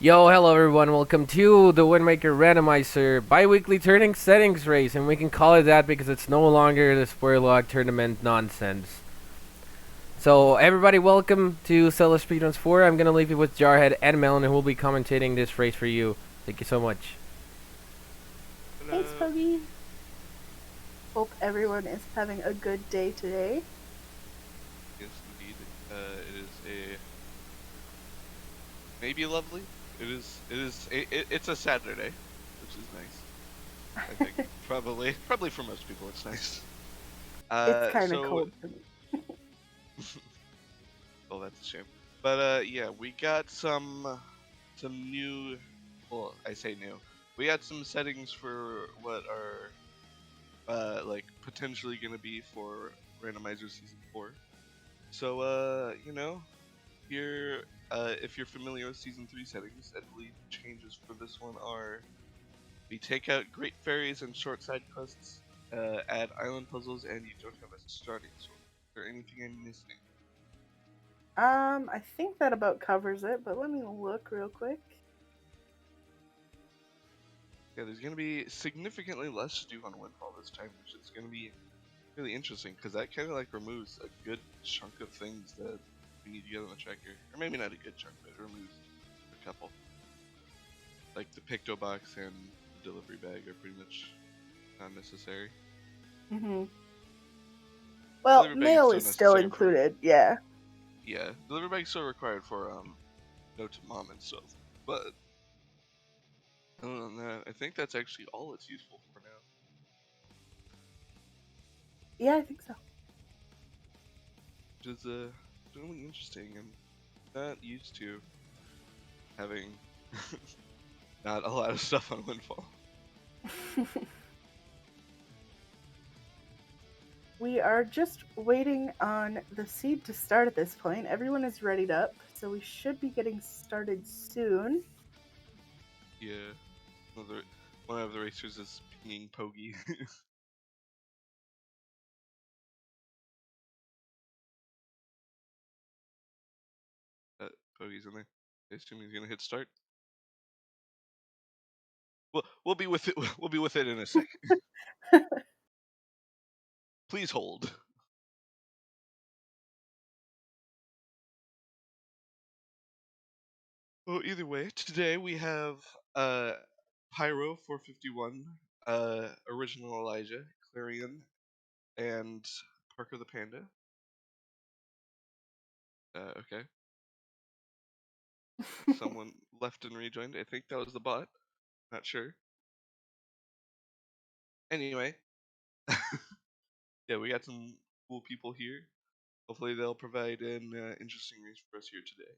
Yo, hello everyone, welcome to the Windmaker Randomizer bi-weekly turning settings race, and we can call it that because it's no longer the spoiler log tournament nonsense. So everybody welcome to ZeldaSpeedRuns 4. I'm gonna leave you with Jarhead and Melon who will be commentating this race for you. Thank you so much. Thanks, Poggy. Hope everyone is having a good day today. Yes, indeed. It is a maybe lovely. It is. It is. It's a Saturday, which is nice. I think probably for most people it's nice. It's kind of So cold for me. well, that's a shame. But yeah, we got some new. Well, I say new. We got some settings for what are like potentially gonna be for Randomizer Season 4. So here, if you're familiar with Season 3 settings, I believe the changes for this one are we take out Great Fairies and short side quests, add island puzzles, and you don't have a starting sword. Is there anything I'm missing? I think that about covers it, but let me look real quick. Yeah, there's going to be significantly less to do on Windfall this time, which is going to be really interesting, because that kind of like removes a good chunk of things that we need to get on the tracker. Or maybe not a good chunk, but it removes a couple. Like the Picto Box and the delivery bag are pretty much not necessary. Well, Delivery bag is mail still is still necessary for included, yeah. delivery bag is still required for note to mom and stuff. But other than that, I think that's actually all it's useful for now. Yeah, I think so. Which is really interesting. I'm not used to having not a lot of stuff on Windfall. We are just waiting on the seed to start at this point. Everyone is readied up, so we should be getting started soon. Yeah, one of the racers is pinging Pogi. Pogi's in there. I assume he's gonna hit start. We'll be with it. We'll be with it in a second. Please hold. Well, either way, today we have Pyro 451, Original Elijah, Clarion, and Parker the Panda. Okay. Someone left and rejoined. I think that was the bot. Not sure. Anyway, yeah, we got some cool people here. Hopefully, they'll provide an interesting race for us here today.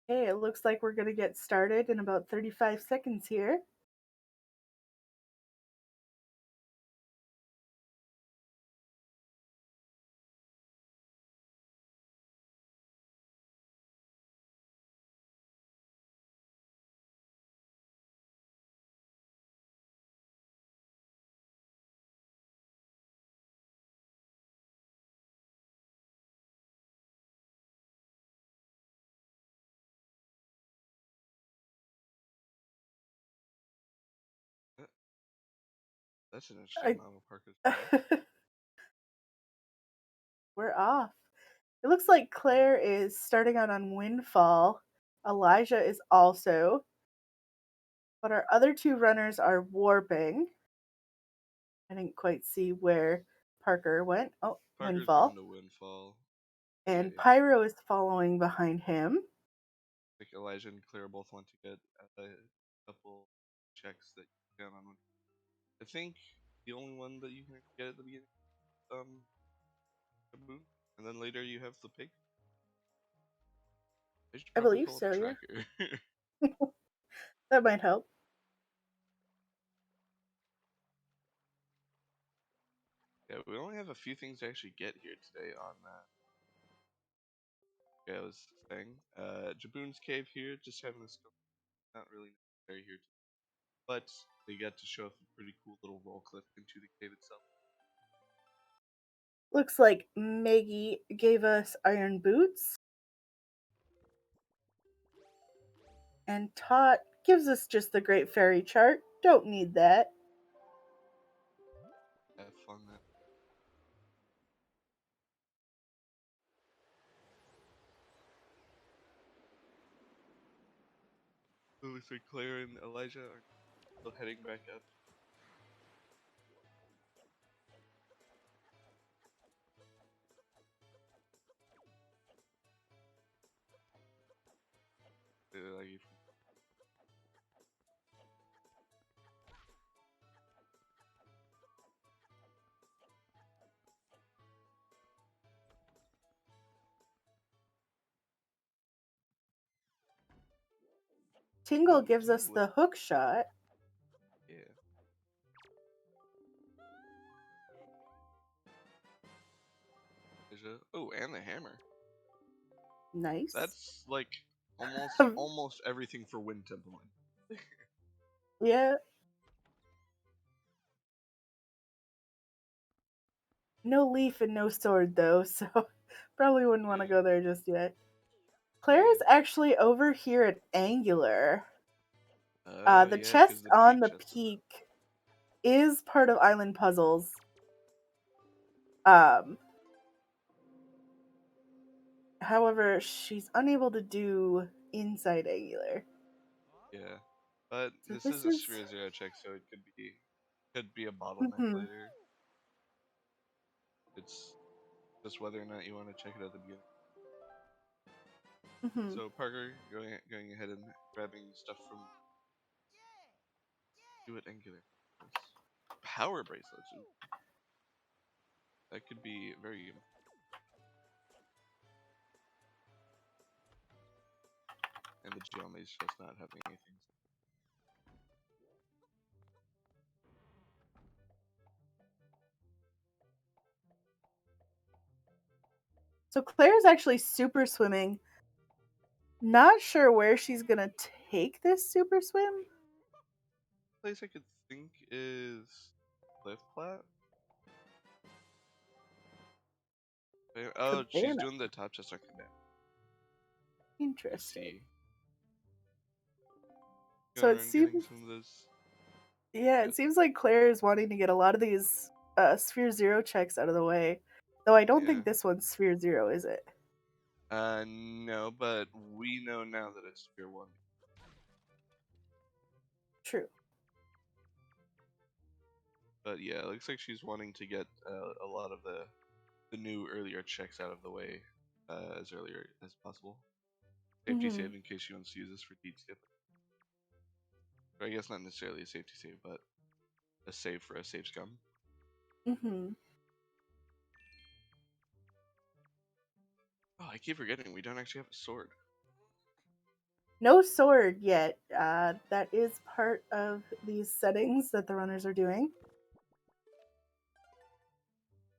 Okay, it looks like we're going to get started in about 35 seconds here. That's an interesting model, Parker's. We're off. It looks like Claire is starting out on Windfall. Elijah is also. But our other two runners are warping. I didn't quite see where Parker went. Oh, Parker's Windfall. going to Windfall. And Yeah, Pyro is following behind him. I think Elijah and Claire both want to get a couple checks that you can on. I think the only one that you can get at the beginning is Kaboom, and then later you have the pig. I should I probably believe pull up so, a yeah. tracker. That might help. Yeah, we only have a few things to actually get here today on that. Yeah, I was saying, Jaboon's cave here, just having a scope, not really necessary here, but they got to show off a pretty cool little roll clip into the cave itself. Looks like Maggie gave us iron boots. And Tot gives us just the Great Fairy chart. Don't need that. Have fun then. Looks like Claire and Elijah are still heading back up. Like, Tingle gives us ooh, the hook shot. yeah. Oh, and the hammer. Nice. That's like almost everything for Wind Temple. Yeah. No leaf and no sword, though, so probably wouldn't want to go there just yet. Claire is actually over here at Angular. The Yeah, because chest the on peak the chest. peak is part of Island Puzzles. However, she's unable to do inside Angular. Yeah, but So this is this a is... Sphere Zero check, so it could be a bottleneck Mhm. later. It's just whether or not you want to check it at the beginning. Mhm. So Parker going ahead and grabbing stuff from Do It Angular. Power bracelets. Ooh. That could be very. And the geometry is just not having anything. So Claire's actually super swimming. Not sure where she's gonna take this super swim. Place I could think is Cliff Plat. Oh, she's Cabana. doing the top chest on Cabana. I Interesting. see. So Going it around getting seems, some of those. yeah, it seems like Claire is wanting to get a lot of these Sphere Zero checks out of the way. Though I don't Yeah. think this one's Sphere Zero, is it? No, but we know now that it's Sphere 1. True. But yeah, it looks like she's wanting to get a lot of the new earlier checks out of the way as earlier as possible. Safety Mhm. save in case she wants to use this for deep skip. Or I guess not necessarily a safety save, but a save for a save scum. Mhm. Oh, I keep forgetting we don't actually have a sword. No sword yet. That is part of these settings that the runners are doing.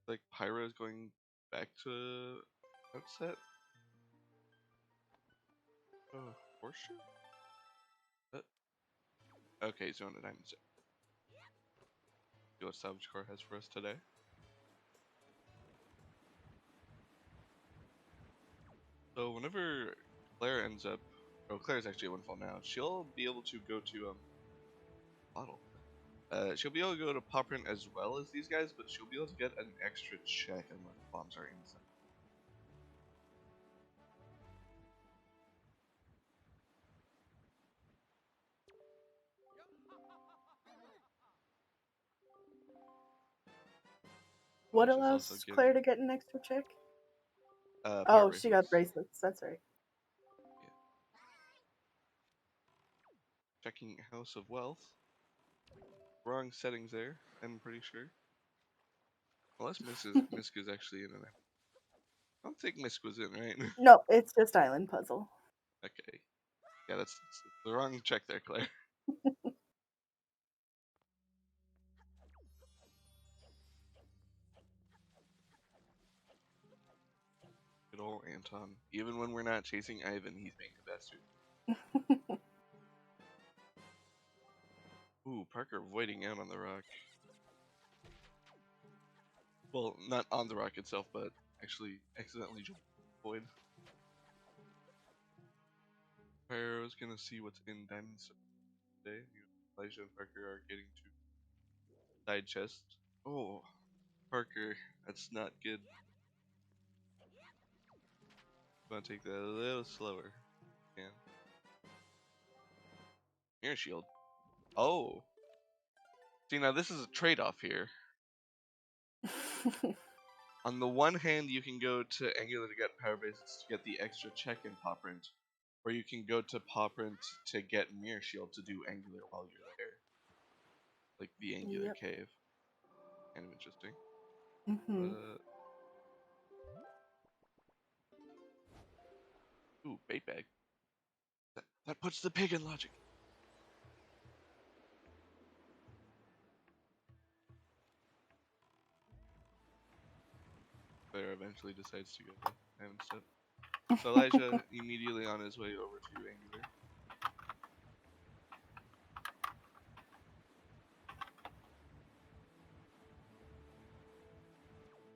Like Pyro's going back to outset. Oh, horseshoe? Okay, he's doing a diamond set. See what Salvage Core has for us today. So whenever Claire ends up, oh, Claire's actually at Windfall now. She'll be able to go to bottle. She'll be able to go to Popprint as well as these guys, but she'll be able to get an extra check unless bombs are inside. What Which is also allows giving Claire to get an extra check? power Oh, she got bracelets. bracelets. That's right. Yeah. Checking House of Wealth. Wrong settings there, I'm pretty sure. Unless Misk is actually in it. I don't think Misk was in, right? No, it's just Island Puzzle. Okay. Yeah, that's the wrong check there, Claire. Good old Anton. Even when we're not chasing Ivan, he's being the bastard. Ooh, Parker avoiding out on the rock. Well, not on the rock itself, but actually accidentally jumped void. Pyro's gonna see what's in Diamond today. Elijah and Parker are getting to side chest. Oh, Parker, that's not good. I'm gonna take that a little slower. Yeah. Mirror shield. Oh. See, now this is a trade-off here. On the one hand, you can go to Angular to get power bases to get the extra check in Pop Print, or you can go to Pop Print to get Mirror Shield to do Angular while you're there. Like the Angular Yep. Cave. Kind of interesting. Ooh, bait bag. That puts the pig in logic. Claire eventually decides to go to Diamond Step. So Elijah immediately on his way over to Angular.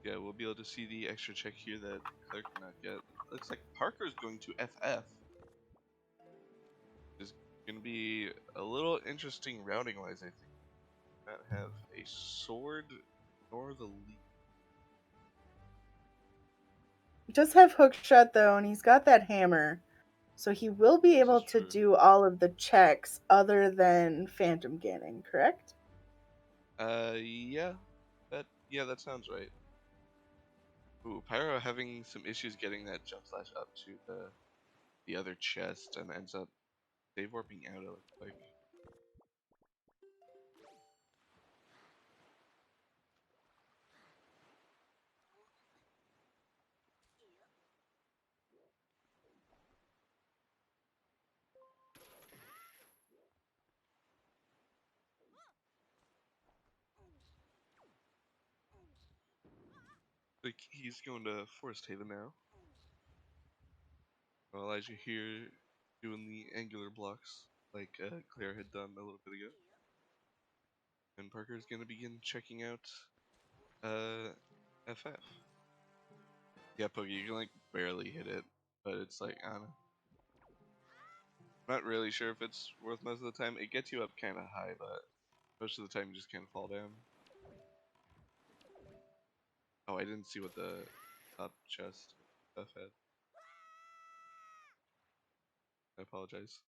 Yeah, we'll be able to see the extra check here that Claire cannot get. Looks like Parker's going to FF. Is going to be a little interesting routing wise, I think. Not have a sword nor the leap. He does have hook shot though, and he's got that hammer. So he will be This able is to true. do all of the checks other than Phantom Ganning, correct? Yeah. That sounds right. Ooh, Pyro having some issues getting that jump slash up to the other chest and ends up save warping out, it looks like. Like he's going to Forest Haven now. Elijah here doing the angular blocks like Claire had done a little bit ago. And Parker's gonna begin checking out FF. Yeah, Pokey, you can like barely hit it, but it's like, I don't know. I'm not really sure if it's worth most of the time. It gets you up kind of high, but most of the time you just can't fall down. Oh, I didn't see what the top chest stuff had. I apologize.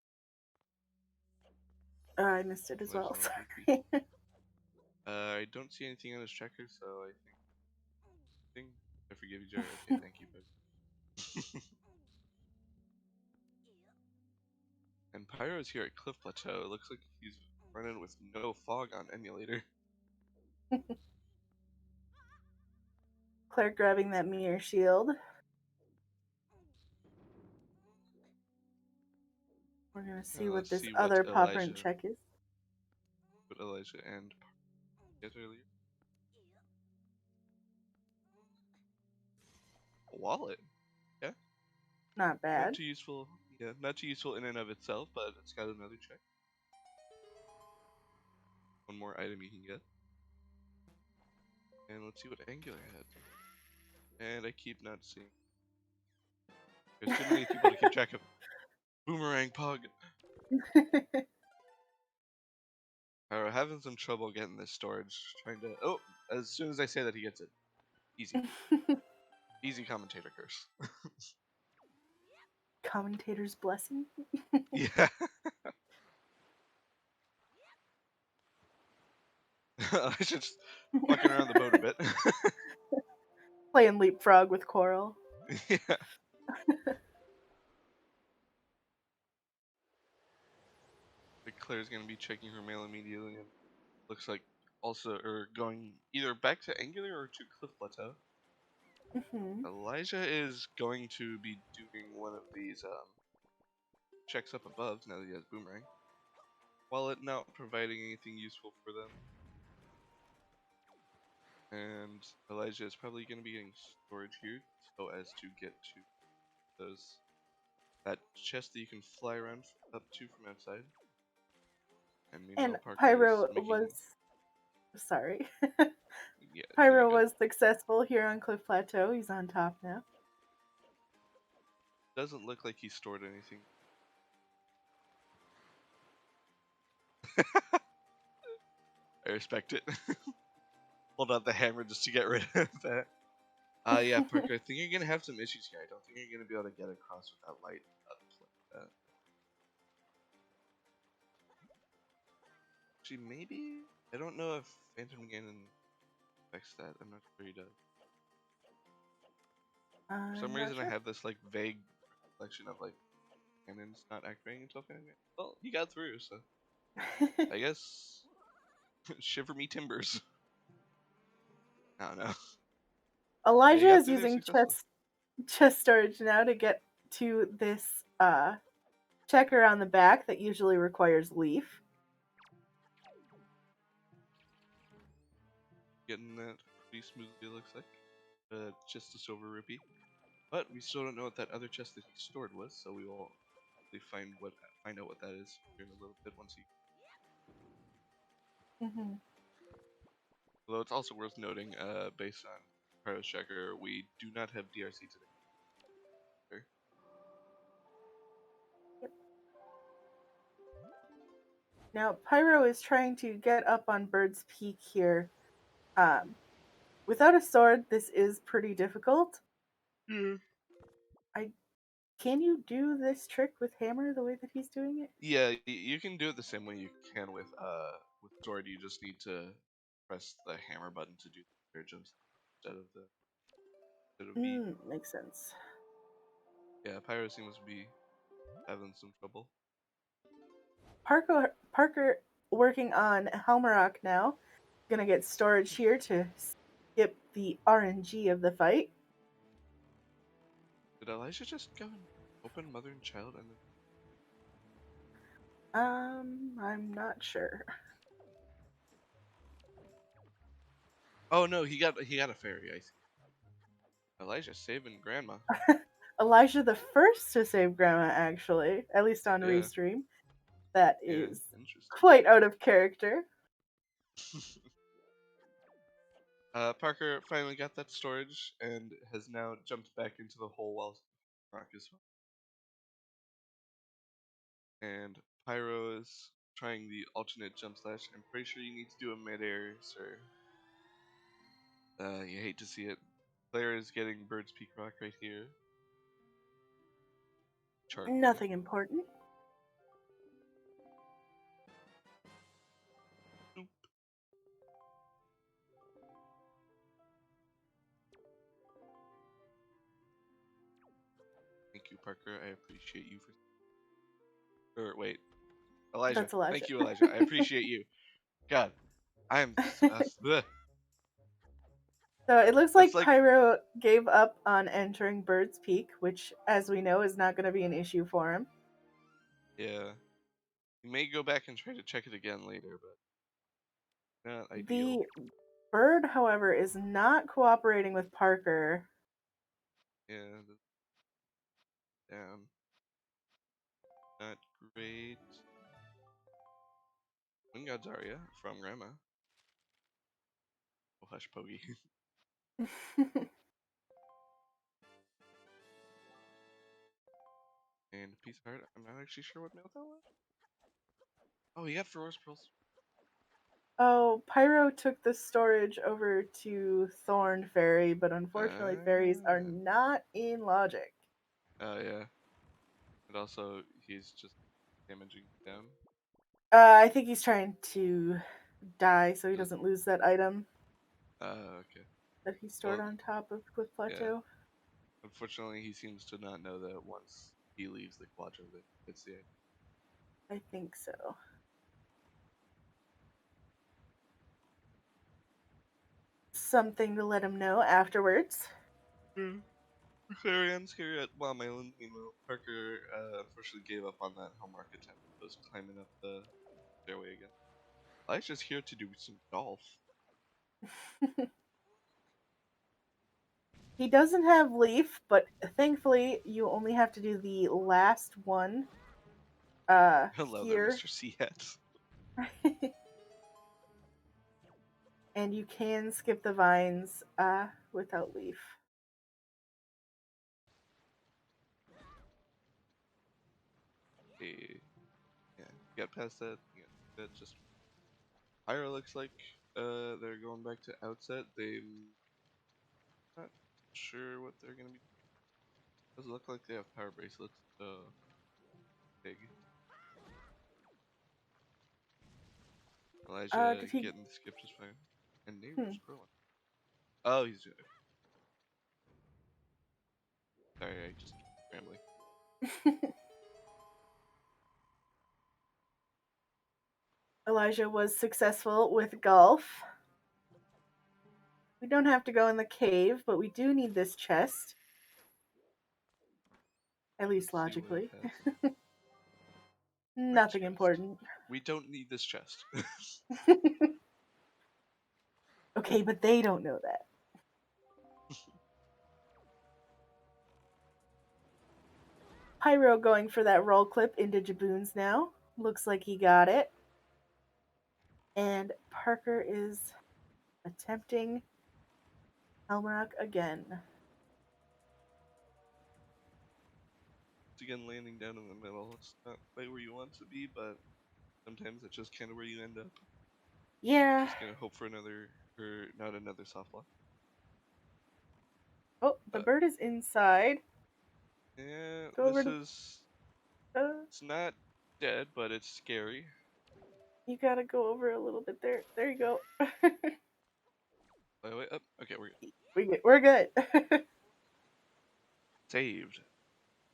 I missed it as Elijah's well. on the big Sorry. beach. I don't see anything on his checker, so I think I forgive you, Jared. Okay, thank you, Pokey. And Pyro's here at Cliff Plateau. It looks like he's running with no fog on emulator. Claire grabbing that mirror shield. We're gonna see what Let's this see other pop print check is. what Elijah and get earlier. A wallet. Yeah. Not bad. Not too useful. Yeah, not too useful in and of itself, but it's got another check. One more item you can get. And let's see what Angular had. And I keep not seeing. There's too many people to keep track of. Boomerang Pug. Alright, having some trouble getting this storage. Trying to. Oh, as soon as I say that, he gets it. Easy. Easy commentator curse. Commentator's blessing. Yeah. I should just fucking around the boat a bit. Playing leapfrog with Coral. Yeah. Claire's gonna be checking her mail immediately, and looks like also or going either back to Angular or to Cliff Plateau. Elijah is going to be doing one of these checks up above now that he has Boomerang, while it not providing anything useful for them. And Elijah is probably going to be getting storage here so as to get to that chest that you can fly around up to from outside. And meanwhile, And Parker is Pyro making. was. Sorry. Yeah. there you Pyro go. was successful here on Cliff Plateau. He's on top now. Doesn't look like he stored anything. I respect it. Hold out the hammer just to get rid of that. Yeah, Parker, I think you're gonna have some issues here. I don't think you're gonna be able to get across with that light up like that. Actually, maybe? I don't know if Phantom Ganon affects that. I'm not sure he does. For some I'm not reason, I sure. have this like vague reflection of like Ganon's not activating until Phantom Ganon. Well, he got through, so I guess shiver me timbers. I don't know. Yeah, he Elijah got is through there using successfully. chest storage now to get to this checker on the back that usually requires leaf. Getting that pretty smoothly, it looks like. Just a silver rupee. But we still don't know what that other chest that he stored was, so we will find out what that is here in a little bit once he. Mm-hmm. Although it's also worth noting, based on Pyro's checker, we do not have DRC today. Sure. Now Pyro is trying to get up on Bird's Peak here. Without a sword, this is pretty difficult. Yeah. Can you do this trick with hammer the way that he's doing it? Yeah, you can do it the same way you can with sword. You just need to press the hammer button to do the air jumps instead of V. Makes sense. Yeah, Pyro seems to be having some trouble. Parker working on Helmarock now. Gonna get storage here to skip the RNG of the fight. Did Elijah just go and open Mother and Child and then... I'm not sure. Oh no, he got a fairy. I see. Elijah saving Grandma. Elijah the first to save Grandma, actually, at least on Yeah, Restream. That yeah, is interesting. quite out of character. Parker finally got that storage and has now jumped back into the hole while Rock as well. And Pyro is trying the alternate jump slash. I'm pretty sure you need to do a midair, sir. You hate to see it. Claire is getting Bird's Peak Rock right here. Charcoal. Nothing important. Oop. Thank you, Parker. I appreciate you for. Or wait, Elijah. That's Elijah. Thank you, Elijah. I appreciate you. God, I'm. Ugh. So it looks It's like like, Pyro gave up on entering Bird's Peak, which, as we know, is not going to be an issue for him. yeah. You may go back and try to check it again later, but not ideal. The bird, however, is not cooperating with Parker. Yeah, down. Not great. Wingods Zarya from Grandma. Oh, hush, Pogi. And Piece of Heart. I'm not actually sure what mail that was. Oh, he got Feroz Pearls. Oh, Pyro took the storage over to Thorn Fairy, but unfortunately, fairies are not in logic. Oh, yeah. And also, he's just damaging down. I think he's trying to die so he doesn't lose that item Okay. that he stored Well, on top of Cliff yeah. Plateau. Unfortunately, he seems to not know that once he leaves the quadro, that it's the end. I think so. Something to let him know afterwards. Clarions here at Wild Island. Meanwhile, Parker unfortunately gave up on that homework attempt. Was climbing up the stairway again. Elijah's here to do some golf. He doesn't have Leaf, but thankfully you only have to do the last one Hello there, here. Mr. C-Hat. And you can skip the vines without leaf. Yeah, got past that. Yeah, that just Pyro looks like they're going back to outset. They're not sure what they're gonna be. Doesn't look like they have power bracelets. So big. Elijah Did he? getting the skip just fine. And neighbors growing. Oh, he's doing it. Sorry, I just rambling. Elijah was successful with golf. We don't have to go in the cave, but we do need this chest. At least Let's see what logically. it has. Nothing Chest. important. We don't need this chest. Okay, but they don't know that. Pyro going for that roll clip into Jaboons now. Looks like he got it. And Parker is attempting Helmrock again. Again, landing down in the middle. It's not quite where you want to be, but sometimes it's just kind of where you end up. Yeah. Just gonna hope for another, or not another soft block. Oh, the bird is inside. Yeah, Go this over is. to. It's not dead, but it's scary. You gotta go over a little bit there. There you go. Wait, up. Okay, we're good. We're good. Saved.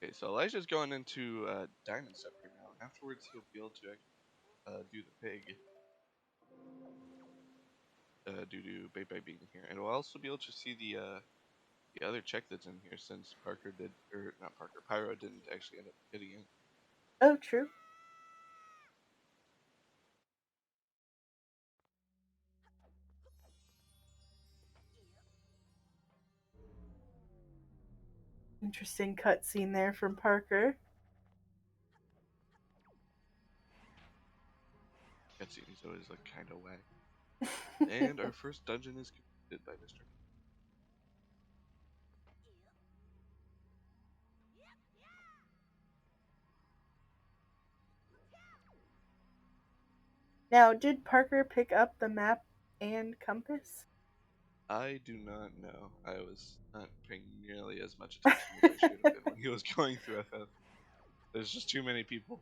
Okay, so Elijah's going into Diamond Scepter now. Afterwards, he'll be able to do the pig. Due to Bebe being here, and we'll also be able to see the other check that's in here since Parker did, or not Parker, Pyro didn't actually end up getting it. Oh, true. Interesting cutscene there from Parker. Cutscenes always look kind of whack. And our first dungeon is completed by Mr. Now, did Parker pick up the map and compass? I do not know. I was not paying nearly as much attention as I should have been when he was going through FF. There's just too many people.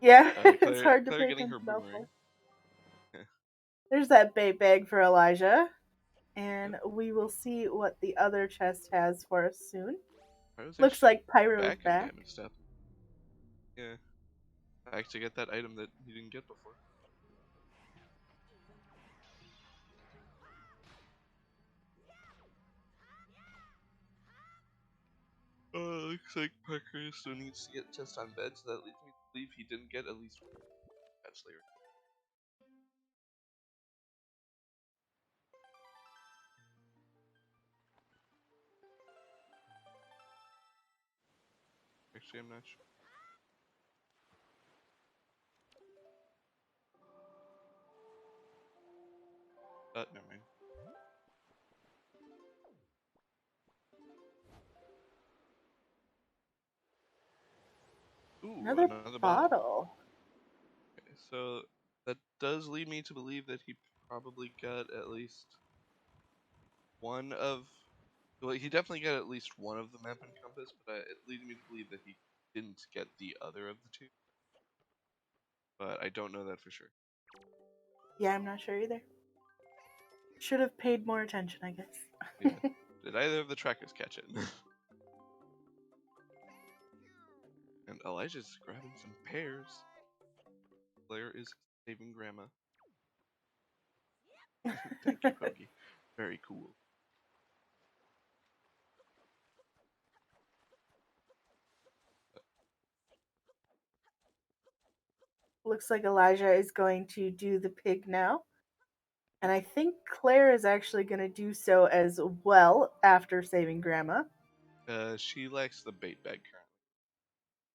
Yeah, it's Claire, hard to Claire pay getting her attention to all boomerang. four. There's that bait bag for Elijah, and Yep. we will see what the other chest has for us soon. Pyro's Looks actually like Pyro's back in back. Diamond Step. Yeah. Back to get that item that he didn't get before. Looks like Parker still needs to get just on bed, so that leads me to believe he didn't get at least one bed slayer. Actually, I'm not sure. But never mind. Ooh, Another another bottle. bottle. Okay, so that does lead me to believe that he probably got at least one of. Well, he definitely got at least one of the map and compass, but it leads me to believe that he didn't get the other of the two. But I don't know that for sure. Yeah, I'm not sure either. Should have paid more attention, I guess. Yeah. Did either of the trackers catch it? And Elijah's grabbing some pears. Blair is saving Grandma. Thank you, Pokey. Very cool. Looks like Elijah is going to do the pig now. And I think Claire is actually going to do so as well after saving Grandma. She lacks the bait bag currently.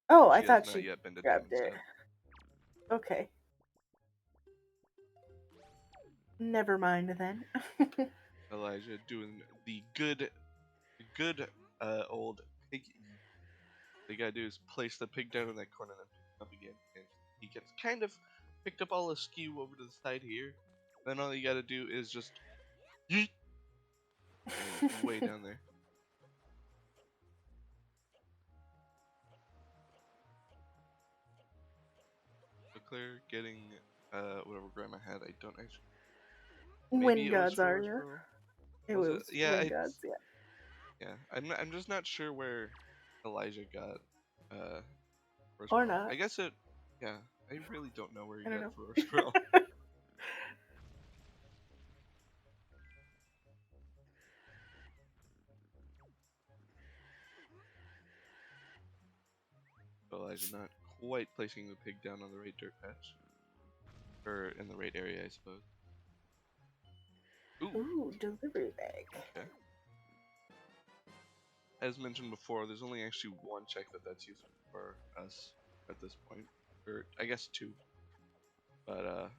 Oh, I She has thought not she yet been to grabbed Diamond it. Step. Okay. Never mind then. Elijah doing the good old pig. All you gotta do is place the pig down in that corner and then pick it up again. And he gets kind of picked up all askew over to the side here. Then all you gotta do is just yeet, and he's way down there. So Claire getting whatever Grandma had. I don't actually. Maybe Wind it was gods, are Forest you? Pearl. It Was it? was Yeah, wind gods, yeah. yeah. I'm just not sure where Elijah got Forest Or Pearl. not. I guess it. Yeah, I really don't know where he I don't got know. Forest Pearl. Elijah not quite placing the pig down on the right dirt patch. Or in the right area, I suppose. Ooh, Ooh, delivery bag. okay. As mentioned before, there's only actually one check that's useful for us at this point. Or, I guess two. But,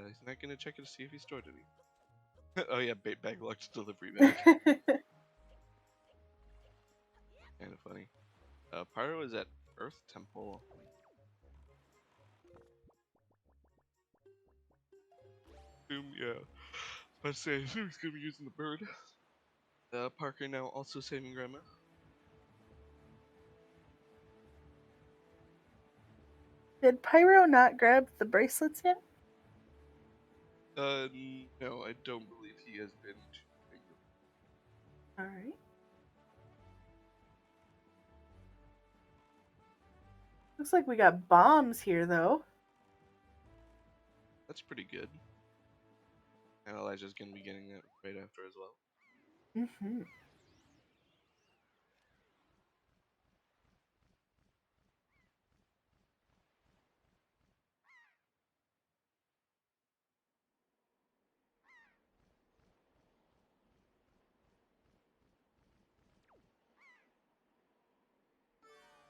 he's not gonna check it to see if he stored any. Oh yeah, bag locked delivery bag. Kinda funny. Pyro is at Earth Temple. Yeah. Let's say, I assume he's gonna be using the bird. Parker now also saving Grandma. Did Pyro not grab the bracelets yet? No, I don't believe he has been to. Alright. Looks like we got bombs here, though. That's pretty good. And Elijah's gonna be getting that right after as well. Mm-hmm.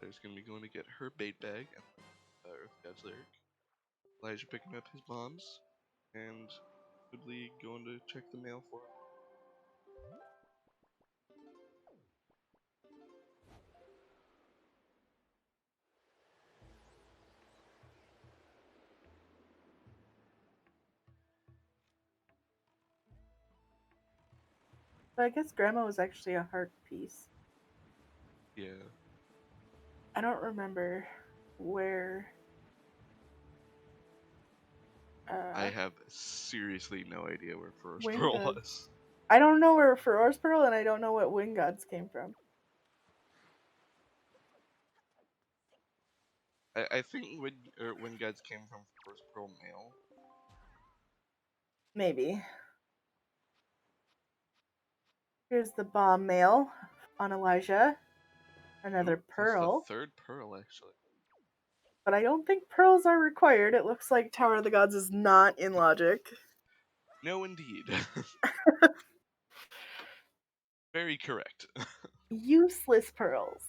There's gonna be going to get her bait bag and Earth God's Lyric. Elijah picking up his bombs and probably going to check the mail for him. But I guess Grandma was actually a heart piece. Yeah. I don't remember where. I have seriously no idea where Forest Wind Pearl gods. was. I don't know where Forest Pearl, and I don't know what wind gods came from. I think when Gods came from Forest Pearl mail. Maybe. Here's the bomb mail on Elijah. Another Ooh, that's the pearl. third pearl actually. But I don't think pearls are required. It looks like Tower of the Gods is not in logic. No, indeed. Very correct. Useless pearls.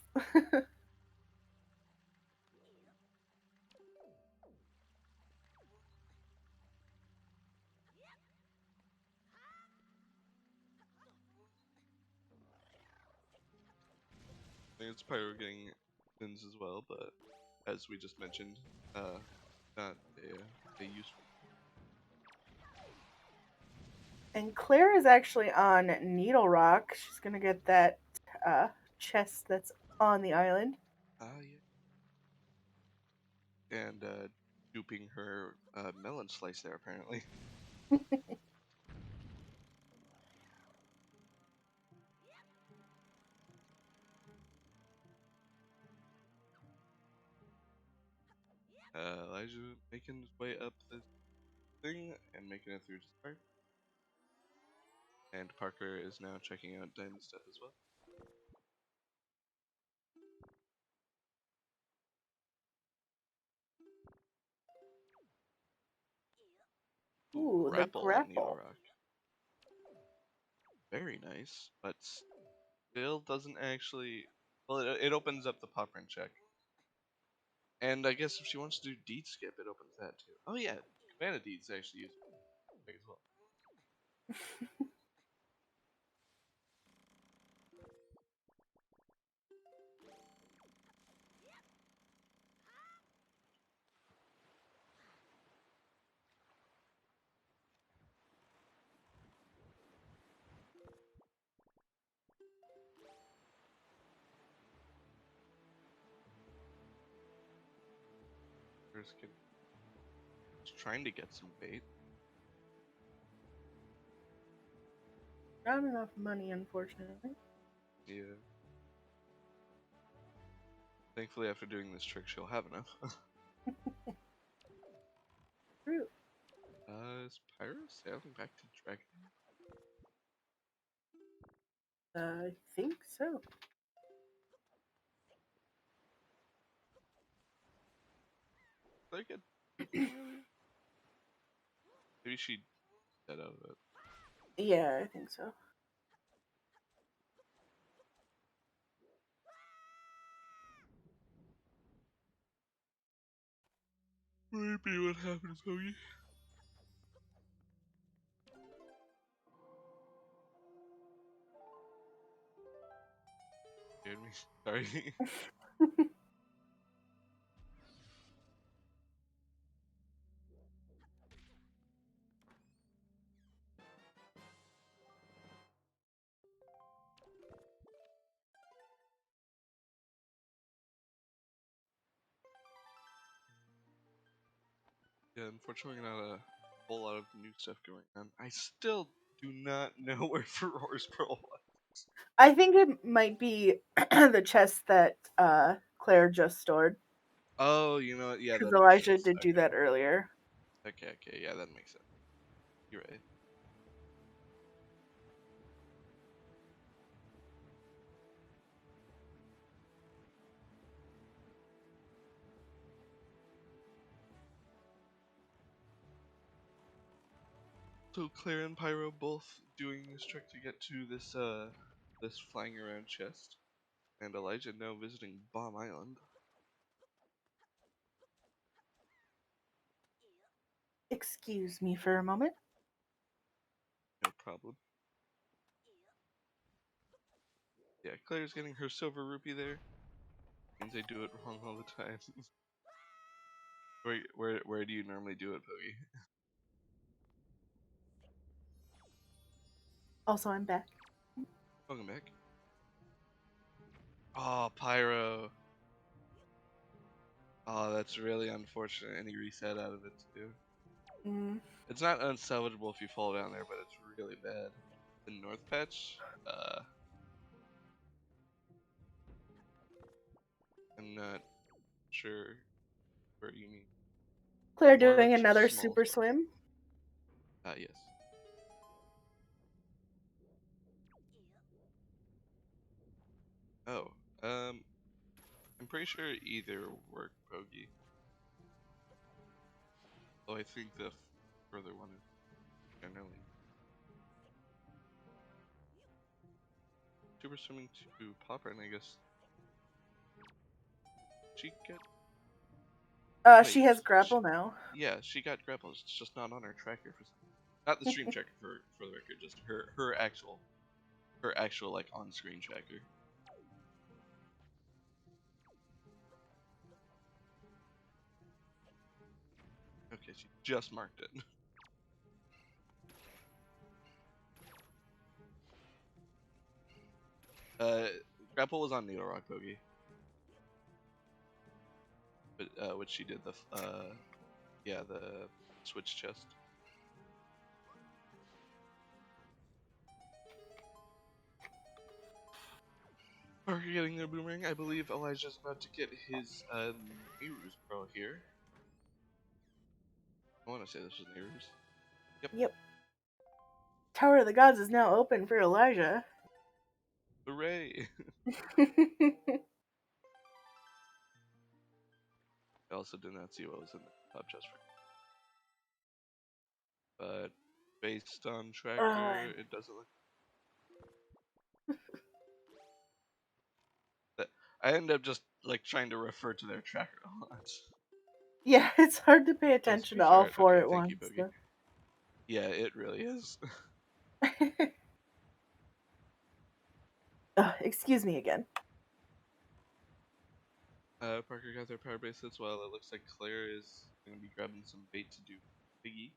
I think it's Pyro getting spins as well, but as we just mentioned, not a useful. And Claire is actually on Needle Rock. She's gonna get that chest that's on the island. Yeah. And duping her melon slice there apparently. Elijah making his way up this thing and making it through to start. And Parker is now checking out Diamond stuff as well. Ooh, the Grapple on Needle grapple. Rock. Very nice, but still doesn't actually. Well, it opens up the pop run check. And I guess if she wants to do deed skip, it opens that too. Oh yeah, Vanity's actually used as well. Just trying to get some bait. Not enough money, unfortunately. Yeah. Thankfully, after doing this trick, she'll have enough. True. Is Pyro sailing back to Dragon? I think so. Did I get anything earlier? Maybe she got out of it. Yeah, I think so. Maybe what happened, Hoagie. Scared me. Sorry. Yeah, unfortunately, not a whole lot of new stuff going on. I still do not know where Ferore's Pearl was. I think it might be the chest that Claire just stored. Oh, you know what? Yeah, Because that makes Elijah sense. did do that earlier. Okay, yeah, that makes sense. You're right. So Claire and Pyro both doing this trick to get to this flying around chest, and Elijah now visiting Bomb Island. Excuse me for a moment. No problem. Yeah, Claire's getting her silver rupee there. Means I do it wrong all the time. Where do you normally do it, Boogie? Also, I'm back. Welcome back. Oh, Pyro. Oh, that's really unfortunate, and he reset out of it too. Mm. It's not unsalvageable if you fall down there, but it's really bad. The North Patch, I'm not sure where you mean. Claire doing Large, another small super storm. swim. Yes. Oh, I'm pretty sure either work, Bogey. Though I think the further one is generally. Super swimming to Popper, and I guess she get. She Wait, has grapple now. yeah, she got grapples. It's just not on her tracker for some. Not the stream tracker for the record, just her actual like on-screen tracker. Okay, she just marked it. Grapple was on Needle Rock Bogey, but which she did the the switch chest. Are you getting their boomerang? I believe Elijah's about to get his Nehru's Pro here. I want to say this was Nehru's. Yep. Tower of the Gods is now open for Elijah. Hooray! I also did not see what was in the top chest for. But based on tracker, it doesn't look. That I end up just like trying to refer to their tracker a lot. Yeah, it's hard to pay attention to all Sweetheart. four Okay, at thank you, once. Bogey. Yeah, it really is. Excuse me again. Parker got their power bracelets while it looks like Claire is going to be grabbing some bait to do Piggy.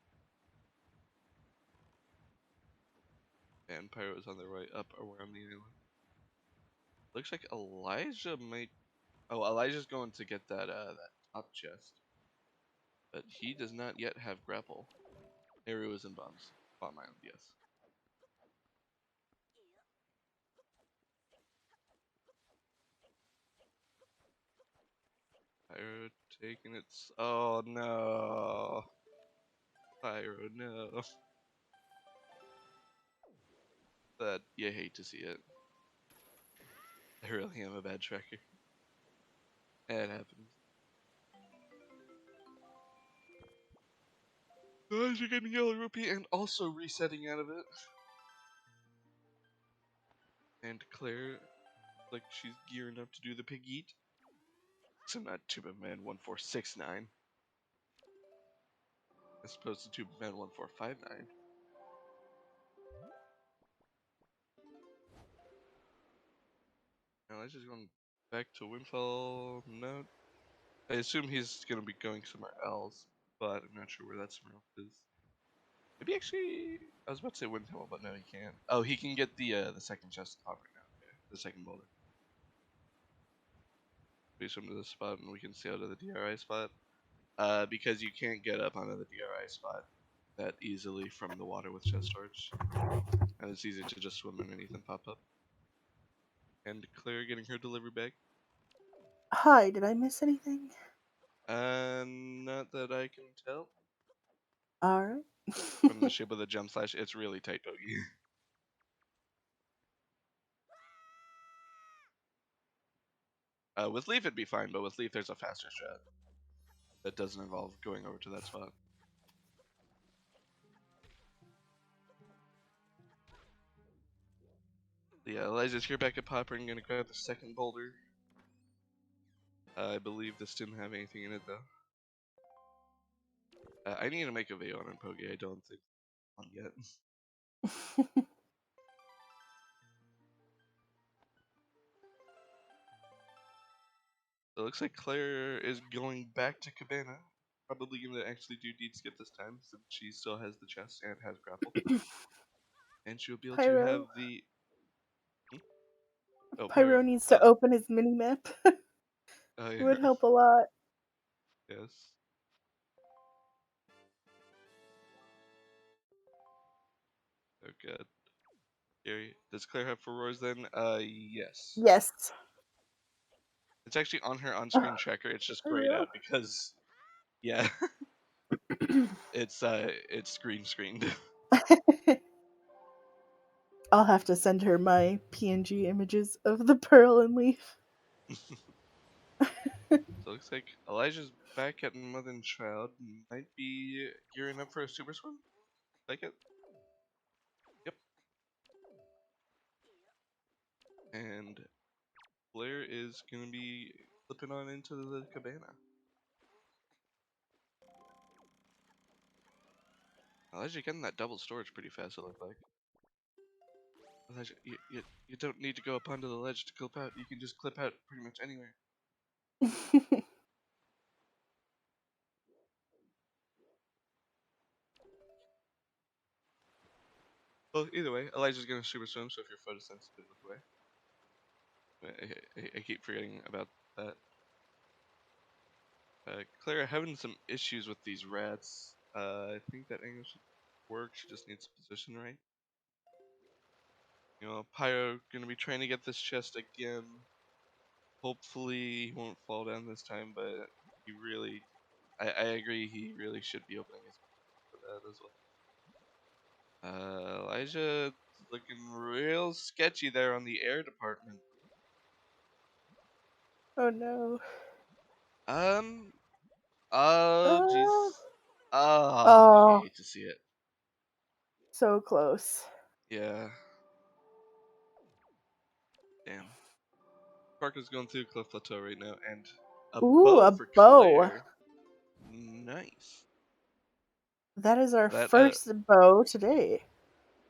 And Pyro is on their way up around the island. Looks like Elijah might... Oh, Elijah's going to get that top chest. But he does not yet have grapple. Eru is in bombs. Bomb island, yes. Pyro taking its... Oh no! Pyro, no. That, you hate to see it. I really am a bad tracker. It happens. Oh, you're getting yellow rupee and also resetting out of it. And Claire, like she's gearing up to do the pig eat. So not Tuberman 1469. As opposed to Tuberman 1459. Now let's just going back to Windfall. No. I assume he's gonna be going somewhere else, but I'm not sure where that somewhere else is. Maybe actually, I was about to say Windfall, but no, he can't. Oh, he can get the second chest top right now. Okay, the second boulder. We swim to this spot and we can sail to the DRI spot. Because you can't get up onto the DRI spot that easily from the water with chest storage. And it's easy to just swim underneath and pop up. And Claire getting her delivery bag. Hi, did I miss anything? Not that I can tell. Alright. From the shape of the jump slash, it's really tight, Bogey. With Leaf it'd be fine, but with Leaf there's a faster strat that doesn't involve going over to that spot. Yeah, Elijah's here back at Popper and gonna grab the second boulder. I believe this didn't have anything in it though. I need to make a video on Pogi, I don't think on yet. So it looks like Claire is going back to Cabana. Probably gonna actually do deed skip this time since she still has the chest and has grapple. And she'll be able to have Pyro. the... Oh, Pyro needs to open his mini map. Oh, yeah. It would help a lot. Yes. Oh god. Gary, does Claire have 4 roars then? Yes. Yes. It's actually on her on-screen tracker. It's just grayed out because, yeah, it's green screened. I'll have to send her my PNG images of the pearl and leaf. So it looks like Elijah's back at Mother and Child. Might be gearing up for a super swim. Like it. Yep. And Blair is gonna be flipping on into the cabana. Elijah getting that double storage pretty fast, it looked like. Elijah, you don't need to go up onto the ledge to clip out. You can just clip out pretty much anywhere. Well, either way, Elijah's gonna super swim, so if you're photosensitive, look away. I keep forgetting about that. Claire having some issues with these rats. I think that angle should work. She just needs position right. You know, Pyro gonna be trying to get this chest again. Hopefully he won't fall down this time, but he really, I agree, he really should be opening his for that as well. Elijah looking real sketchy there on the air department. Oh no. Oh jeez. Oh, you Oh, hate to see it. so close. Yeah. Damn. Parker's going through Cliff Plateau right now, and a Ooh, bow a for bow. Claire. Nice. That is our That first bow today.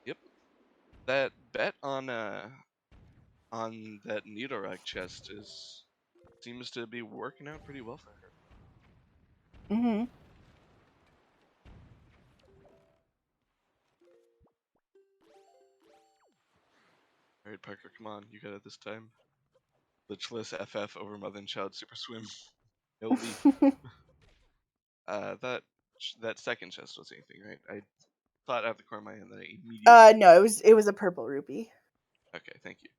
yep. That bet on that Nidorak chest seems to be working out pretty well for her. Mm-hmm. All right, Parker, come on, you got it this time. Glitchless FF over Mother and Child Super Swim. No leaf. That second chest was anything, right? I thought out the corner of my hand that I immediately. No, it was a purple rupee. Okay, thank you.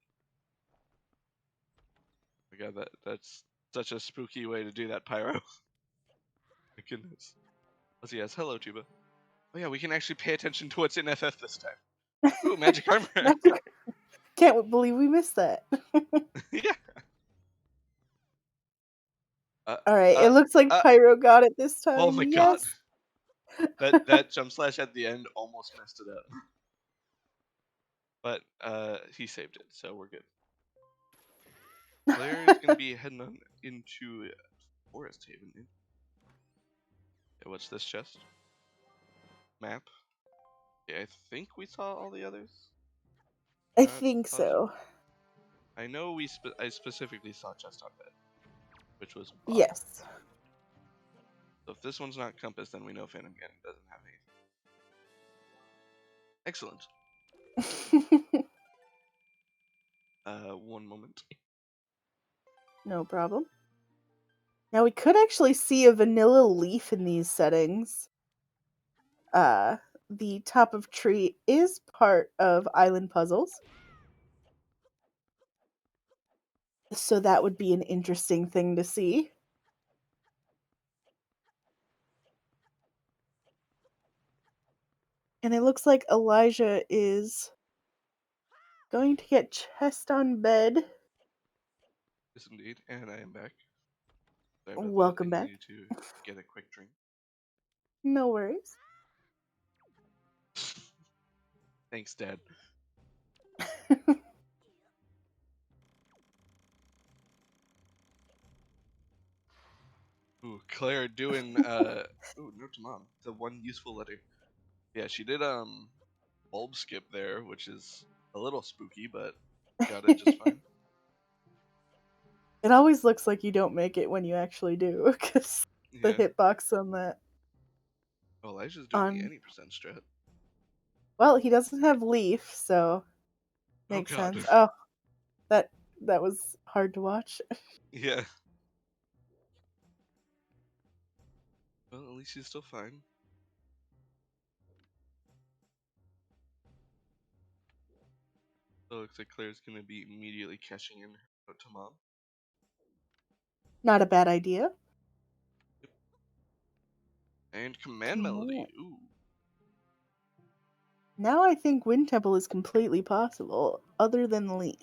My God, that's such a spooky way to do that, Pyro. My goodness. Let's see, yes, hello, Tuba. Oh yeah, we can actually pay attention to what's in FF this time. Ooh, magic armor. Can't believe we missed that. Yeah. All right, it looks like Pyro got it this time. Oh my yes. God. That jump slash at the end almost messed it up. But he saved it, so we're good. Claire is gonna be heading on into Forest Haven. Yeah, what's this chest? Map. Yeah, I think we saw all the others. I Not think positive. so. I know I specifically saw chest on bed, which was odd. Yes. So if this one's not compass, then we know Phantom Ganon doesn't have anything. Excellent. One moment. No problem. Now we could actually see a vanilla leaf in these settings. The top of tree is part of island puzzles. So that would be an interesting thing to see. And it looks like Elijah is going to get chest on bed. Yes, indeed. And I am back. Sorry about Welcome that. I back. needed to get a quick drink. No worries. Thanks, Dad. Ooh, Claire doing ooh, note to mom. The one useful letter. Yeah, she did bulb skip there, which is a little spooky, but got it just fine. It always looks like you don't make it when you actually do, because the Yeah. hitbox on that. Oh, Elijah's doing the any percent strat. Well, he doesn't have leaf, so makes Oh God. sense. Oh, that was hard to watch. Yeah. Well, at least he's still fine. So it looks like Claire's gonna be immediately cashing in her note to mom. Not a bad idea. Yep. And command melody. Ooh. Now I think Wind Temple is completely possible, other than leaf.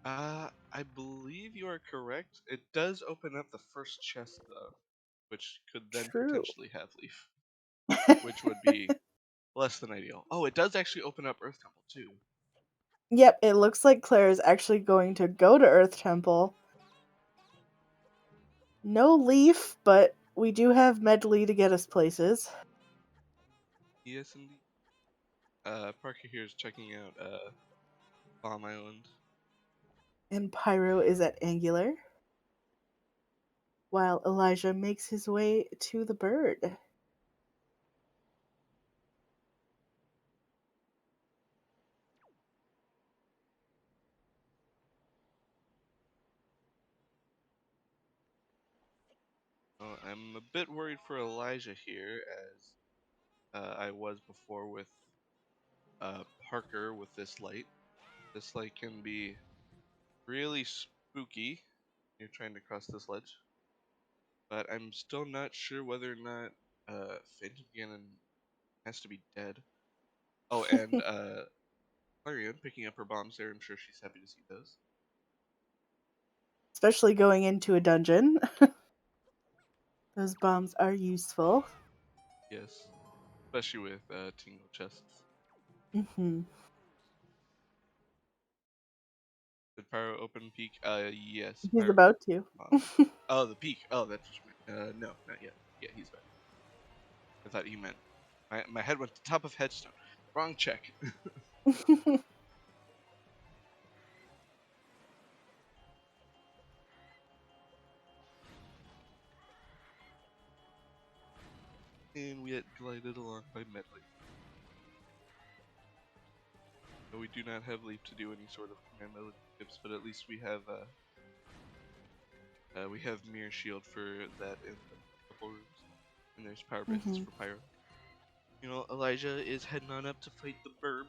I believe you are correct. It does open up the first chest though, which could then True. potentially have leaf, which would be less than ideal. Oh, it does actually open up Earth Temple too. Yep, it looks like Claire is actually going to go to Earth Temple. No leaf, but we do have Medley to get us places. Yes, indeed. Parker here is checking out Bomb Island. And Pyro is at Angular. While Elijah makes his way to the bird. I'm a bit worried for Elijah here, as I was before with Parker with this light. This light can be really spooky. You're trying to cross this ledge, but I'm still not sure whether or not Phantom Ganon has to be dead. Oh, and Clarion picking up her bombs there. I'm sure she's happy to see those. Especially going into a dungeon. Those bombs are useful. Yes, especially with Tingle chests. Mm-hmm. Did Pyro open peak? Yes. He's Pyro. about to. Oh, the peak. Oh, that's what you No, not yet. Yeah, he's back. I thought you meant. My head went to top of headstone. Wrong check. And we get glided along by Medley. So we do not have Leap to do any sort of command melody tips, but at least we have Mirror Shield for that in the couple rooms. And there's Power Breaths for Pyro. You know, Elijah is heading on up to fight the Burb.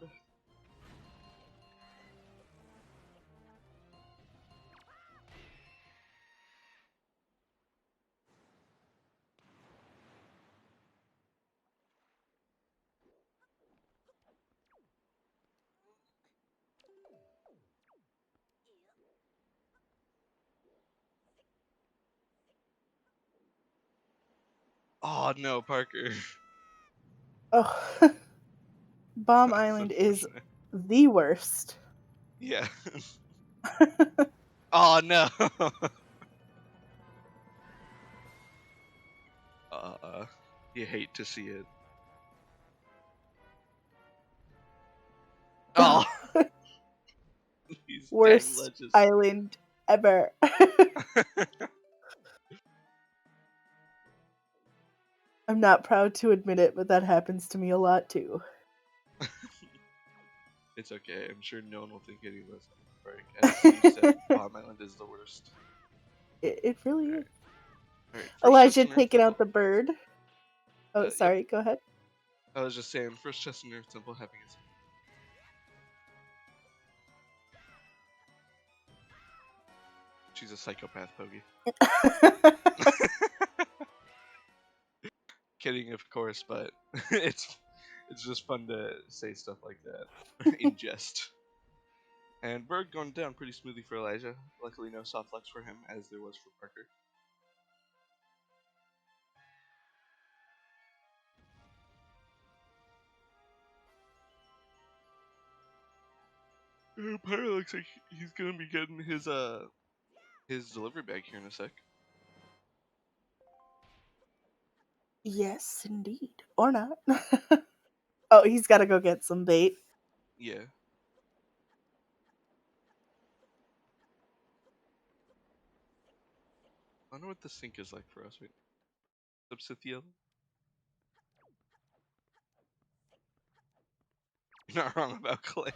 Oh no, Parker. Oh, Bomb That's Island is unfortunate. the worst. Yeah. Oh no. You hate to see it. Oh, these dang Worst ledges. island ever. I'm not proud to admit it, but that happens to me a lot too. It's okay. I'm sure no one will think any less of Break. As Steve said, Bomb Island is the worst. It really is. Alright, first Elijah chest in Earth taking Temple. out the bird. Oh, Yep. sorry. Go ahead. I was just saying, first chest in Earth Temple having his. She's a psychopath, Pogi. Kidding, of course, but it's just fun to say stuff like that in jest. And Berg going down pretty smoothly for Elijah. Luckily, no soft flex for him, as there was for Parker. Parker looks like he's gonna be getting his delivery bag here in a sec. Yes, indeed. Or not. Oh, he's got to go get some bait. Yeah. I wonder what the sink is like for us right now. Subsithiel? You're not wrong about Claire.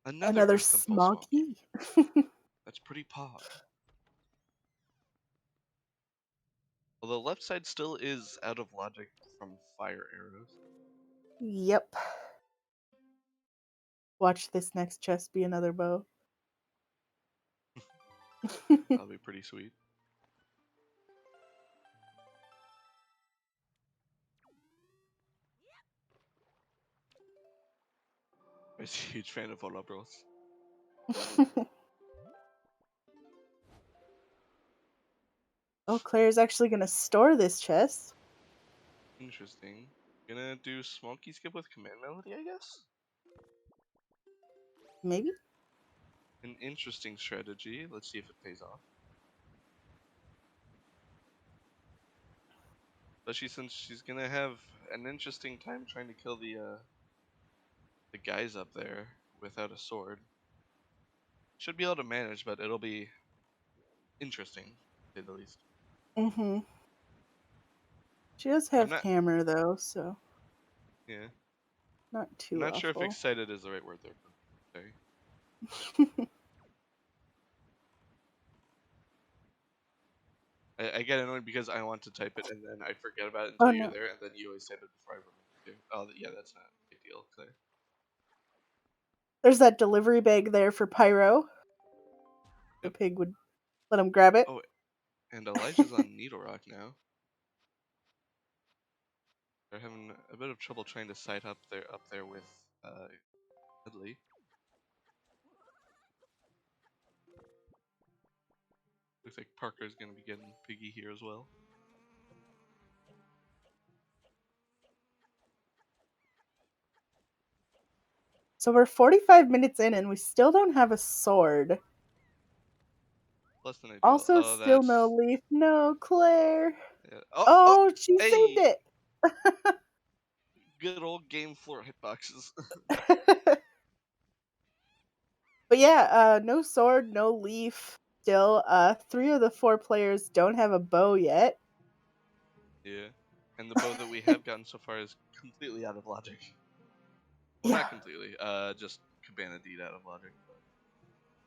Another Another Earth Temple small Smoky. key. That's pretty pog. Well, the left side still is out of logic from fire arrows. Yep. Watch this next chest be another bow. That'll be pretty sweet. I'm a huge fan of Ola Bros. Oh, Claire's actually going to store this chest. Interesting. Gonna do Smoky Skip with Command Melody, I guess? Maybe? An interesting strategy. Let's see if it pays off. Especially since she's gonna have an interesting time trying to kill the guys up there without a sword. Should be able to manage, but it'll be interesting, to say the least. Mm-hmm. She does I'm have not. hammer, though, so Yeah. not I'm too not sure if awful. excited is the right word there. Sorry. I get annoyed because I want to type it and then I forget about it until Oh, you're no. there, and then you always say it before I remember to. Oh, yeah, that's not a big deal, Claire. There's that delivery bag there for Pyro. The Yep. pig would let him grab it. Oh, and Elijah's on Needle Rock now. They're having a bit of trouble trying to sight up there with Dudley. Looks like Parker's gonna be getting Piggy here as well. So we're 45 minutes in and we still don't have a sword. Less than ideal. Also, Oh, still that's... no leaf. No, Claire. Yeah. Oh, she saved Hey! it. Good old game floor hitboxes. But yeah, no sword, no leaf. Still, 3 of the 4 players don't have a bow yet. Yeah. And the bow that we have gotten so far is completely out of logic. Well, Yeah. not completely. Just Cabana Deed out of logic.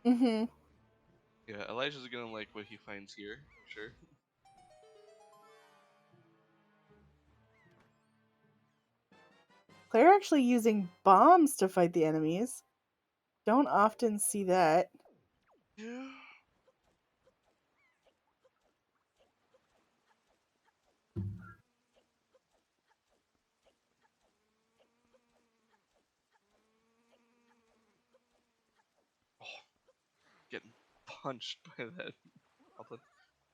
Mhm. Yeah, Elijah's gonna like what he finds here, I'm sure. Claire actually using bombs to fight the enemies. Don't often see that. Yeah. Oh, getting punched by that goblin.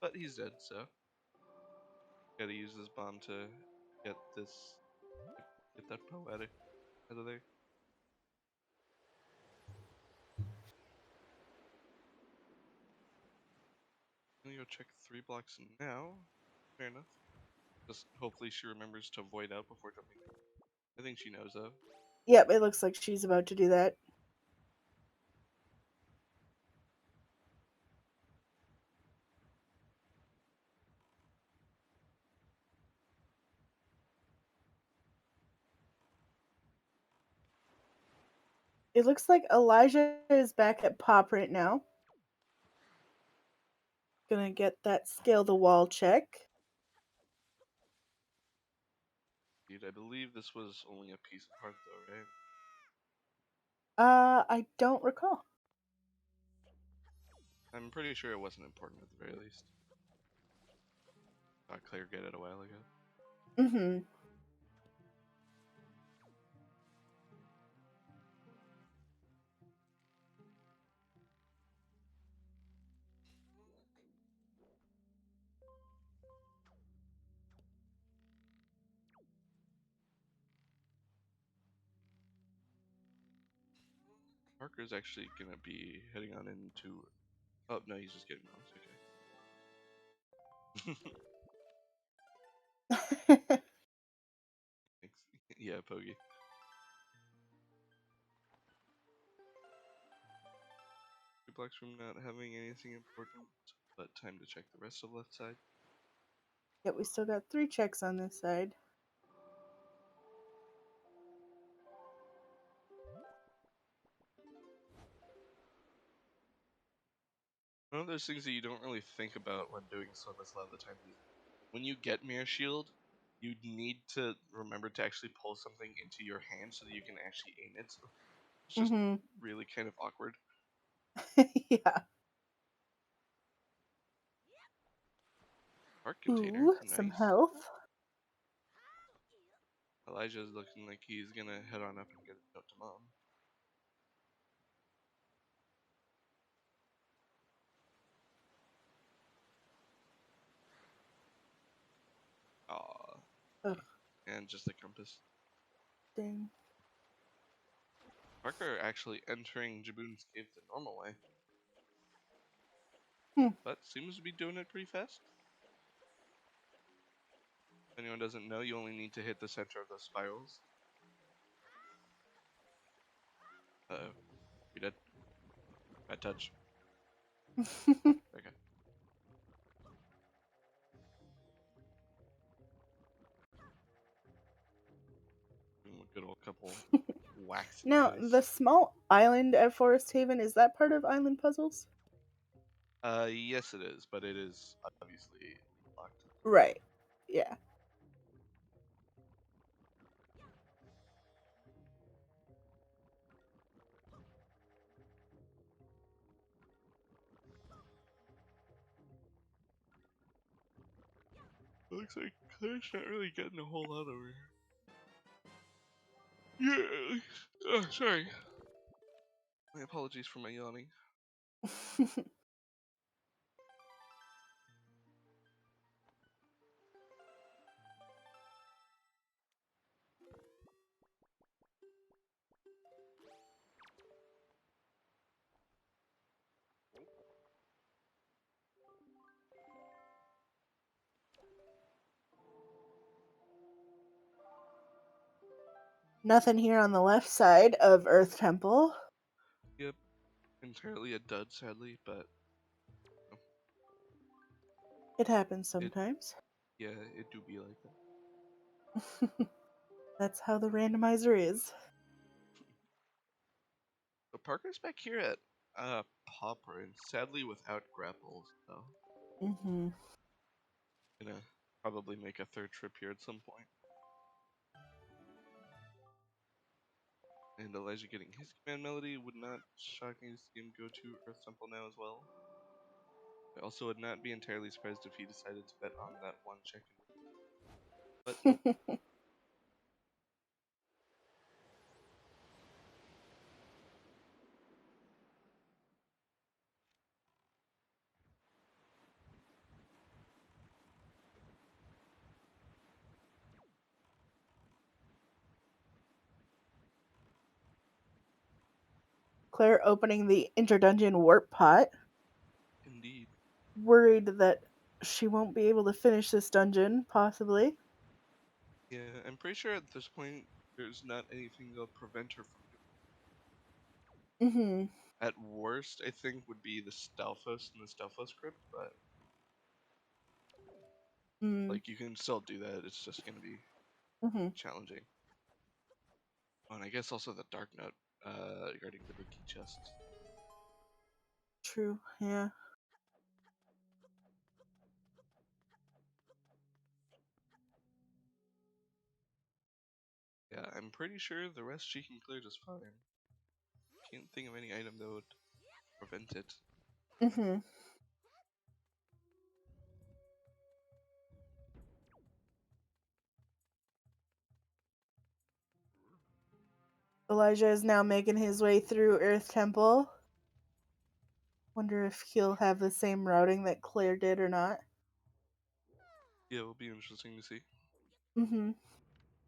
But he's dead, so gotta use this bomb to get this get that bow out of there. I'm gonna go check 3 blocks now. Fair enough. Just hopefully she remembers to void out before jumping in. I think she knows though. Yep, it looks like she's about to do that. It looks like Elijah is back at Pop right now. Gonna get that scale the wall check. Dude, I believe this was only a piece of heart though, right? I don't recall. I'm pretty sure it wasn't important at the very least. Saw Claire get it a while ago. Mhm. Parker's actually gonna be heading on into... Oh, no, he's just getting bombs, okay. Thanks. Yeah, Pogi. 2 blocks from not having anything important, but time to check the rest of the left side. Yep, we still got 3 checks on this side. One of those things that you don't really think about when doing Swimmers a lot of the time is when you get Mirror Shield, you need to remember to actually pull something into your hand so that you can actually aim it. It's just Mhm. really kind of awkward. Yeah. Art container, Ooh, some nice. health. Elijah's looking like he's gonna head on up and get a note to mom. Aww. Ugh, And just a compass. dang. Parker actually entering Jaboon's cave the normal way. Hmm. But seems to be doing it pretty fast. If anyone doesn't know, you only need to hit the center of those spirals. Uh-oh. We dead? Bad touch. Okay. Give him a good old couple whacks in the Now, the face. small island at Forest Haven, is that part of Island Puzzles? Yes it is, but it is obviously locked. Right. Yeah. Looks like Claire's not really getting a whole lot over here. Yeah. Oh, sorry. My apologies for my yawning. Nothing here on the left side of Earth Temple. Yep, entirely a dud, sadly, but It happens sometimes. yeah, it do be like that. That's how the randomizer is. So Parker's back here at Pauper, and sadly without grapples, so Mm-hmm. gonna probably make a third trip here at some point. And Elijah getting his command melody would not shock me to see him go to Earth Temple now as well. I also would not be entirely surprised if he decided to bet on that one check. But nope. Claire opening the interdungeon warp pot, Indeed. worried that she won't be able to finish this dungeon, possibly. Yeah, I'm pretty sure at this point there's not anything that'll prevent her from doing Mm-hmm. it. At worst, I think would be the Stalfos and the Stalfos crypt, but like you can still do that. It's just gonna be Mm-hmm. challenging. Oh, and I guess also the Dark Note regarding the big key chest. True, yeah. Yeah, I'm pretty sure the rest she can clear just fine. Can't think of any item that would prevent it. Mm-hmm. Elijah is now making his way through Earth Temple. Wonder if he'll have the same routing that Claire did or not. Yeah, it'll be interesting to see. Mm-hmm.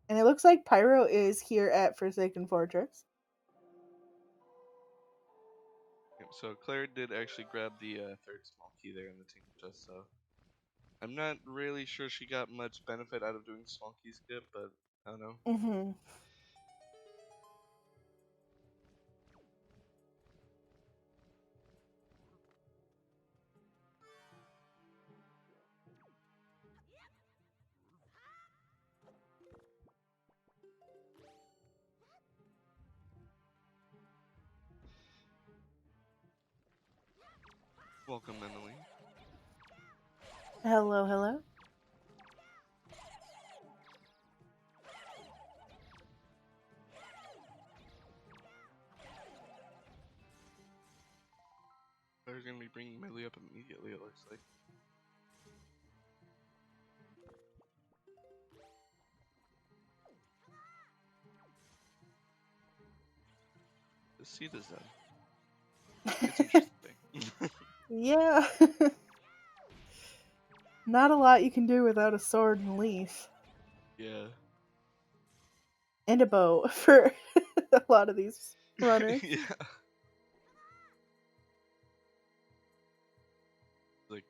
And it looks like Pyro is here at Forsaken Fortress. Yep, so Claire did actually grab the third small key there in the tinker chest, so I'm not really sure she got much benefit out of doing small key skip, but I don't know. Mm-hmm. Welcome, Emily. Hello, hello. Claire's gonna be bringing Millie up immediately, it looks like. The seat is done. It's interesting. Yeah. Not a lot you can do without a sword and leaf. Yeah. And a bow for a lot of these runners. Yeah. Like,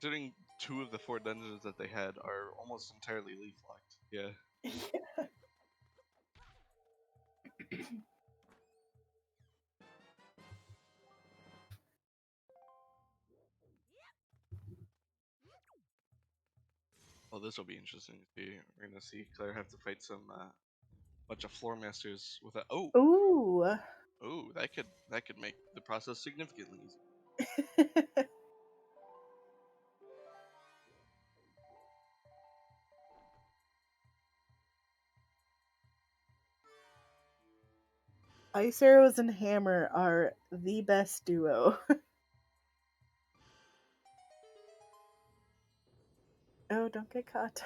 considering 2 of the 4 dungeons that they had are almost entirely leaf locked. Yeah. Well, this will be interesting to see. We're gonna see Claire have to fight some bunch of floor masters with a Ooh. that could make the process significantly easier. Ice arrows and hammer are the best duo. Oh, don't get caught.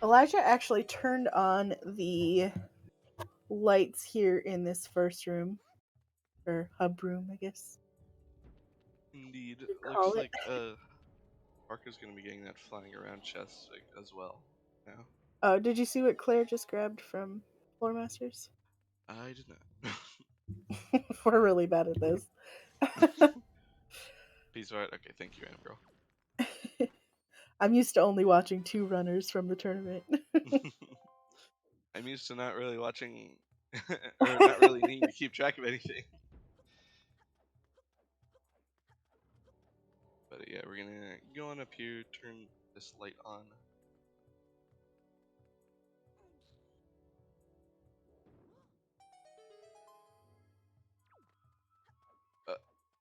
Elijah actually turned on the lights here in this first room. Or hub room, I guess. Indeed, You call looks it. like Parker's gonna be getting that flying around chest as well. now. Oh, did you see what Claire just grabbed from Floor Masters? I did not. We're really bad at this. Piece of art. Okay, thank you, Anna girl. I'm used to only watching 2 runners from the tournament. I'm used to not really watching, or not really needing to keep track of anything. But yeah, we're gonna go on up here, turn this light on.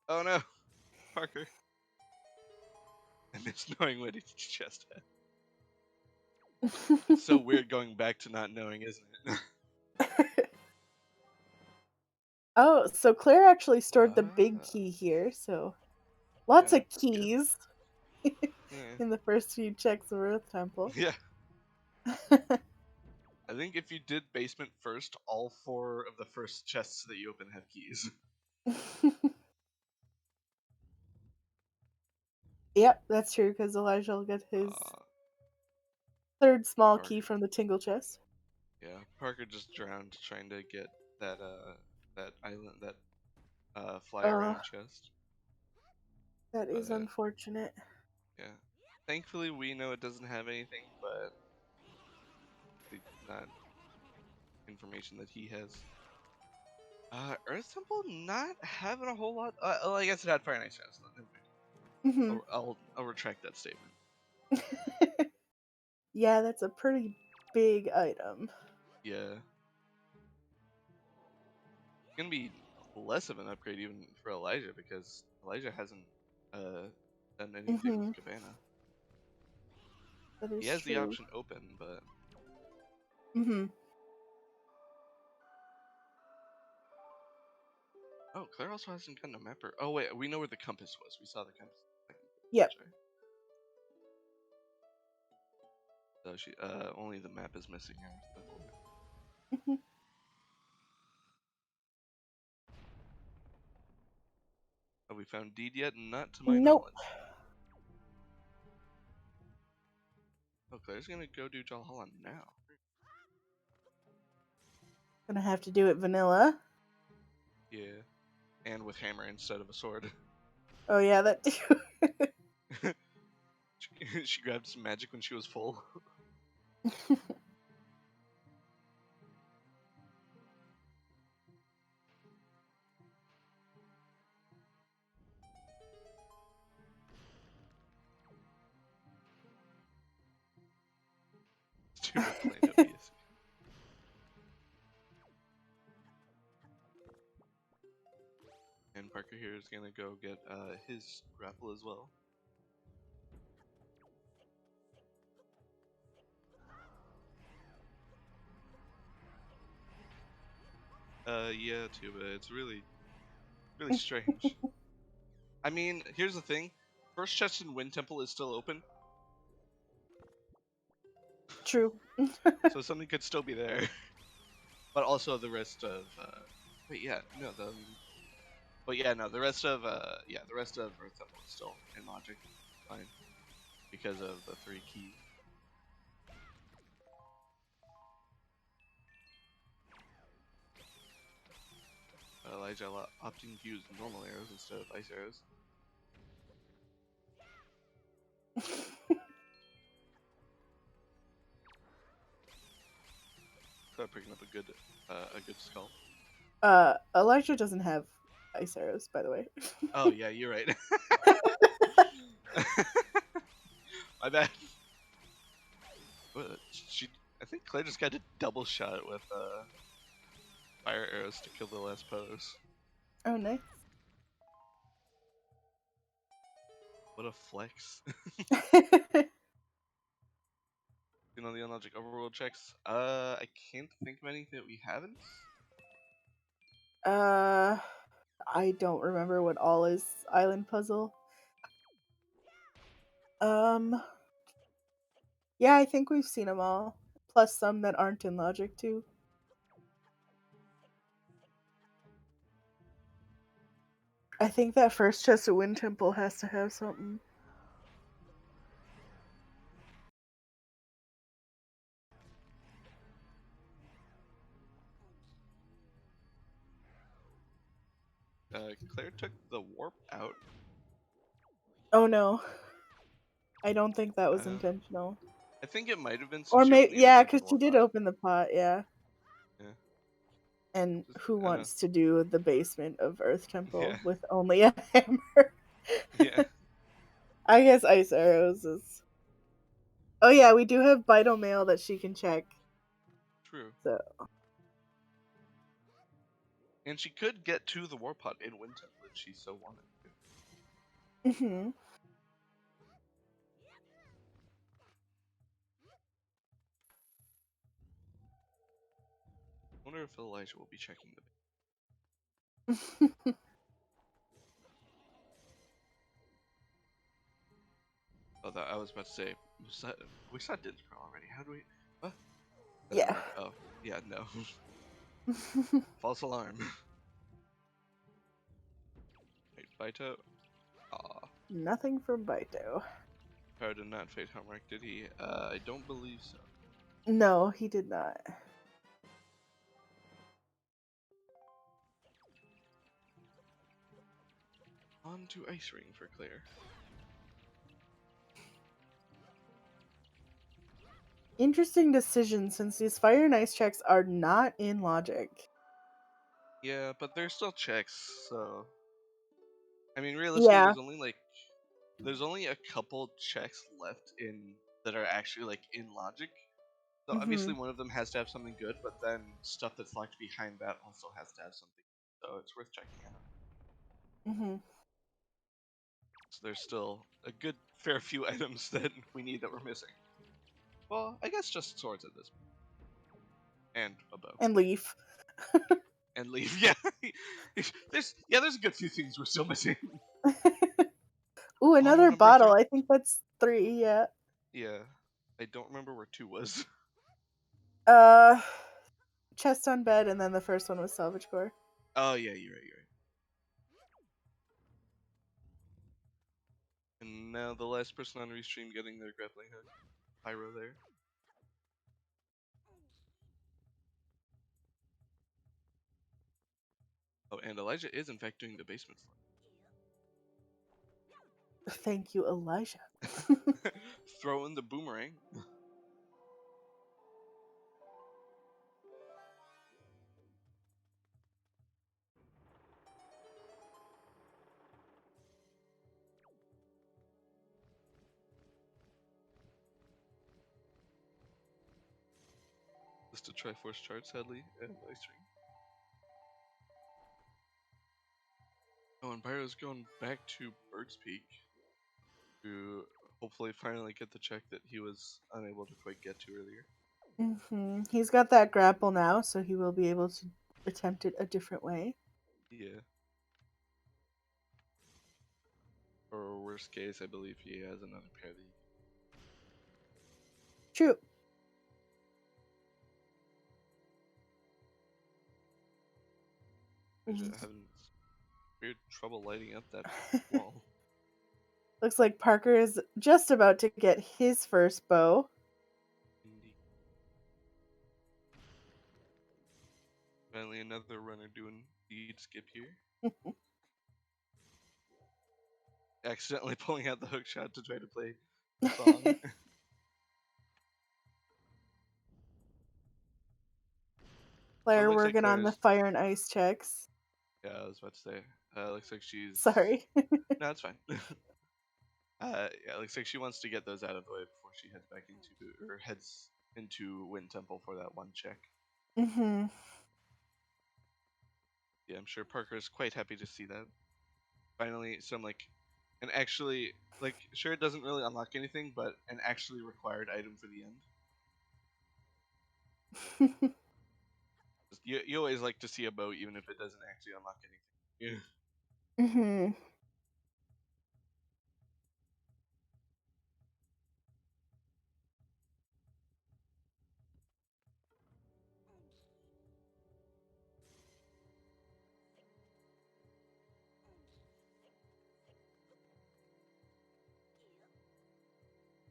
Oh no, Parker. I miss knowing what each chest had. It's so weird going back to not knowing, isn't it? Oh, so Claire actually stored the big Ah, key here, so lots yeah, of that's good. keys Yeah. in the first few checks of Earth Temple. Yeah. I think if you did basement first, all 4 of the first chests that you open have keys. Yep, that's true, because Elijah will get his Uh, 3rd small Parker. key from the Tingle chest. Yeah, Parker just drowned trying to get that that island fly Oh, around chest. that is But unfortunate. yeah, thankfully we know it doesn't have anything, but not information that he has. Earth Temple not having a whole lot. Well, I guess it had Fire Nice chest. Hmm I'll retract that statement. Yeah, that's a pretty big item. Yeah, it's gonna be less of an upgrade even for Elijah because Elijah hasn't done anything Hmm with Cabana. That He is has the true. option open, but Hmm oh, Claire also hasn't gotten a mapper. Oh wait, we know where the compass was. We saw the compass. Yep. So she only the map is missing here. hmm Have we found deed yet? Not to my Nope. knowledge. Oh, Claire's gonna go do Valhalla now. Gonna have to do it vanilla. Yeah, and with hammer instead of a sword. Oh yeah, that too. She grabbed some magic when she was full. Stupid plane obvious. And Parker here is gonna go get his grapple as well. Yeah, too, but it's really strange. I mean, here's the thing. First chest in Wind Temple is still open, True. so something could still be there. But also the rest of wait, yeah, no, but yeah, no, the rest of the rest of Earth Temple is still in logic, fine, because of the 3 keys. Elijah opting to use normal arrows instead of ice arrows. So picking up a good skull. Elijah doesn't have ice arrows, by the way. Oh yeah, you're right. My bad. What, I think Claire just got a double shot with fire arrows to kill the last pose. Oh, nice. What a flex. You know the unlogic overworld checks. I can't think of any that we haven't. uh, I don't remember what all is island puzzle. Um, yeah, I think we've seen them all. Plus some that aren't in logic too. I think that first chest of Wind Temple has to have something. Claire took the warp out. Oh no. I don't think that was Uh, intentional. I think it might have been Or since she maybe, opened the yeah, Earth because Temple she warp did pot. open the pot, yeah. Yeah. And Just who kinda- wants to do the basement of Earth Temple Yeah. with only a hammer? Yeah. I guess ice arrows is. Oh yeah, we do have vital mail that she can check. True. So And she could get to the warp pot in Wind Temple if she so wanted to. hmm I wonder if Elijah will be checking the. Oh, that I was about to say. We saw Dinsborough already. How do we? What? Then I'm Yeah. like, oh, yeah, no. False alarm. Wait, Baito? Aw. Nothing from Baito. Power did not fade homework, did he? I don't believe so. No, he did not. On to Ice Ring for Claire. Interesting decision since these fire and ice checks are not in logic. Yeah, but there's still checks, so. I mean, realistically, Yeah. there's only a couple checks left in that are actually like in logic. So obviously one of them has to have something good, but then stuff that's locked behind that also has to have something. So it's worth checking out. hmm So there's still a good fair few items that we need that we're missing. Well, I guess just swords at this point. And a bow. And leaf. And leave. Yeah. there's a good few things we're still missing. Ooh, Bottle another number bottle. 3. I think that's 3, yeah. Yeah. I don't remember where 2 was. Uh chest on bed, and then the first one was salvage core. Oh yeah, you're right. And now the last person on Restream getting their grappling hook. Pyro there. Oh, and Elijah is in fact doing the basement Thank you, Elijah. floor. Throw in the boomerang. Just a Triforce charge, sadly, and Ice Ring. Oh, and Pyro's going back to Bird's Peak to hopefully finally get the check that he was unable to quite get to earlier. He's got that grapple now, so he will be able to attempt it a different way. Yeah. Or worst case, I believe he has another pair that he True. having weird trouble lighting up that wall. Looks like Parker is just about to get his first bow. Indeed. Finally, another runner doing the skip here. Accidentally pulling out the hook shot to try to play the song. Claire Looks like working on the Claire's. fire and ice checks. Yeah, I was about to say. Looks like she's. Sorry. No, it's fine. Yeah, looks like she wants to get those out of the way before she heads back into or heads into Wind Temple for that one check. Yeah, I'm sure Parker is quite happy to see that. Finally, some an actually sure it doesn't really unlock anything, but an actually required item for the end. You always like to see a bow even if it doesn't actually unlock anything. Yeah.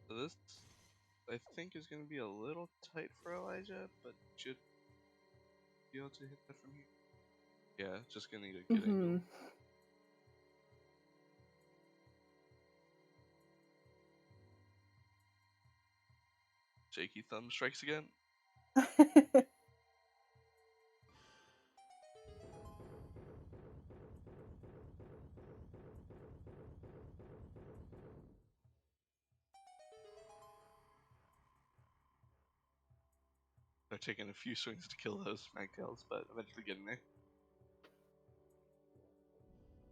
So this, I think, is going to be a little tight for Elijah, but should be able to hit that from here. Yeah, just gonna need a good Mm-hmm. angle. Shaky thumb strikes again. They're taking a few swings to kill those magtails, but eventually getting there.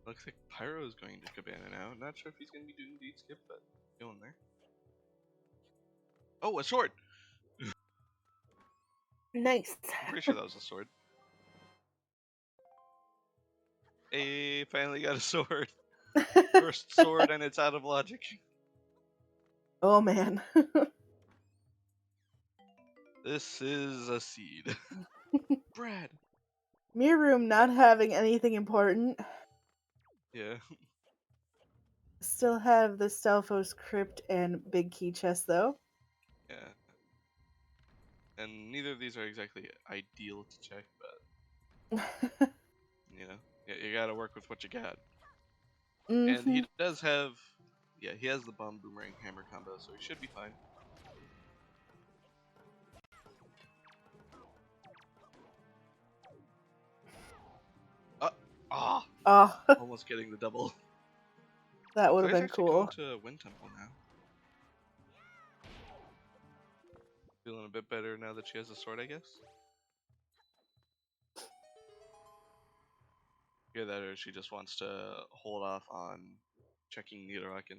Looks like Pyro is going to Cabana now. Not sure if he's going to be doing deed skip, but going there. Oh, a sword! Nice. I'm pretty sure that was a sword. Hey, finally got a sword. First sword, and it's out of logic. Oh man. This is a seed. Brad! Mirror room not having anything important. Yeah. Still have the Stalfos crypt and big key chest though. Yeah. And neither of these are exactly ideal to check, but, you know, you gotta work with what you got. And Mm-hmm. he does have, yeah, he has the bomb boomerang hammer combo, so he should be fine. Ah! Oh, Almost getting the double. that would have Claire's been actually going cool. to Wind Temple now. Feeling a bit better now that she has a sword, I guess. Either that or she just wants to hold off on checking Nidoraken.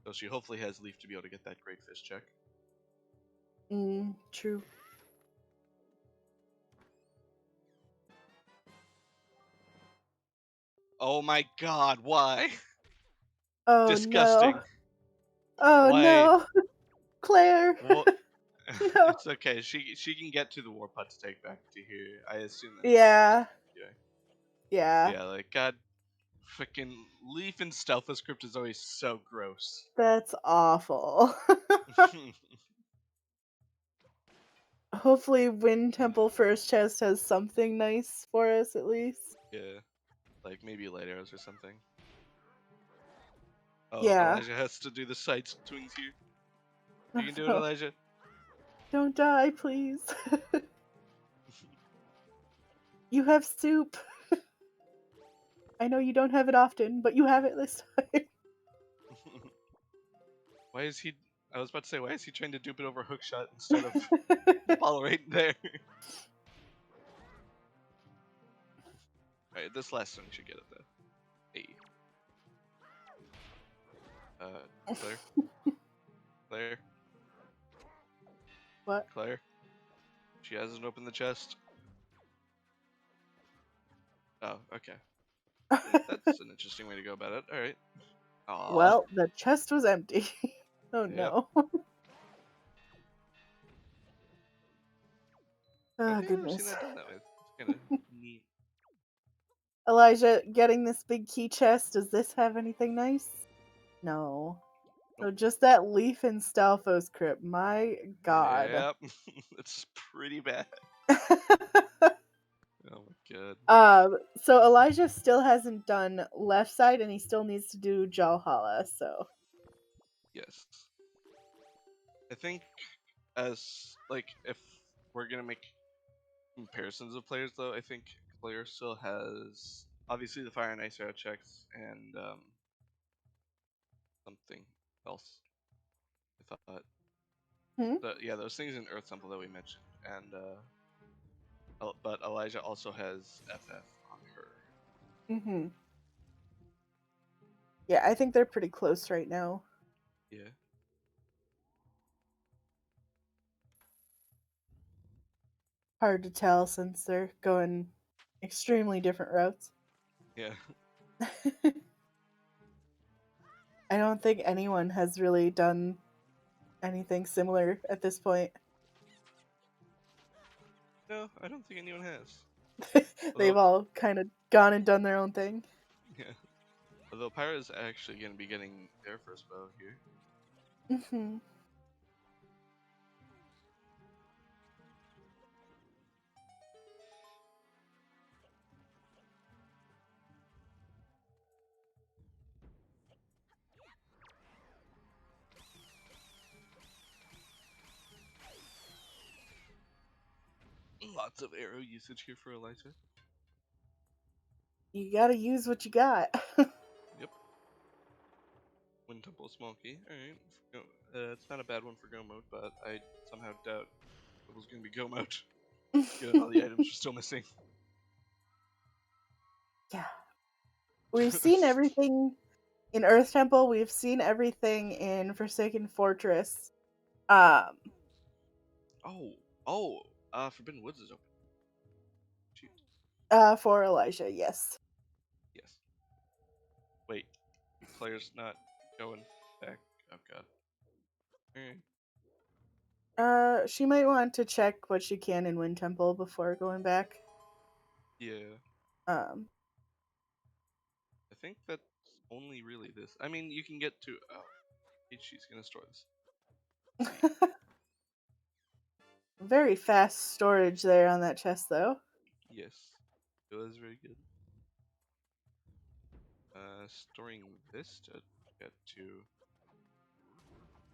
So she hopefully has Leaf to be able to get that Great Fish check. True. Oh my god, why? Oh Disgusting. no. Oh Why? no. Claire. Well, No. it's okay. She can get to the War Pot to take back to here. I assume that's Yeah. yeah. Yeah. Yeah, like god, freaking Leaf and Stealthus Crypt is always so gross. That's awful. Hopefully Wind Temple First Chest has something nice for us at least. Yeah, like maybe light arrows or something. Oh, Yeah. Elijah has to do the side swings here. Oh, You can do it, no. Elijah. Don't die, please. You have soup. I know you don't have it often, but you have it this time. Why is he? I was about to say, why is he trying to dupe it over hookshot instead of ball right there? Alright, this last swing should get it though. Hey. Claire? Claire? What? Claire? She hasn't opened the chest. Oh, okay. That's an interesting way to go about it. Alright. Aww. Well, the chest was empty. Oh Yep. no. I Oh think I've never seen goodness. that done that way. It's kind of neat. Elijah, getting this big key chest, does this have anything nice? No. So Nope. just that leaf and Stalfos crypt. My god. Yep. It's pretty bad. Oh my god. So Elijah still hasn't done left side and he still needs to do Jalhalla, so Yes. I think as like if we're gonna make comparisons of players though, I think Claire still has obviously the fire and ice arrow checks and something else. I thought Hmm? yeah, those things in Earth Temple that we mentioned, and but Elijah also has FF on her. Mm-hmm. Yeah, I think they're pretty close right now. Yeah. Hard to tell since they're going extremely different routes. Yeah. I don't think anyone has really done anything similar at this point. No, I don't think anyone has. They've Although all kind of gone and done their own thing. yeah. Although Pyra is actually gonna be getting their first bow here. Mm-hmm. lots of arrow usage here for Elijah. You gotta use what you got. Yep. Wind Temple Small Key. Alright. It's not a bad one for go mode, but I somehow doubt it was going to be go mode, given all the items are still missing. Yeah. We've seen everything in Earth Temple. We've seen everything in Forsaken Fortress. Forbidden Woods is open. Shoot. For Elijah, yes. Yes. Wait. Claire's not going back. Oh god. Alright. She might want to check what she can in Wind Temple before going back. Yeah. Um, I think that's only really this. I mean, you can get to. Oh, she's gonna store this. very fast storage there on that chest, though. Yes, it was very good. Storing this to get to.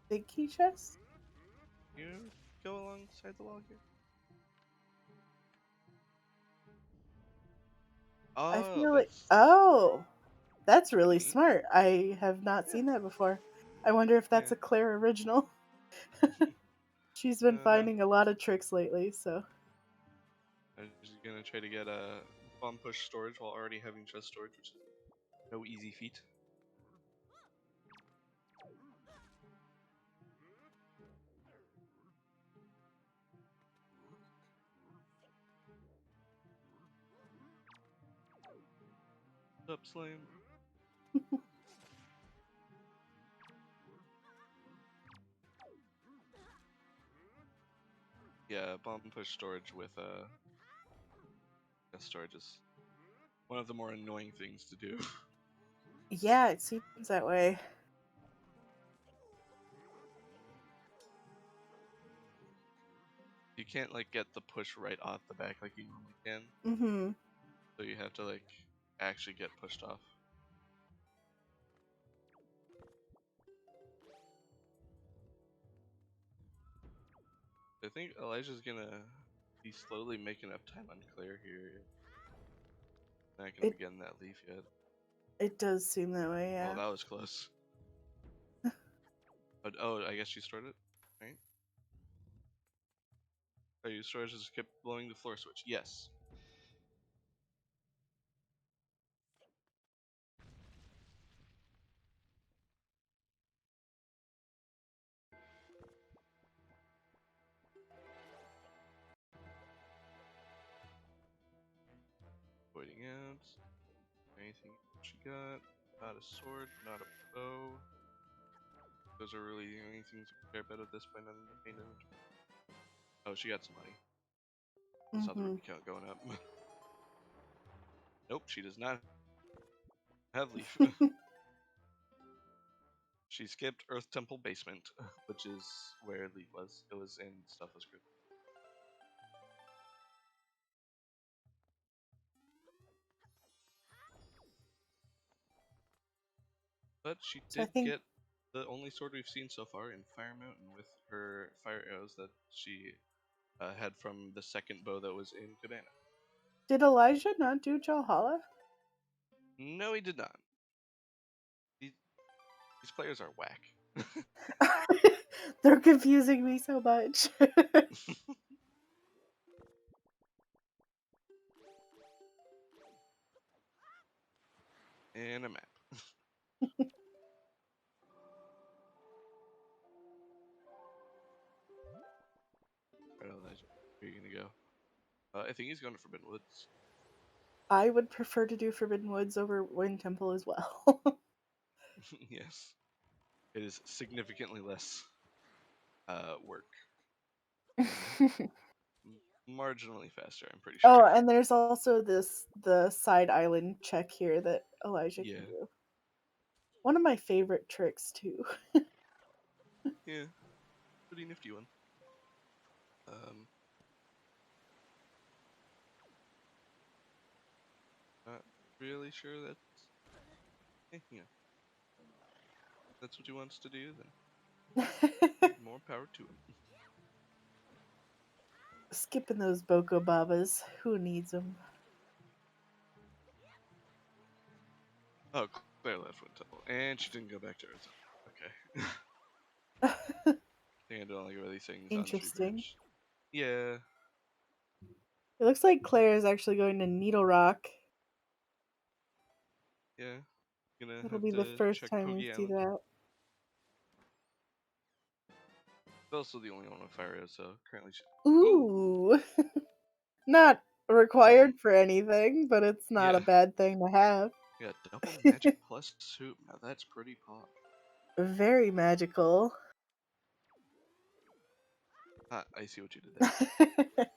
Big key chest? You go alongside the wall here. I Oh, feel like. that's. Oh! That's really neat. smart. I have not seen that before. I wonder if that's Yeah. a Claire original. She's been No. finding a lot of tricks lately, so. I'm just gonna try to get a bomb push storage while already having chest storage, which is no easy feat. What's up, Slam? Yeah, bomb push storage with chest storage is one of the more annoying things to do. Yeah, it seems that way. You can't like get the push right off the back like you normally can, Mm-hmm. so you have to like actually get pushed off. I think Elijah's gonna be slowly making up time on Claire here. Not gonna It, be getting that leaf yet. it does seem that way, Oh, yeah. that was close. But I guess you stored it, right? Oh, you storage just kept blowing the floor switch. Yes. Waiting out. Anything she got? Not a sword, not a bow. Those are really the only things you care about at this point on the main inventory. Oh, she got some money. Saw the Mm-hmm. ruby count going up. Nope, she does not have leaf. She skipped Earth Temple Basement, which is where leaf was. It was in Stuff was Group. But she So I did think, get the only sword we've seen so far in Fire Mountain with her fire arrows that she had from the second bow that was in Cabana. did Elijah not do Jalhalla? No, he did not. These players are whack. They're confusing me so much. And a map. Alright, Elijah, where are you gonna go? I think he's going to Forbidden Woods. I would prefer to do Forbidden Woods over Wind Temple as well. Yes. It is significantly less work. Marginally faster, I'm pretty Oh, sure. and there's also the side island check here that Elijah Yeah. can do. One of my favorite tricks too. Yeah. Pretty nifty one. Not really sure that's. Yeah. If that's what he wants to do, then more power to him. Skipping those Boko Babas. Who needs them? Oh, Claire left Wind Temple, and she didn't go back to Earth Temple. Okay. I think I don't like where these things on Tree Interesting. Bridge. Yeah. It looks like Claire is actually going to Needle Rock. Yeah. Gonna It'll have be the to first check time we Pogi see Island. that. It's also the only one with fire arrows, so currently she... Ooh! Not required for anything, but it's not Yeah. a bad thing to have. Yeah, double magic plus soup. Now that's pretty pop. Very magical. Ah, I see what you did there.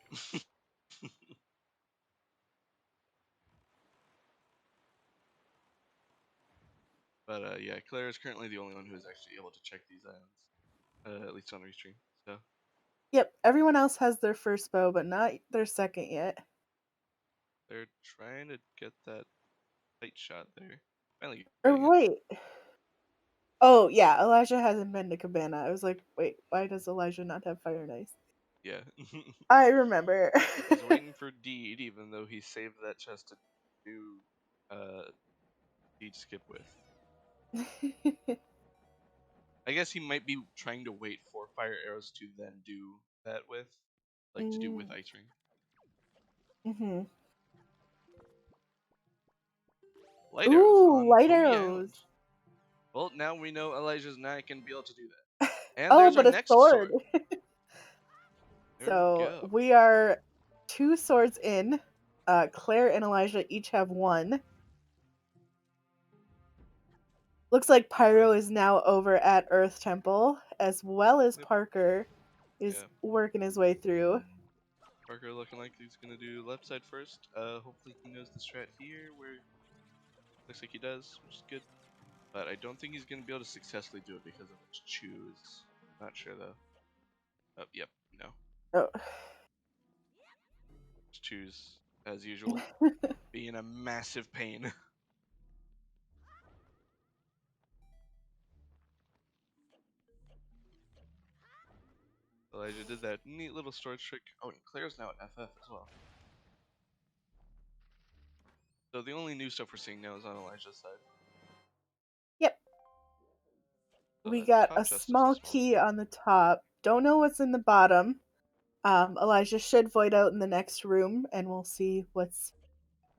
But yeah, Claire is currently the only one who is actually able to check these islands, at least on restream. So Yep, everyone else has their first bow, but not their second yet. they're trying to get that tight shot there. Finally Or getting it. wait. Oh, yeah, Elijah hasn't been to Cabana. I was like, wait, why does Elijah not have Fire and Ice? Yeah. I remember. He's waiting for Deed, even though he saved that chest to do Deed skip with. I guess he might be trying to wait for fire arrows to then do that with, like to do with Ice Ring. Mm-hmm. Light arrows Ooh, on light Pogi arrows. Island. Well, now we know Elijah's not going to be able to do that. And Oh, there's our but a next sword. sword. There we So go. we are 2 swords in. Claire and Elijah each have 1. Looks like Pyro is now over at Earth Temple, as well as Yep. Parker is Yeah. working his way through. Parker looking like he's going to do left side first. Hopefully he knows the strat here, where looks like he does, which is good. But I don't think he's going to be able to successfully do it because of his choose. Not sure though. Oh, yep, no. Oh. Choose, as usual, being a massive pain. Elijah did that neat little storage trick. Oh, and Claire's now at FF as well. So the only new stuff we're seeing now is on Elijah's side. Yep. So We that got top a chest is a small small key key. on the top. Don't know what's in the bottom. Elijah should void out in the next room, and we'll see what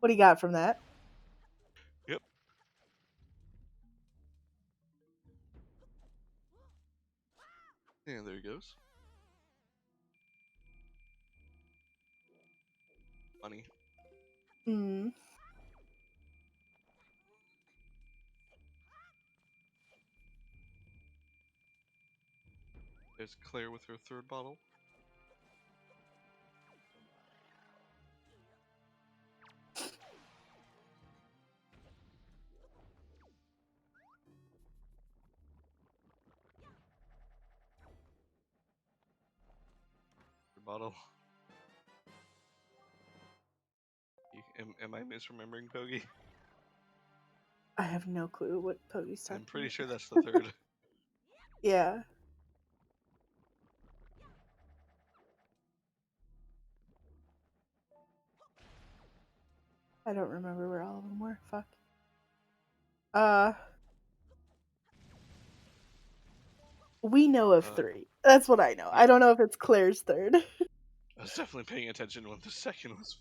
he got from that. Yep. And there he goes. Funny. Hmm. There's Claire with her third bottle. Third bottle. Am I misremembering Pogi? I have no clue what Pogi's talking I'm pretty about. sure that's the third. Yeah. I don't remember where all of them were. Fuck. We know of 3. That's what I know. Yeah. I don't know if it's Claire's third. I was definitely paying attention when the second was.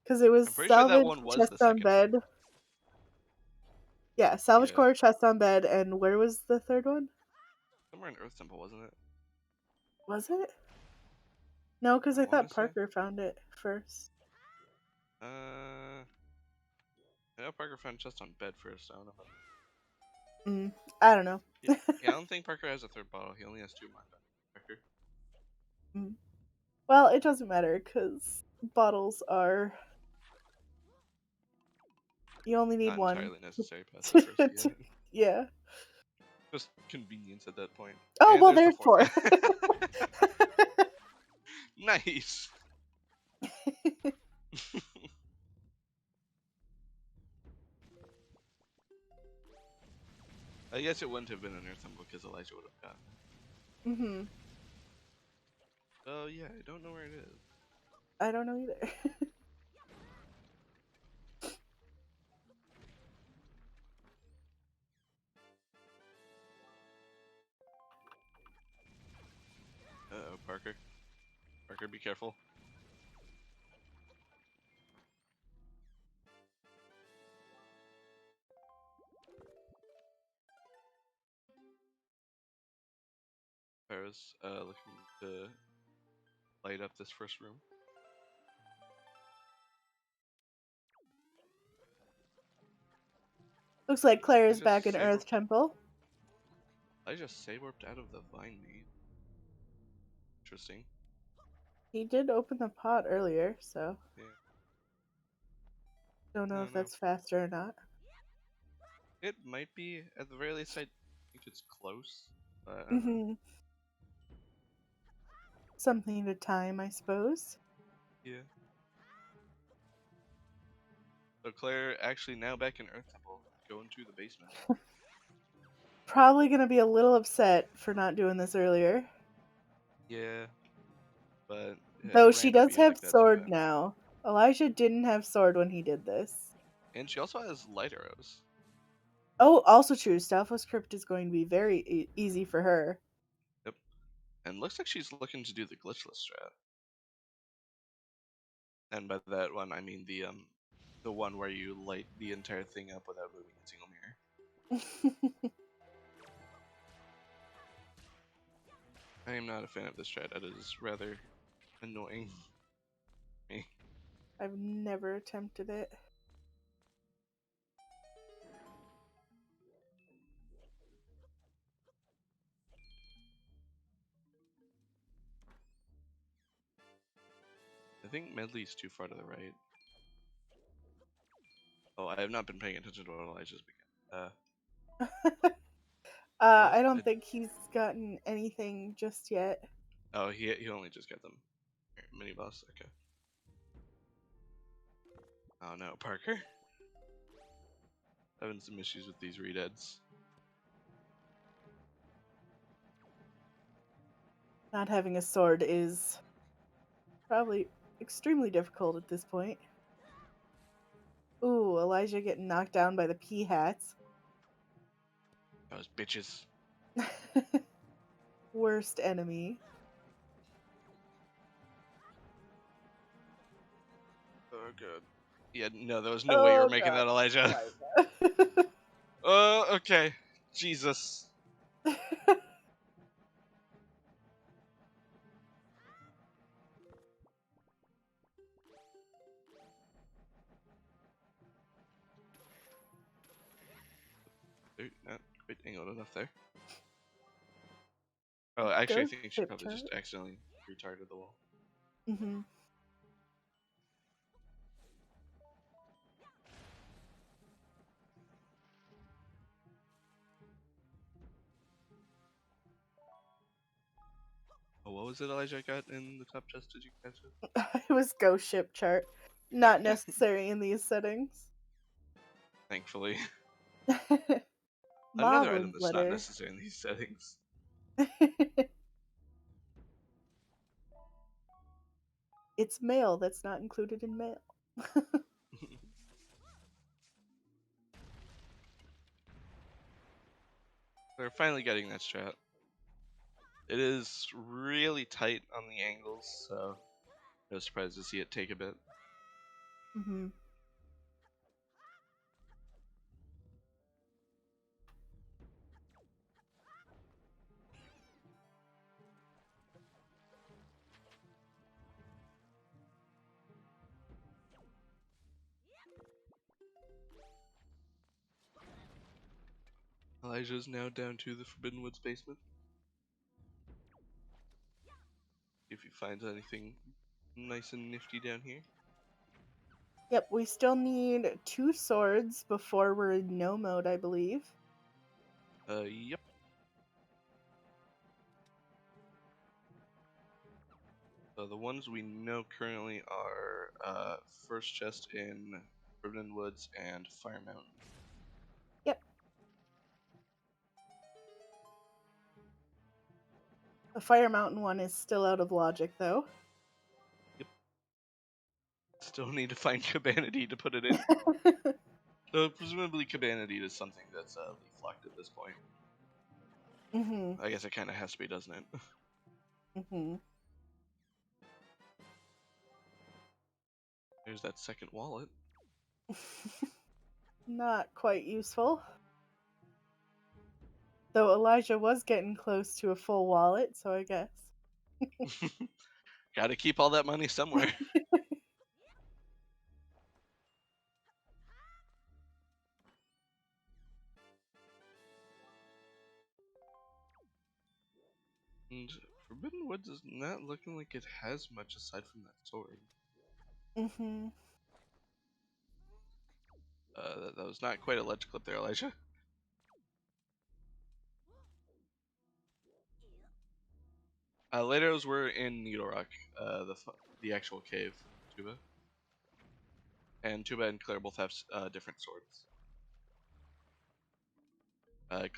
Because it was I'm pretty sure that salvage, one was chest the on second bed. one. Yeah, salvage Yeah. core, chest on bed, and where was the third one? Somewhere in Earth Temple, wasn't it? Was it? No, because I wanna thought say. Parker found it first. I know Parker found chest on bed first. I don't know about. I don't know. Yeah, I don't think Parker has a third bottle. He only has 2 marked on Parker. Well, it doesn't matter, because bottles are... You only need Not 1. entirely necessary past the first, yeah. Yeah. Just convenience at that point. Oh, And well, there's the there's 4. fourth. Nice. I guess it wouldn't have been an Earth Temple because Elijah would have gotten it. Oh yeah, I don't know where it is. I don't know either. Uh-oh, Parker. Parker, be careful. Paris, looking to light up this first room. Looks like Claire I is back just in Earth Temple. I just warped out of the vine meat. Interesting. He did open the pot earlier, so Yeah. don't I know if don't know. that's faster or not. It might be. At the very least, I think it's close. But I don't know. Hmm. Something to time, I suppose. Yeah. So Claire actually now back in Earth Temple, going to the basement. Probably gonna be a little upset for not doing this earlier. Yeah. But Though she random does be have like that sword sometimes. now. Elijah didn't have sword when he did this. And she also has light arrows. Oh, also true. Stalfos Crypt is going to be very easy for her. Yep. And looks like she's looking to do the glitchless strat. And by that one, I mean the one where you light the entire thing up without moving a single mirror. I am not a fan of this strat. It is rather annoying me. I've never attempted it. I think Medley's too far to the right. Oh, I have not been paying attention to what Elijah's become. What? I don't think he's gotten anything just yet. Oh, he only just got them. Here, mini boss. Okay. Oh no, Parker. Having some issues with these redeads. Not having a sword is probably extremely difficult at this point. Ooh, Elijah getting knocked down by the pea hats. Those bitches. Worst enemy. Oh god. Yeah, no, there was no way you were making that, Elijah. Elijah. Oh, okay. Jesus. Ooh, not quite angled enough there. Oh, actually, I Ghost think she ship probably chart. just accidentally retarded the wall. Mm-hmm. Oh, what was it Elijah got in the top chest? Did you catch it? It was ghost ship chart. Not necessary in these settings. Thankfully. Another item Moblin that's not letter. necessary in these settings. It's mail that's not included in mail. They're finally getting that strat. It is really tight on the angles, so I was surprised to see it take a bit. Mm-hmm. Elijah's now down to the Forbidden Woods basement. If he finds anything nice and nifty down here. Yep, we still need 2 swords before we're in no mode, I believe. Yep. So the ones we know currently are First Chest in Forbidden Woods and Fire Mountain. Yep. The Fire Mountain one is still out of logic, though. Still need to find Cabanity to put it in. So presumably Cabanity is something that's leaf locked at this point. Mm-hmm. I guess it kind of has to be, doesn't it? Mm-hmm. There's that second wallet. Not quite useful. Though Elijah was getting close to a full wallet, so I guess. Gotta keep all that money somewhere. And Forbidden Woods is not looking like it has much aside from that sword. Mm-hmm. That was not quite a ledge clip there, Elijah. Later we're in Needle Rock, the actual cave, Tuba. And Tuba and Claire both have different swords.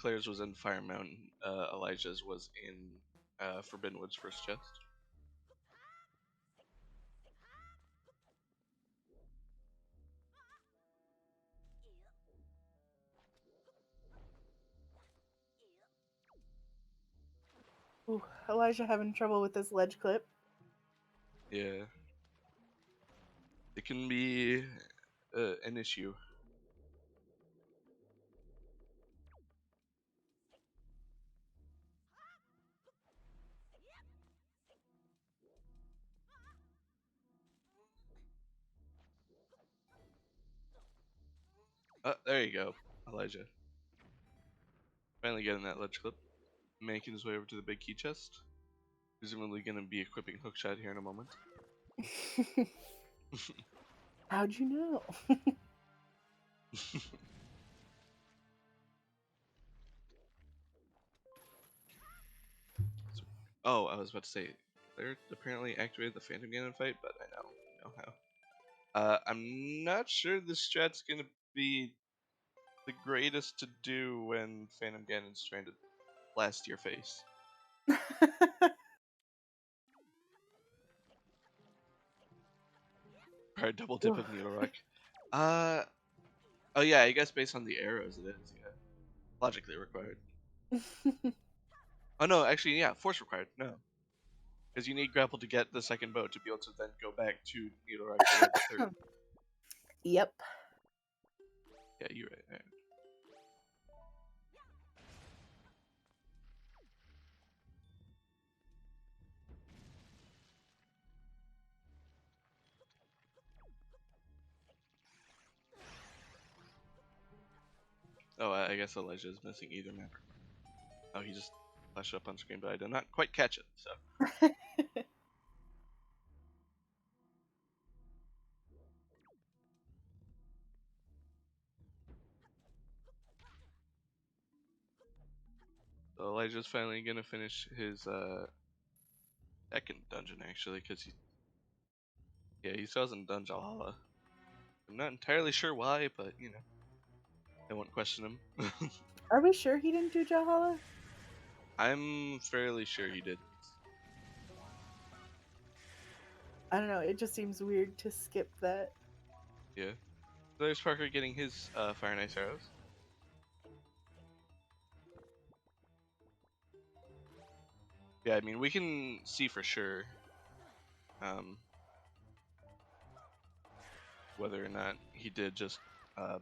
Claire's was in Fire Mountain. Elijah's was in Forbidden Woods first chest. Ooh, Elijah having trouble with this ledge clip. Yeah. It can be an issue. There you go, Elijah. Finally getting that ledge clip. Making his way over to the big key chest. Presumably going to be equipping Hookshot here in a moment. How'd you know? Oh, I was about to say, Claire apparently activated the Phantom Ganon fight, but I know how. I'm not sure this strat's going to be the greatest to do when Phantom Ganon's trying to blast your face. Hard double dip of Needle Rock. Oh yeah, I guess based on the arrows it is, yeah. Logically required. Oh no, actually, yeah, force required, no. Because you need grapple to get the second boat to be able to then go back to Needle Rock to get the third. Yep. Yeah, you're right. Right. Oh, I guess Elijah is missing either map. Oh, he just flashed up on screen, but I did not quite catch it, so. So Elijah's finally gonna finish his second dungeon actually, because he still hasn't done Valhalla. I'm not entirely sure why, but you know, I won't question him. Are we sure he didn't do Jahala? I'm fairly sure he didn't. I don't know, it just seems weird to skip that. Yeah. So there's Parker getting his Fire and Ice arrows. Yeah, I mean we can see for sure whether or not he did just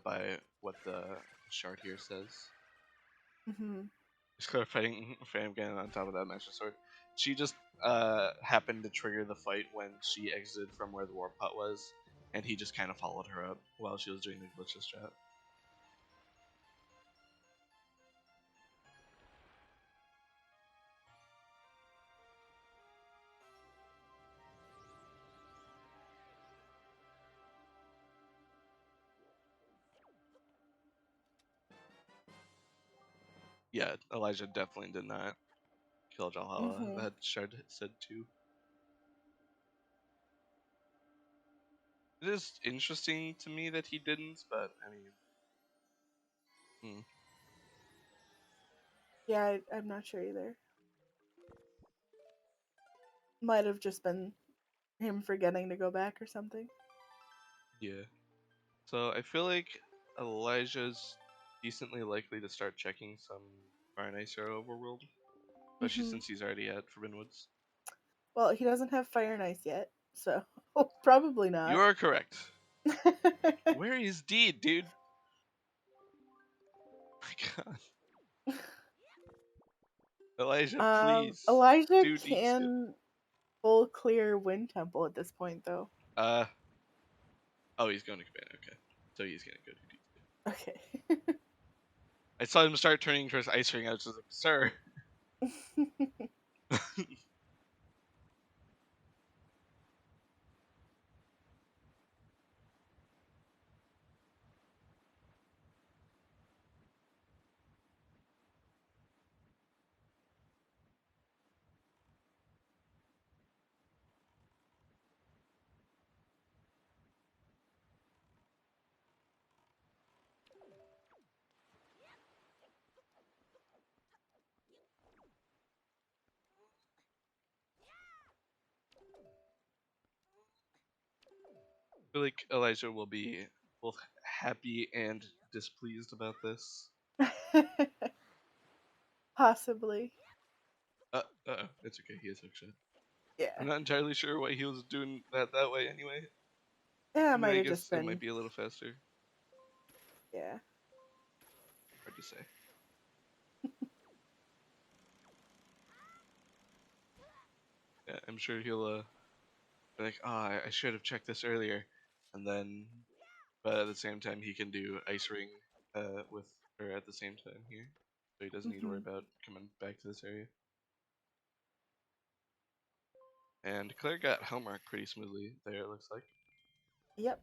by what the shard here says. Mm-hmm. Just clarifying Fam Ganon on top of that Master Sword. She just happened to trigger the fight when she exited from where the warp pot was, and he just kind of followed her up while she was doing the glitchless strat. Yeah, Elijah definitely did not kill Jalhala. Mm-hmm. That shard said too. It is interesting to me that he didn't, but I mean, Yeah, I'm not sure either. Might have just been him forgetting to go back or something. Yeah. So I feel like Elijah's decently likely to start checking some Fire and Ice Arrow overworld, especially Mhm. since he's already at Forbidden Woods. Well, he doesn't have Fire and Ice yet, so probably You not. are correct. Where is Deed, dude? My God. Elijah, please. Elijah Dude needs it. can full clear Wind Temple at this point, though. Oh, he's going to Cabana. Okay, so he's gonna go to Deed. Okay. I saw him start turning towards Ice Ring. I was just like, sir. I feel like Elijah will be both happy and displeased about this. Possibly. It's okay. He is hookshot. I'm Yeah. not entirely sure why he was doing that way anyway. Yeah, I it mean, might I have just guess it been. might be a little faster. Yeah. Hard to say. Yeah, I'm sure he'll be like, I should have checked this earlier, and then, but at the same time, he can do Ice Ring with her at the same time here, so he doesn't need to worry Mhm. about coming back to this area. And Claire got Hellmark pretty smoothly there, it looks like. Yep.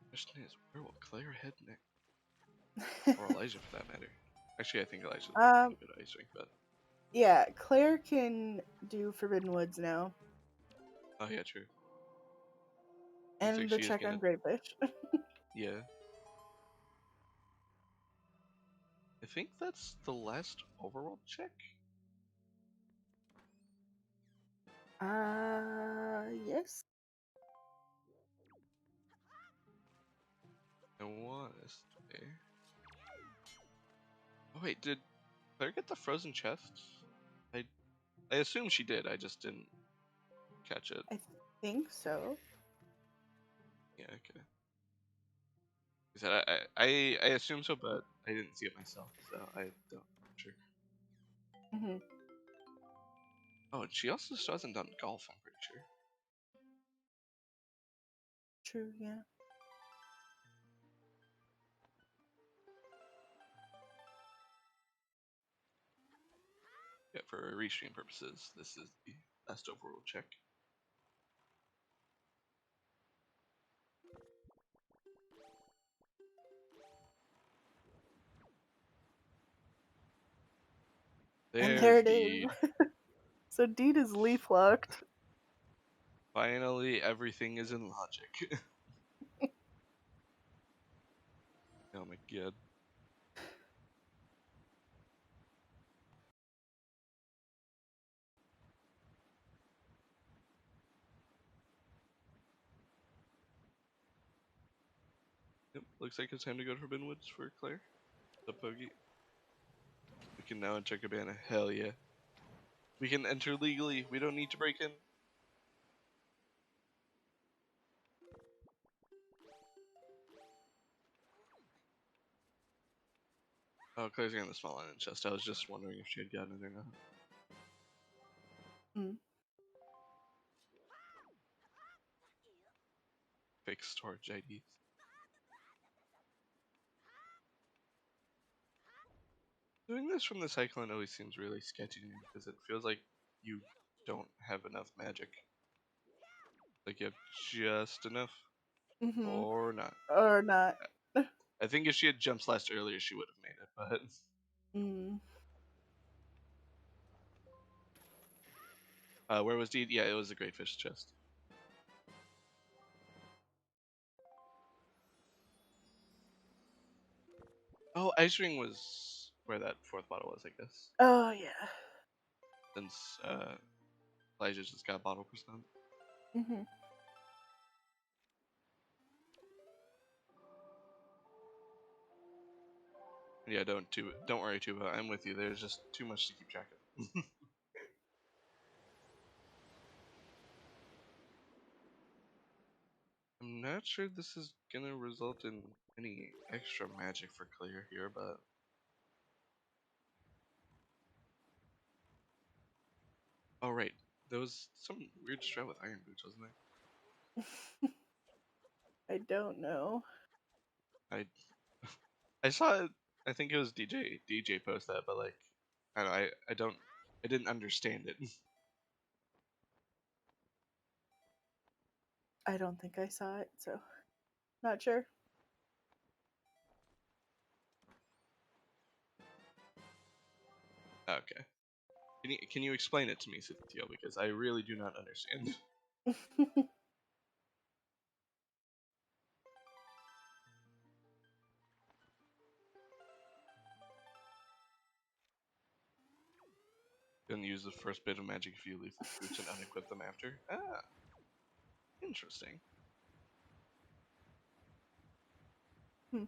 Question is, where will Claire head next? Or Elijah, for that matter. Actually, I think Elijah's going um. to go to Ice Ring, but Yeah, Claire can do Forbidden Woods now, oh yeah, true. Looks like and the she is check on gonna, Greatfish. yeah. I think that's the last overworld check. Yes. I want to say. Oh wait, did Claire get the frozen chest? I I assume she did. I just didn't catch it. I think so. Yeah, okay. I said I assume so, but I didn't see it myself, so I don't. I'm sure. Hmm. Oh, she also still hasn't done golf. I'm pretty sure. True, yeah. Yeah, for restream purposes, this is the last overworld check. And there There's it is. Deed. So Deed is leaf locked. Finally, everything is in logic. Oh my god. Yep, looks like it's time to go to Forbidden Woods for Claire. The Pogi. We can now enter Cabana. Hell yeah. We can enter legally. We don't need to break in. Oh, Claire's getting the small island chest. I was just wondering if she had gotten it or not. Mm. Fake storage IDs. Doing this from the Cyclone always seems really sketchy to me because it feels like you don't have enough magic. Like you have just enough, Mm-hmm. or not. Or not. I think if she had jump slashed earlier, she would have made it. But Mm. where was Deed? Yeah, it was the Great Fish chest. Oh, Ice Ring was where that fourth bottle was, I guess. Oh yeah. Since Elijah just got bottle percent. Mm-hmm. Yeah, don't worry too about. I'm with you. There's just too much to keep track of. I'm not sure this is gonna result in any extra magic for clear here, but oh right, there was some weird strat with Iron Boots, wasn't there? I don't know. I I saw it. I think it was DJ post that, but like I don't know, I didn't understand it. I don't think I saw it, so not sure. Okay, can you explain it to me, Cynthia? Because I really do not understand. Gonna use the first bit of magic if you leave the boots and unequip them after. Ah, interesting. Hmm.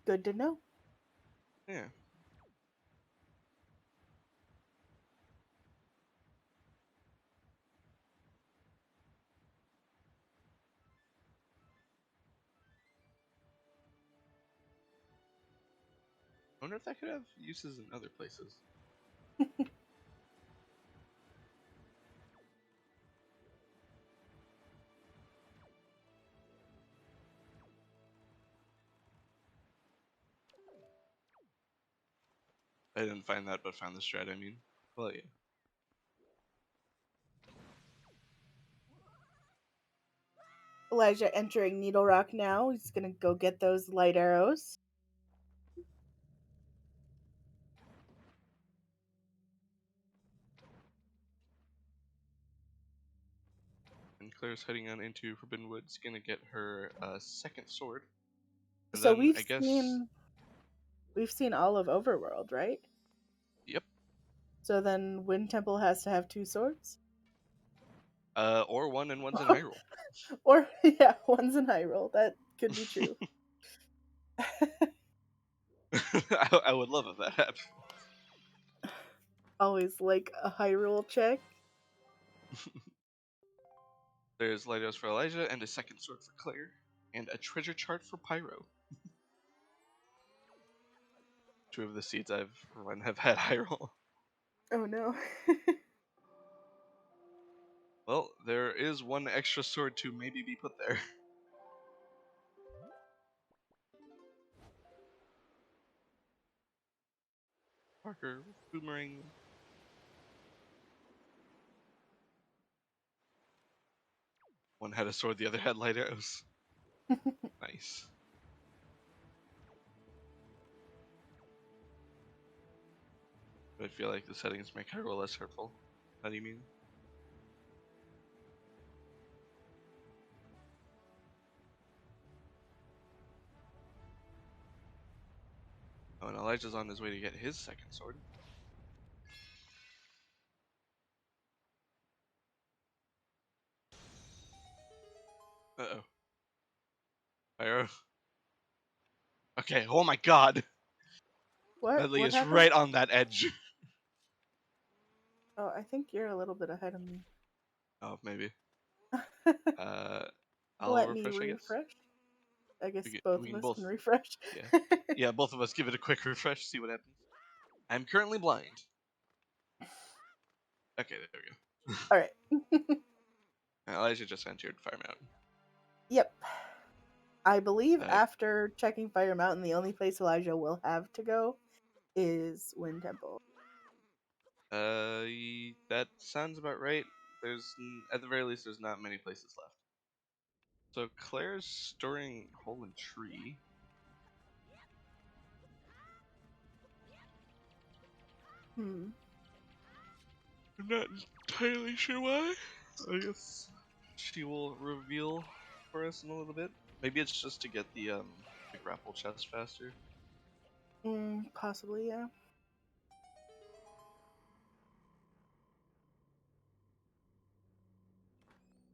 Good to know. Yeah. I wonder if that could have uses in other places. I didn't find that, but found the strat. I mean, well, yeah. Elijah entering Needle Rock now. He's gonna go get those light arrows. And Claire's heading on into Forbidden Woods, gonna get her second sword. And So then I guess, we've seen all of Overworld, right? yep. So then Wind Temple has to have 2 swords? Or one and one's in Hyrule. Or yeah, one's in Hyrule. That could be true. I would love if that happened. Always like a Hyrule check. There's Lighthouse for Elijah, and a second sword for Claire, and a treasure chart for Pyro. 2 of the seeds I've run have had Hyrule. Oh no. Well, there is one extra sword to maybe be put there. Parker, boomerang. One had a sword, the other had light arrows. Nice. I feel like the settings make Hyrule less hurtful. How do you mean? Oh, and Elijah's on his way to get his second sword. Uh-oh. Pyro. Okay, oh my god! Medley What is happened? right on that edge. Oh, I think you're a little bit ahead of me. Oh, maybe. I'll Let me refresh, I guess. refresh. I guess We both of can us both. can refresh. Yeah. Yeah, both of us give it a quick refresh, see what happens. I'm currently blind. Okay, there we go. All right. Elijah just entered Fire Mountain. Yep. I believe Uh, after checking Fire Mountain, the only place Elijah will have to go is Wind Temple. That sounds about right. At the very least, there's not many places left. So Claire's storing hole in tree. Hmm. I'm not entirely sure why. I guess she will reveal for us in a little bit. Maybe it's just to get the grapple chest faster. Possibly, yeah.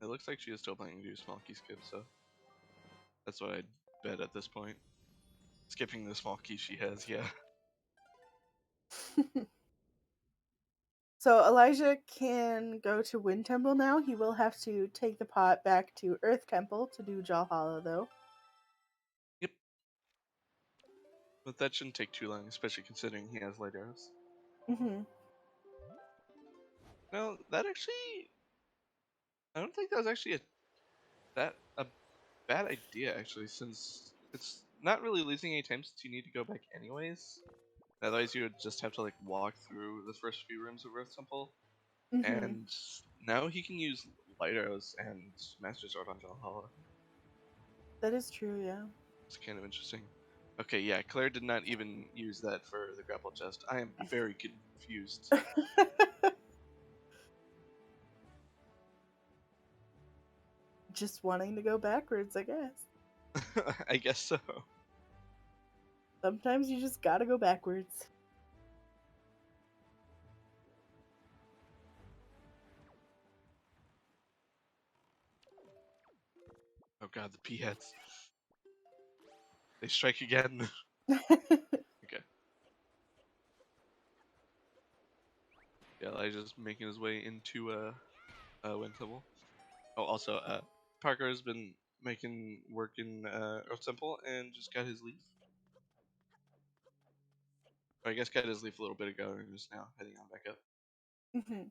It looks like she is still planning to do small key skip, so that's what I'd bet at this point. Skipping the small key she has, yeah. So Elijah can go to Wind Temple now. He will have to take the pot back to Earth Temple to do Jaw Hollow, though. Yep. But that shouldn't take too long, especially considering he has light arrows. Mm-hmm. No, that actually... I don't think that was actually a bad idea, actually, since it's not really losing any time since you need to go back anyways. Otherwise, you would just have to like walk through the first few rooms of Earth Temple, Mm-hmm. and now he can use light arrows and Master Sword on Valhalla. That is true, yeah. It's kind of interesting. Okay, yeah, Claire did not even use that for the grapple chest. I am very confused. Just wanting to go backwards, I guess. I guess so. Sometimes you just gotta go backwards. Oh god, the pea heads. They strike again. Okay. Yeah, Elijah's making his way into Wind Temple. Oh, also, Parker has been making work in Earth Temple and just got his leaf. Or I guess got his leaf a little bit ago and is now heading on back up. Mm-hmm.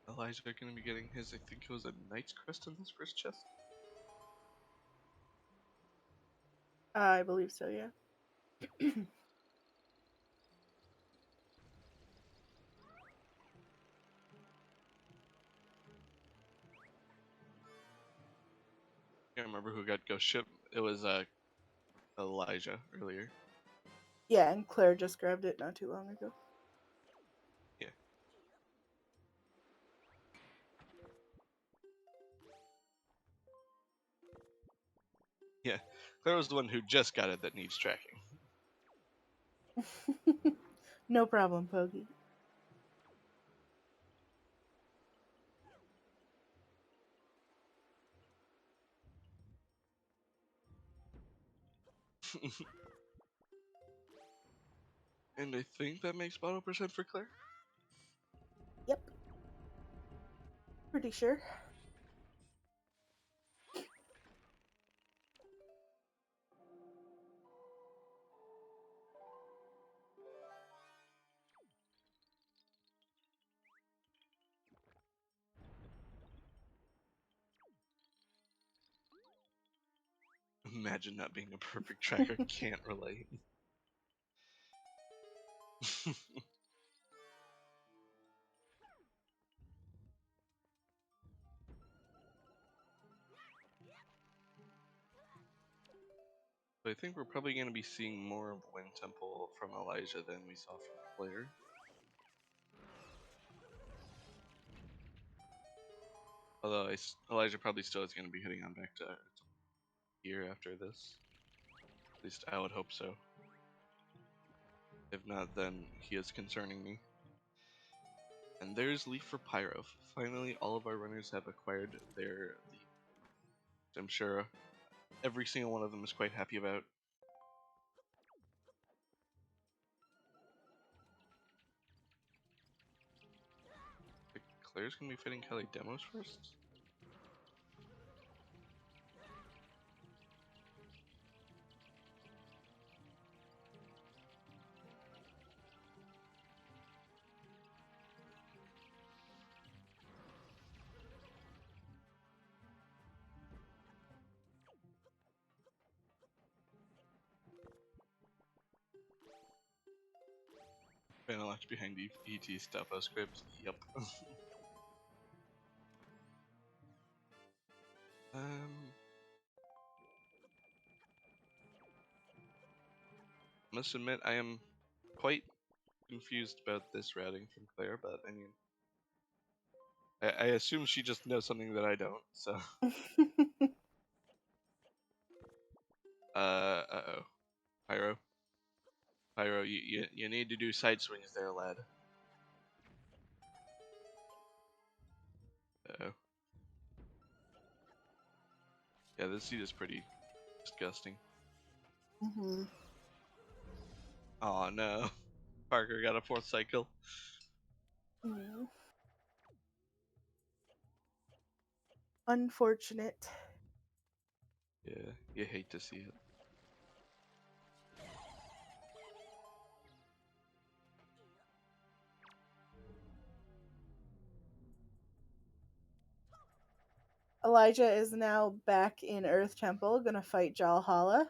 Elijah going to be getting his, I think it was a Knight's Crest in this first chest. I believe so, yeah. I can't remember who got Ghost Ship. It was Elijah earlier. Yeah, and Claire just grabbed it not too long ago. Yeah. Yeah. Claire was the one who just got it that needs tracking. No problem, Poggy. And I think that makes bottle percent for Claire. Yep. Pretty sure. Imagine not being a perfect tracker. Can't relate. So I think we're probably going to be seeing more of Wind Temple from Elijah than we saw from Claire. Although Elijah probably still is going to be heading on back to here after this. At least I would hope so. If not, then he is concerning me. And there's Leaf for Pyro. Finally, all of our runners have acquired their leaf. I'm sure every single one of them is quite happy about. Claire's gonna be fitting Kelly demos first. Been locked behind ET stuff script. Yep. Must admit I am quite confused about this routing from Claire, but I mean, I assume she just knows something that I don't. So, uh-oh, Pyro, you need to do side swings there, lad. Uh-oh. Yeah, this seat is pretty disgusting. Mm-hmm. Oh no, Parker got a 4th cycle. Mm. Unfortunate. Yeah, you hate to see it. Elijah is now back in Earth Temple, gonna fight Jalhalla.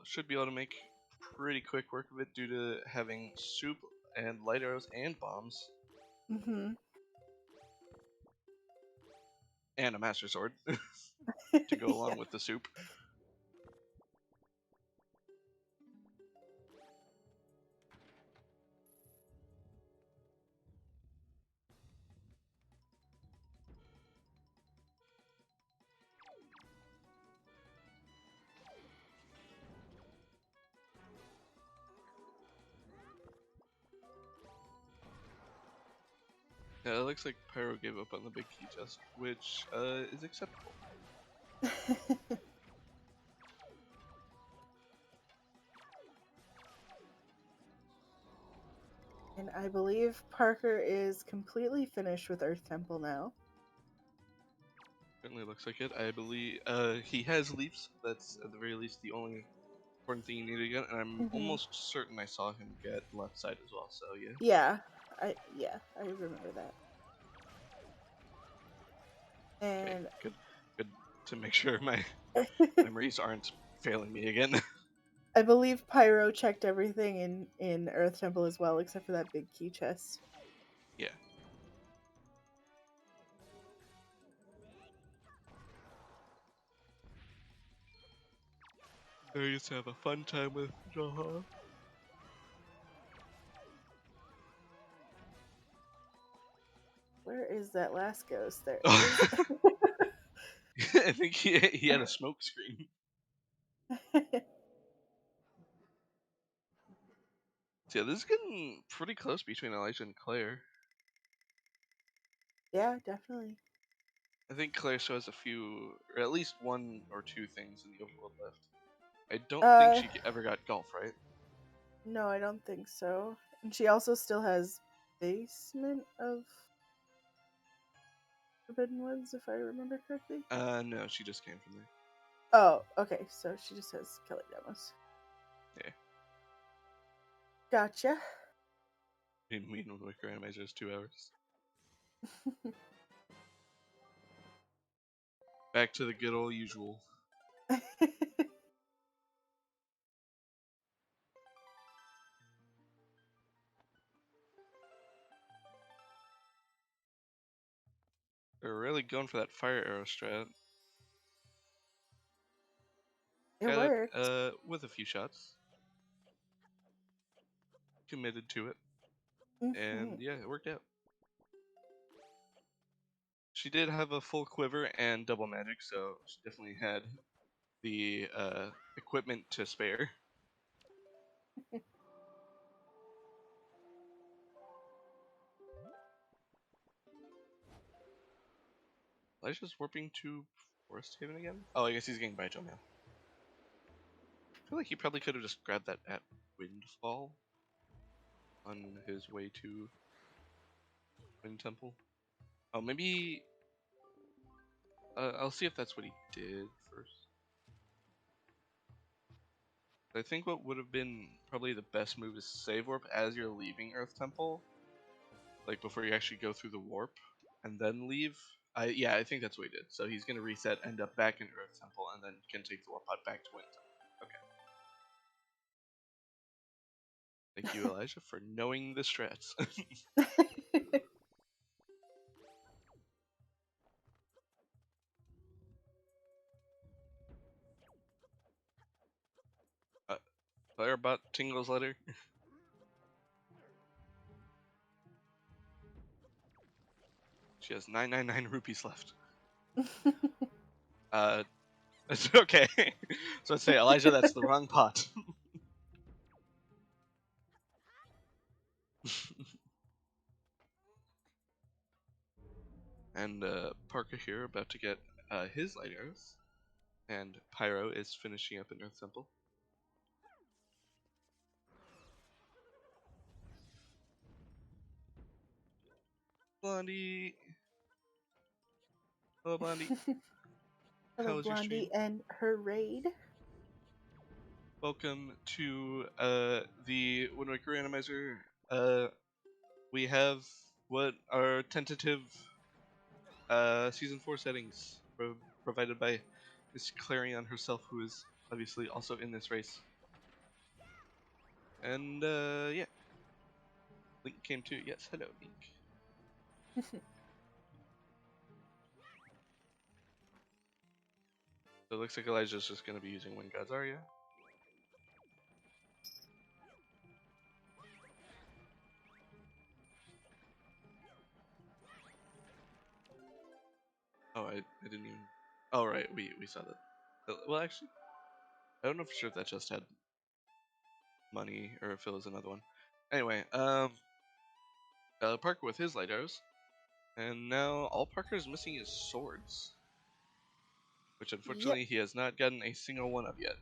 Should be able to make pretty quick work of it due to having soup and light arrows and bombs Mm-hmm. and a master sword to go along with the soup. Yeah, it looks like Pyro gave up on the big key chest, which is acceptable. And I believe Parker is completely finished with Earth Temple now. Certainly looks like it. I believe he has leaps. That's at the very least the only important thing you need to get, and I'm almost certain I saw him get left side as well. So yeah. Yeah, I remember that. And Okay, good to make sure my memories aren't failing me again. I believe Pyro checked everything in Earth Temple as well, except for that big key chest. Yeah. I used to have a fun time with Jaha. Where is that last ghost? There it I is. think he had a smoke screen. So yeah, this is getting pretty close between Elijah and Claire. Yeah, definitely. I think Claire still has a few, or at least 1 or 2 things in the overworld left. I don't think she ever got golf, right? No, I don't think so. And she also still has Basement of Forbidden Woods, if I remember correctly. No, she just came from there. Oh, okay. So she just has Kelly demos. Yeah. Gotcha. Mean with Randomizer is 2 hours. Back to the good old usual. They're really going for that fire arrow strat. It Got worked. it with a few shots. Committed to it. And yeah, it worked out. She did have a full quiver and double magic, so she definitely had the equipment to spare. Elijah's warping to Forest Haven again? Oh, I guess he's getting by Joe now. I feel like he probably could have just grabbed that at Windfall on his way to Wind Temple. Oh, maybe I'll see if that's what he did first. I think what would have been probably the best move is save warp as you're leaving Earth Temple, like before you actually go through the warp, and then leave. I think that's what he did. So he's gonna reset, end up back in Earth Temple, and then can take the warp pod back to Wind Temple. Okay. Thank you, Elijah, for knowing the strats. Player bought Tingle's letter. She has 999 rupees left. It's okay. So I'd say, Elijah, that's the wrong pot. And Parker here about to get his light arrows, and Pyro is finishing up in Earth Temple. Blondie, hello Blondie. Hello, How was your Blondie stream? and her raid. Welcome to the Wind Waker Randomizer. We have what are tentative Season 4 settings provided by Miss Clarion herself, who is obviously also in this race. And yeah, Link came too. Yes, hello Link. So it looks like Elijah's just going to be using Wind God's Aria. Oh, I didn't even... Oh, right, we saw that. Well, actually, I don't know for sure if that just had money or if it was another one. Anyway, Parker with his light arrows. And now all Parker is missing is swords. Which unfortunately Yep. he has not gotten a single one of yet.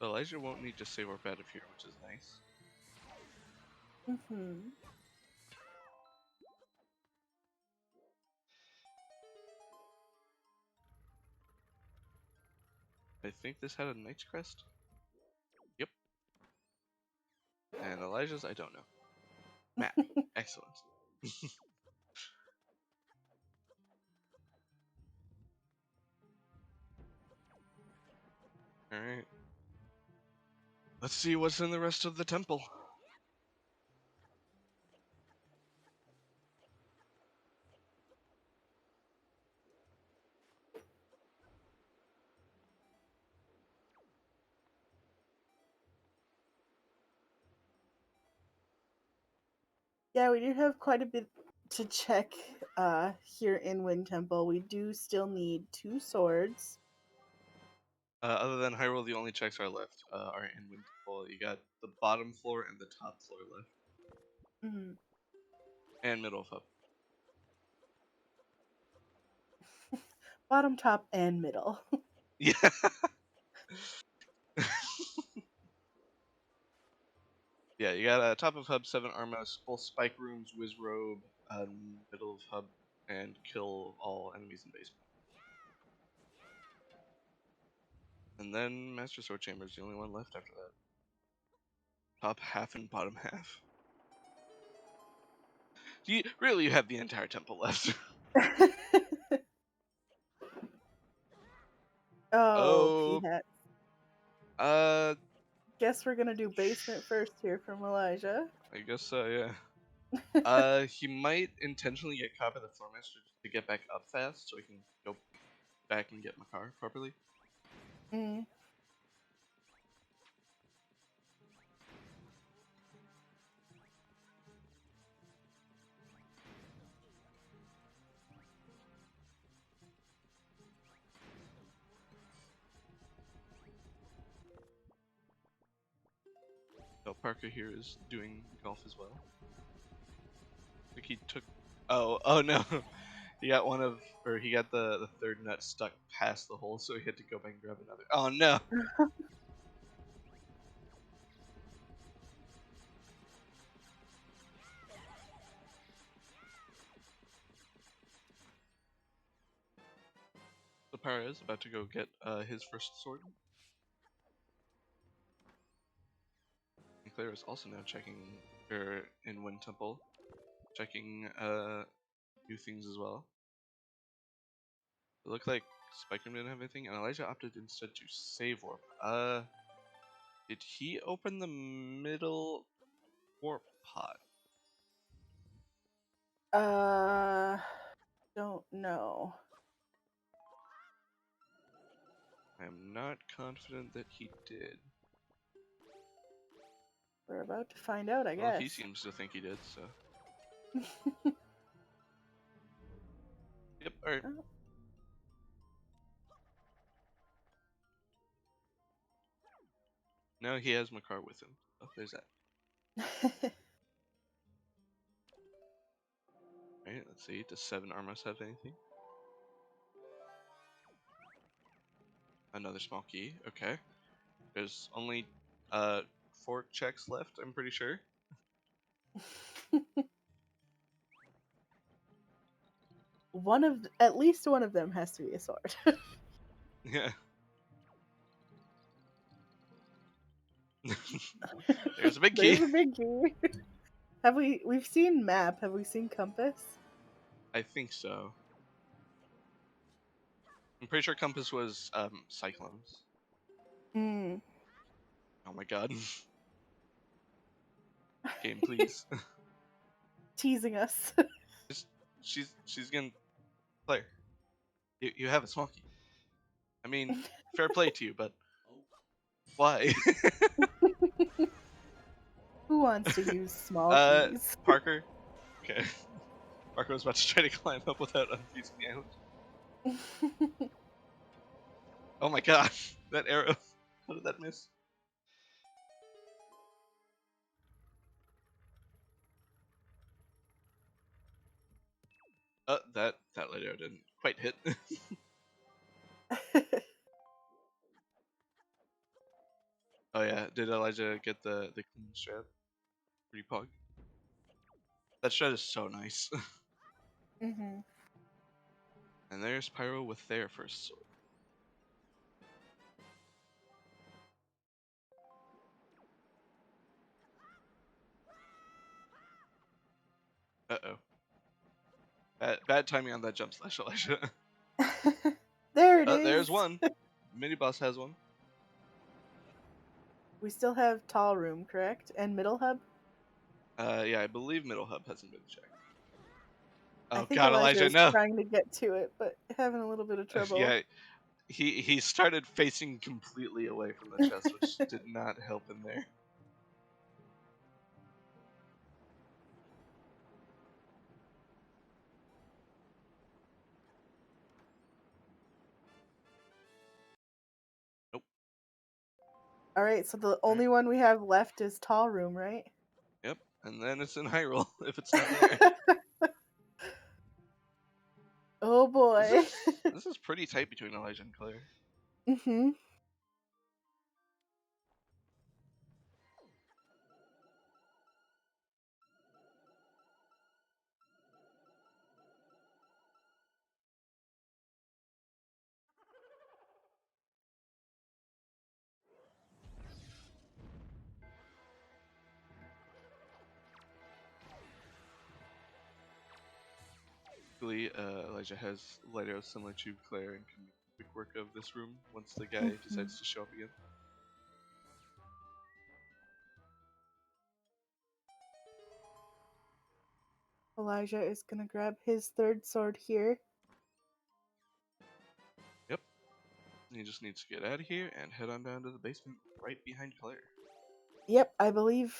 Elijah won't need to save warp out of here, which is nice. Mm-hmm. I think this had a Knight's Crest. Yep. And Elijah's, I don't know. Matt, excellent. Alright. Let's see what's in the rest of the temple. Yeah, we do have quite a bit to check here in Wind Temple. We do still need 2 swords. Other than Hyrule, the only checks are left are in Wind Temple. You got the bottom floor and the top floor left. Mm-hmm. And middle of hub. Bottom, top, and middle. Yeah. Yeah, you got top of hub, 7 Armos, full spike rooms, whiz robe, middle of hub, and kill all enemies in basement. And then Master Sword Chamber is the only one left after that. Top half and bottom half. You have the entire temple left. Oh, Oh, Peahat. uh, Guess we're gonna do basement first here from Elijah. I guess so, yeah. He might intentionally get caught by the Floor Master just to get back up fast so he can go back and get Makar properly. Mm. So Parker here is doing golf as well. I think he took. Oh no! He got he got the third nut stuck past the hole, so he had to go back and grab another. Oh no! So Parra is about to go get his first sword. And Claire is also now checking in Wind Temple, checking new things as well. It looked like Spectrum didn't have anything, and Elijah opted instead to save warp. Did he open the middle warp pod? Don't know. I'm not confident that he did. We're about to find out, I Well, guess. he seems to think he did, so. Yep, alright. Oh. Now he has Makar with him. Oh, there's that. Alright, let's see. Does 7 Armos have anything? Another small key. Okay. There's only 4 checks left, I'm pretty sure. At least one of them has to be a sword. Yeah. There's a big key. There's a big key. We've seen map, have we seen compass? I think so. I'm pretty sure compass was cyclones. Hmm. Oh my god. Game, please. Teasing us. she's gonna Claire. You have a small key. I mean, fair play to you, but why? Who wants to use small keys? Parker. Okay. Parker was about to try to climb up without unfusing the island. Oh my god, that arrow. How did that miss? That light arrow didn't quite hit. Oh yeah, did Elijah get the clean strat? Pretty pog. That strat is so nice. Mm-hmm. And there's Pyro with their first sword. Uh-oh. Bad timing on that jump slash, Elijah. There it is. There's one. Mini boss has one. We still have tall room, correct? And middle hub? Yeah, I believe middle hub hasn't been checked. I Oh think god, Elijah Elijah, is no! trying to get to it, but having a little bit of trouble. Yeah, he started facing completely away from the chest, which did not help him there. Nope. Alright, so the only one we have left is tall room, right? Yep, and then it's in Hyrule if it's not there. Oh boy. This is pretty tight between Elijah and Claire. Mm-hmm. Luckily, Elijah has light arrows similar to Claire and can make quick work of this room once the guy decides to show up again. Elijah is gonna grab his third sword here. Yep. He just needs to get out of here and head on down to the basement right behind Claire. Yep, I believe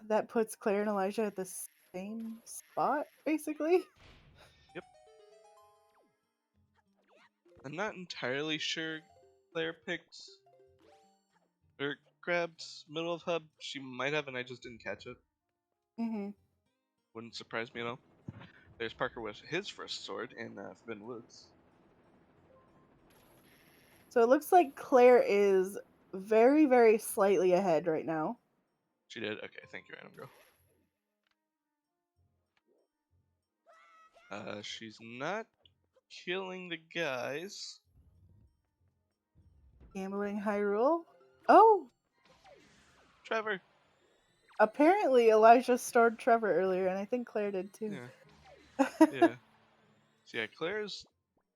that puts Claire and Elijah at the same spot, basically. Yep. I'm not entirely sure Claire picked, or grabbed middle of hub. She might have, and I just didn't catch it. Mm-hmm. Wouldn't surprise me at all. There's Parker with his first sword in Forbidden Woods. So it looks like Claire is very, very slightly ahead right now. She did? Okay, thank you, Random Girl. She's not killing the guys. Gambling Hyrule. Oh, Trevor! apparently Elijah stored Trevor earlier, and I think Claire did too. Yeah. Yeah. So yeah, Claire's,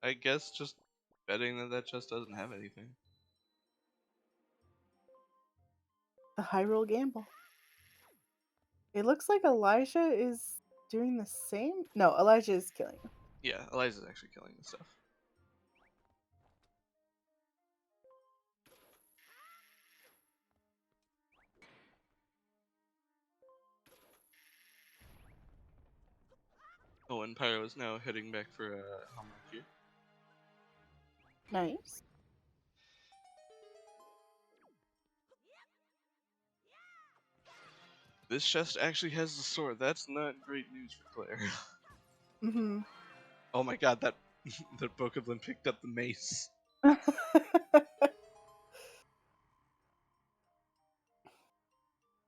I guess, just betting that chest doesn't have anything. The Hyrule Gamble. It looks like Elijah is doing the same. No, Elijah is killing him. Yeah, Eliza's actually killing the stuff. Oh, and Pyro is now heading back for homework here. Nice. This chest actually has the sword. That's not great news for Claire. Mm-hmm. Oh my god, that that Bokoblin picked up the mace.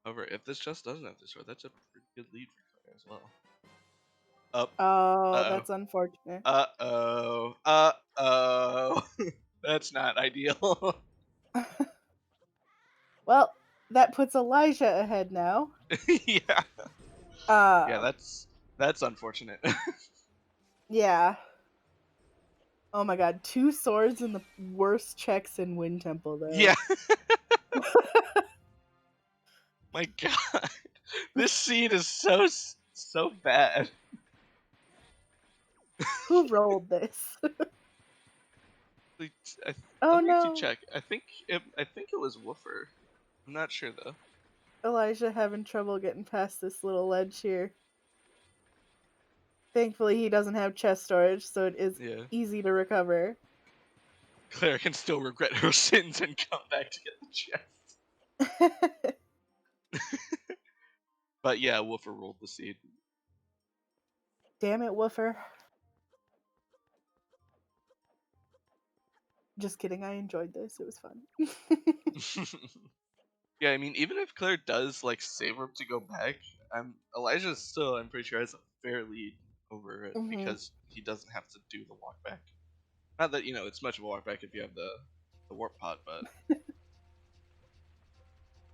However, if this chest doesn't have the sword, that's a pretty good lead for Claire as well. Up. Oh, Uh-oh. that's unfortunate. Uh-oh. Uh-oh. That's not ideal. Well, that puts Elijah ahead now. Yeah. Uh, Yeah, that's unfortunate. yeah. Oh my god, 2 swords and the worst checks in Wind Temple, though. Yeah. My god. This seed is so bad. Who rolled this? I'll Oh actually no. check. I think it was Woofer. I'm not sure though. Elijah having trouble getting past this little ledge here. Thankfully, he doesn't have chest storage, so it is Yeah. easy to recover. Claire can still regret her sins and come back to get the chest. But yeah, Woofer rolled the seed. Damn it, Woofer. Just kidding, I enjoyed this. It was fun. Yeah, I mean, even if Claire does like save her to go back, Elijah still, I'm pretty sure, has a fair lead over it because he doesn't have to do the walk back. Not that it's much of a walk back if you have the warp pot, but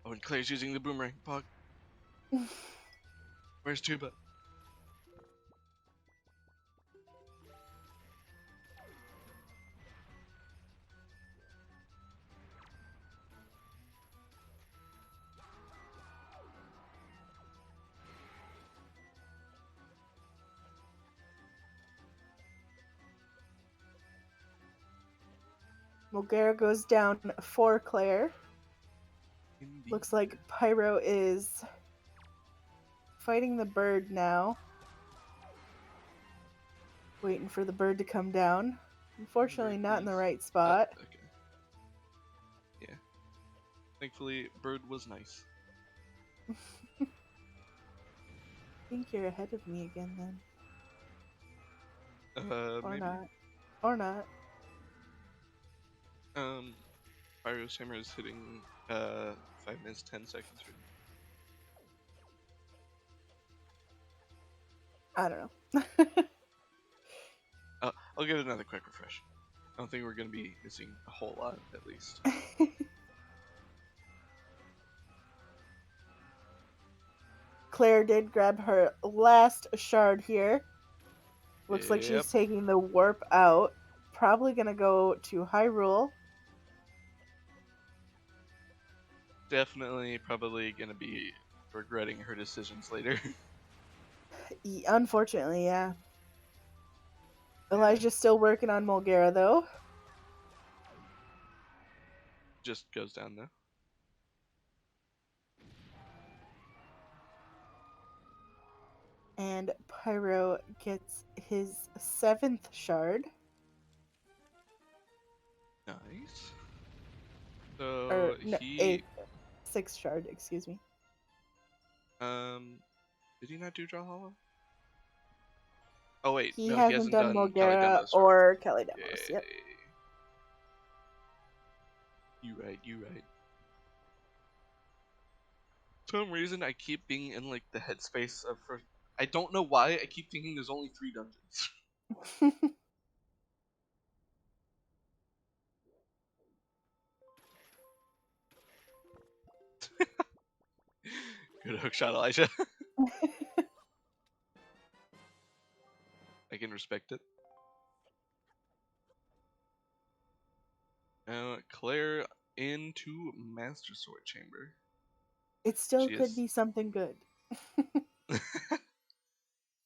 oh, and Claire's using the boomerang. Pog. Where's Tuba? Mulgara goes down for Claire. Indeed. Looks like Pyro is fighting the bird now. Waiting for the bird to come down. Unfortunately, not in the right spot. Okay. Yeah. Thankfully, bird was nice. I think you're ahead of me again then. Or Maybe. not. Or not. Pyro's hammer is hitting 5 minutes 10 seconds right I don't know. now. I'll give it another quick refresh. I don't think we're gonna be missing a whole lot, at least. Claire did grab her last shard here. Looks like Yep. she's taking the warp out. Probably gonna go to Hyrule. Definitely, probably gonna be regretting her decisions later. Unfortunately, yeah. Elijah's still working on Mulgara, though. Just goes down though. And Pyro gets his 7th shard. Nice. Or, So no, he 8th. 6 shard, excuse me. Did he not do Draw Hollow? Oh wait, He no, he hasn't hasn't done done Kelly Mulgara Demos, right? or Kelly Demos. Yeah. Yep. You right. For some reason, I keep being in like the headspace of first. I don't know why. I keep thinking there's only 3 dungeons. Good hookshot, Elijah. I can respect it. Now, Claire into Master Sword Chamber. It still She could is. be something good.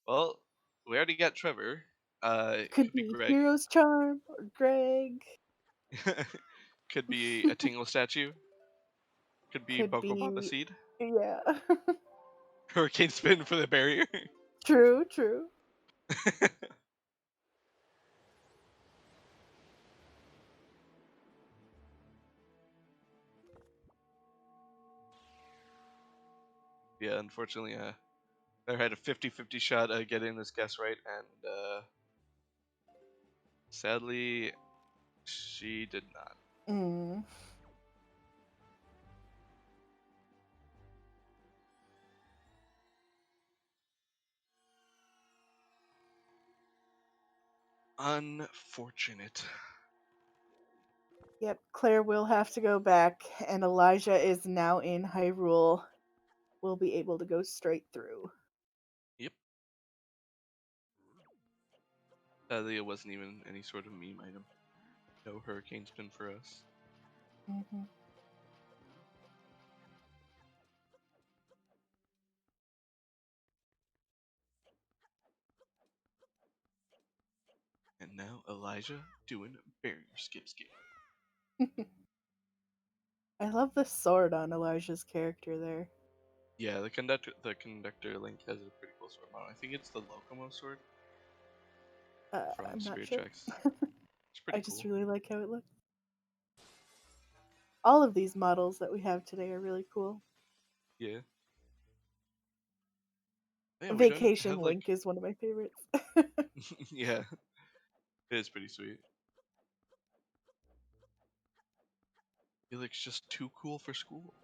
Well, we already got Trevor. Could Could be be Greg. Hero's Charm or Greg. Could be a Tingle statue. Could be Could Pokemon be, Seed. yeah. Hurricane Spin for the barrier. True. Yeah, unfortunately, I had a 50-50 shot at getting this guess right, and sadly, she did not. Mm. Unfortunate. Yep, Claire will have to go back, and Elijah is now in Hyrule. Will be able to go straight through. Yep. Sadly, it wasn't even any sort of meme item. No Hurricane Spin for us. Mm-hmm. And now Elijah doing barrier skip. I love the sword on Elijah's character there. Yeah, the conductor Link has a pretty cool sword model. I think it's the Locomo sword from I'm not Spirit sure. Tracks. It's I pretty just cool. really like how it looks. All of these models that we have today are really cool. Yeah. Man, we don't Vacation have like. Link is one of my favorites. Yeah, it is pretty sweet. He looks just too cool for school.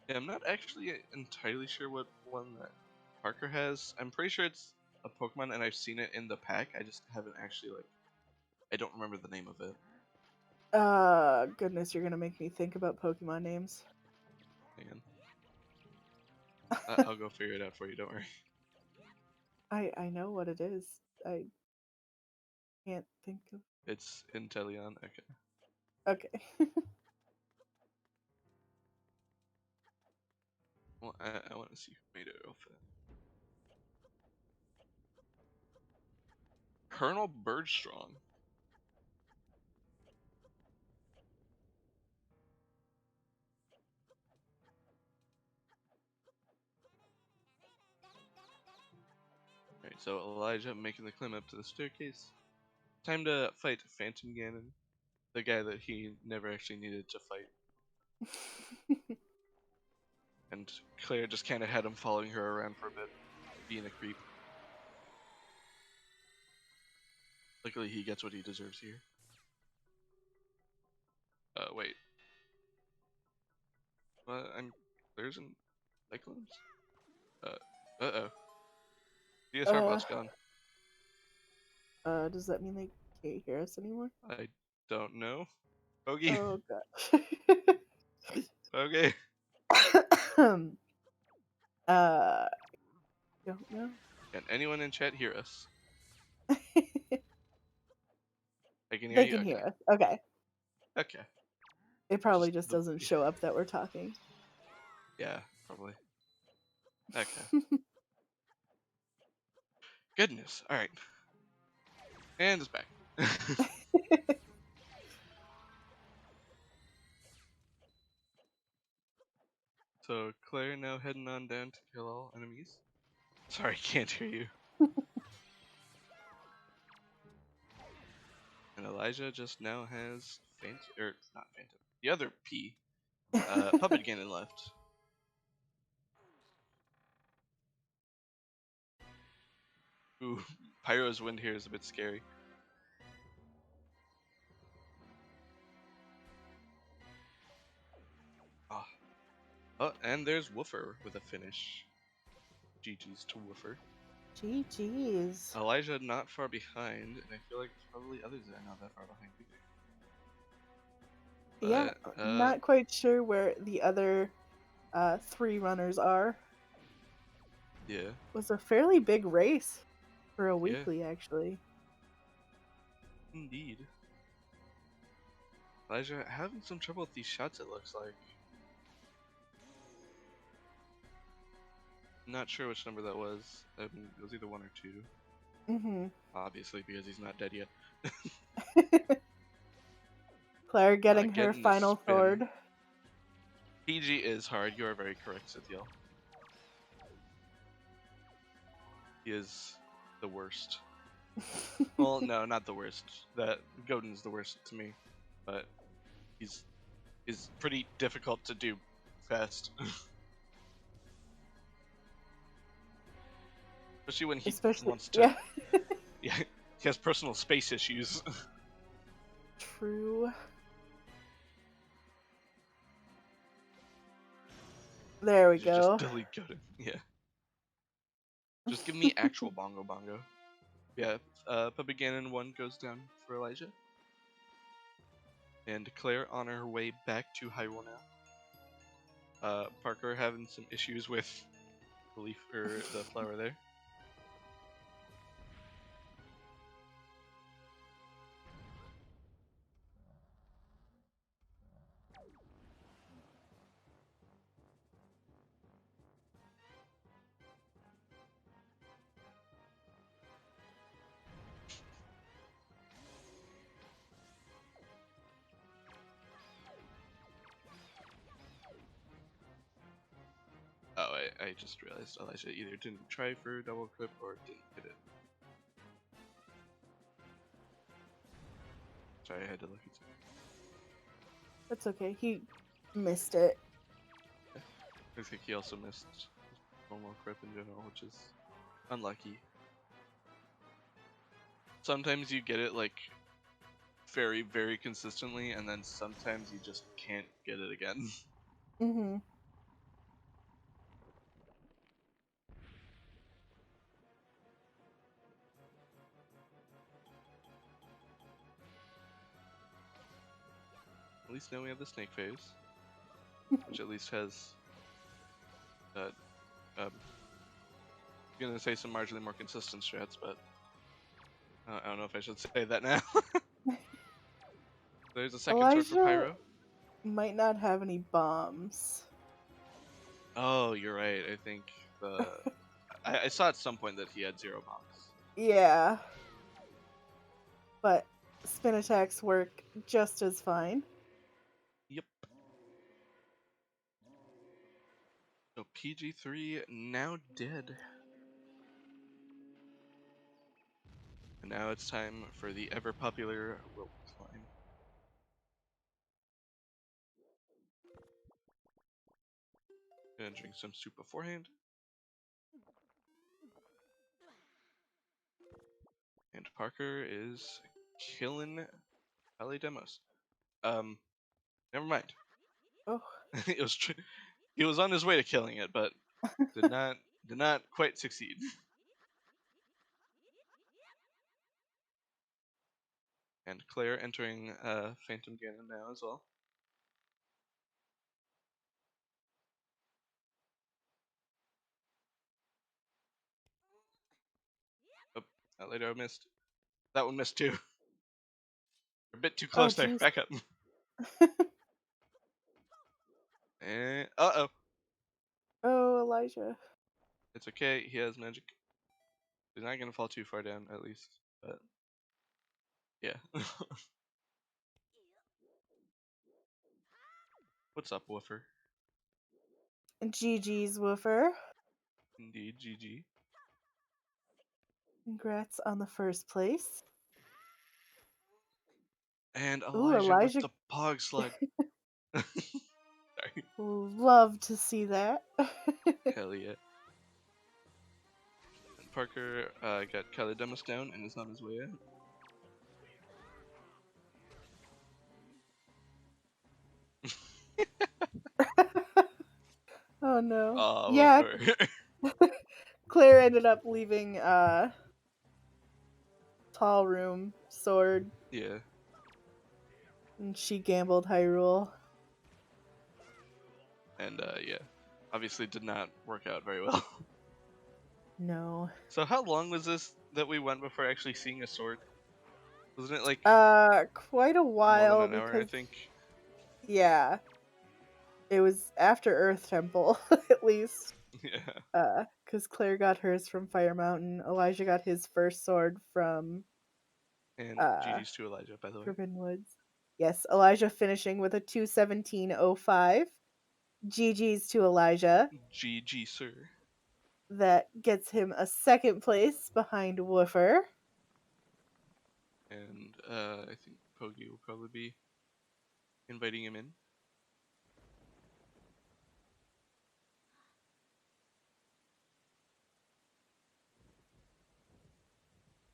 Yeah, I'm not actually entirely sure what one that Parker has. I'm pretty sure it's a Pokemon, and I've seen it in the pack. I just haven't actually like. I don't remember the name of it. Goodness, you're gonna make me think about Pokemon names. Hang on. I'll go figure it out for you. Don't worry. I know what it is. I can't think of. It's Inteleon. Okay. Okay. Well, I want to see who made it real fast. Colonel Birdstrong. Alright, so Elijah making the climb up to the staircase. Time to fight Phantom Ganon, the guy that he never actually needed to fight. And Claire just kind of had him following her around for a bit, being a creep. Luckily, he gets what he deserves here. Wait. Claire's in Cyclones? Uh-oh. DS Heartbot's gone. Does that mean they can't hear us anymore? I don't know. Bogey. Oh gosh. Okay. Don't know. Can anyone in chat hear us? I can hear They you? can Okay. hear us. Okay. Okay. It probably just doesn't show up that we're talking. Yeah, probably. Okay. Goodness. Alright. And it's back. So Claire now heading on down to kill all enemies. Sorry, can't hear you. And Elijah just now has not Phantom, the other P, Puppet Ganon left. Ooh, Pyro's wind here is a bit scary. Oh, and there's Woofer with a finish. GG's to Woofer. GG's. Elijah not far behind, and I feel like there's probably others that are not that far behind either. Yeah, But, not quite sure where the other 3 runners are. yeah. It was a fairly big race for a Yeah. weekly, actually. Indeed. Elijah having some trouble with these shots, it looks like. Not sure which number that was. It was either 1 or 2. Mm-hmm. Obviously, because he's not dead yet. Claire getting her Getting the final spin. sword. PG is hard. You are very correct, Sithiel. He is the worst. Well, no, not the worst. That Godin's the worst to me, but he's pretty difficult to do fast. Especially when he wants to. Yeah. Yeah, he has personal space issues. True. There we go. Just delete Godin. Yeah. Just give me actual Bongo Bongo. Yeah, Puppet Ganon 1 goes down for Elijah. And Claire on her way back to Hyrule now. Parker having some issues with the leaf or the flower there. Oh, I just realized Elijah either didn't try for double clip or didn't hit it. Sorry, I had to look at something. That's okay. He missed it. I think he also missed normal clip in general, which is unlucky. Sometimes you get it like very, very consistently, and then sometimes you just can't get it again. Mm-hmm. At least now we have the snake phase, which at least has I'm gonna say some marginally more consistent strats, but I don't know if I should say that now. There's a second sword for Pyro. Might not have any bombs. Oh, you're right. I think I saw at some point that he had 0 bombs. Yeah. But spin attacks work just as fine. Yep. So PG3 now dead. And now it's time for the ever popular rope climb. Gonna drink some soup beforehand. And Parker is killing LA demos. Never mind. Oh. He was on his way to killing it, but did not quite succeed. And Claire entering Phantom Ganon now as well. Oh, that later I missed. That one missed too. We're a bit too close there. Geez. Back up. And uh-oh. Oh, Elijah. It's okay. He has magic. He's not gonna fall too far down, at least. But yeah. What's up, Woofer? GG's, Woofer. Indeed, GG. Congrats on the first place. And Ooh, Elijah with Elijah. the Pog Slug. Sorry. Love to see that. Hell yeah. And Parker got Kalidemus down and is on his way out. Oh no. Oh, Yeah, Claire ended up leaving Tall Room Sword, yeah. and she gambled Hyrule. And yeah, obviously did not work out very well. No. So how long was this that we went before actually seeing a sword? Wasn't it like Quite a more than while an hour, I because think? yeah, it was after Earth Temple at least. Yeah. Because Claire got hers from Fire Mountain. Elijah got his first sword from And GG's to Elijah, by the way. Forbidden Woods. Yes, Elijah finishing with a 2:17.05. GG's to Elijah. GG, sir. That gets him a second place behind Woofer. And I think Pogi will probably be inviting him in.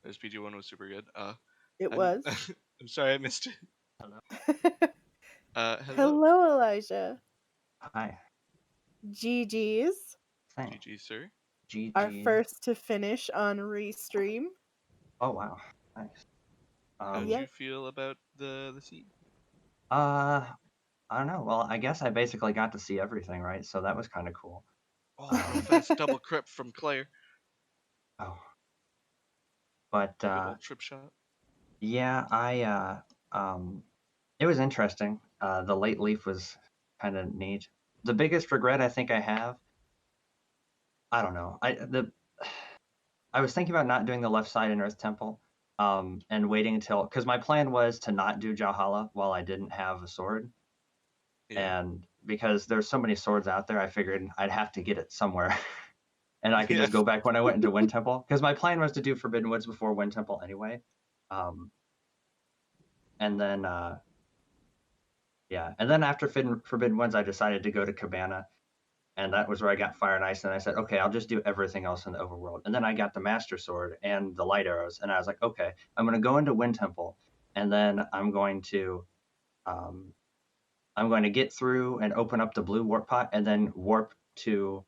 This PG1 was super good. It I'm was. I'm sorry I missed it. Hello. Hello, Elijah. Hi. GG's. Thanks. GG, sir. GG. Our first to finish on Restream. Oh wow. Nice. How did Yep. you feel about the scene? I don't know. Well, I guess I basically got to see everything, right? So that was kind of cool. Oh, real fast double crip from Claire. Oh. But Good old trip shot. yeah, it was interesting. The late leaf was kind of neat. The biggest regret I think I have, I don't know. I was thinking about not doing the left side in Earth Temple, and waiting until, because my plan was to not do Jawhala while I didn't have a sword. Yeah. And because there's so many swords out there, I figured I'd have to get it somewhere. And I could Yeah. just go back when I went into Wind Temple, because my plan was to do Forbidden Woods before Wind Temple anyway. And then yeah, and then after Forbidden Woods, I decided to go to Cabana, and that was where I got Fire and Ice. And I said, okay, I'll just do everything else in the overworld. And then I got the Master Sword and the Light Arrows, and I was like, okay, I'm going to go into Wind Temple, and then I'm going to get through and open up the blue warp pot, and then warp to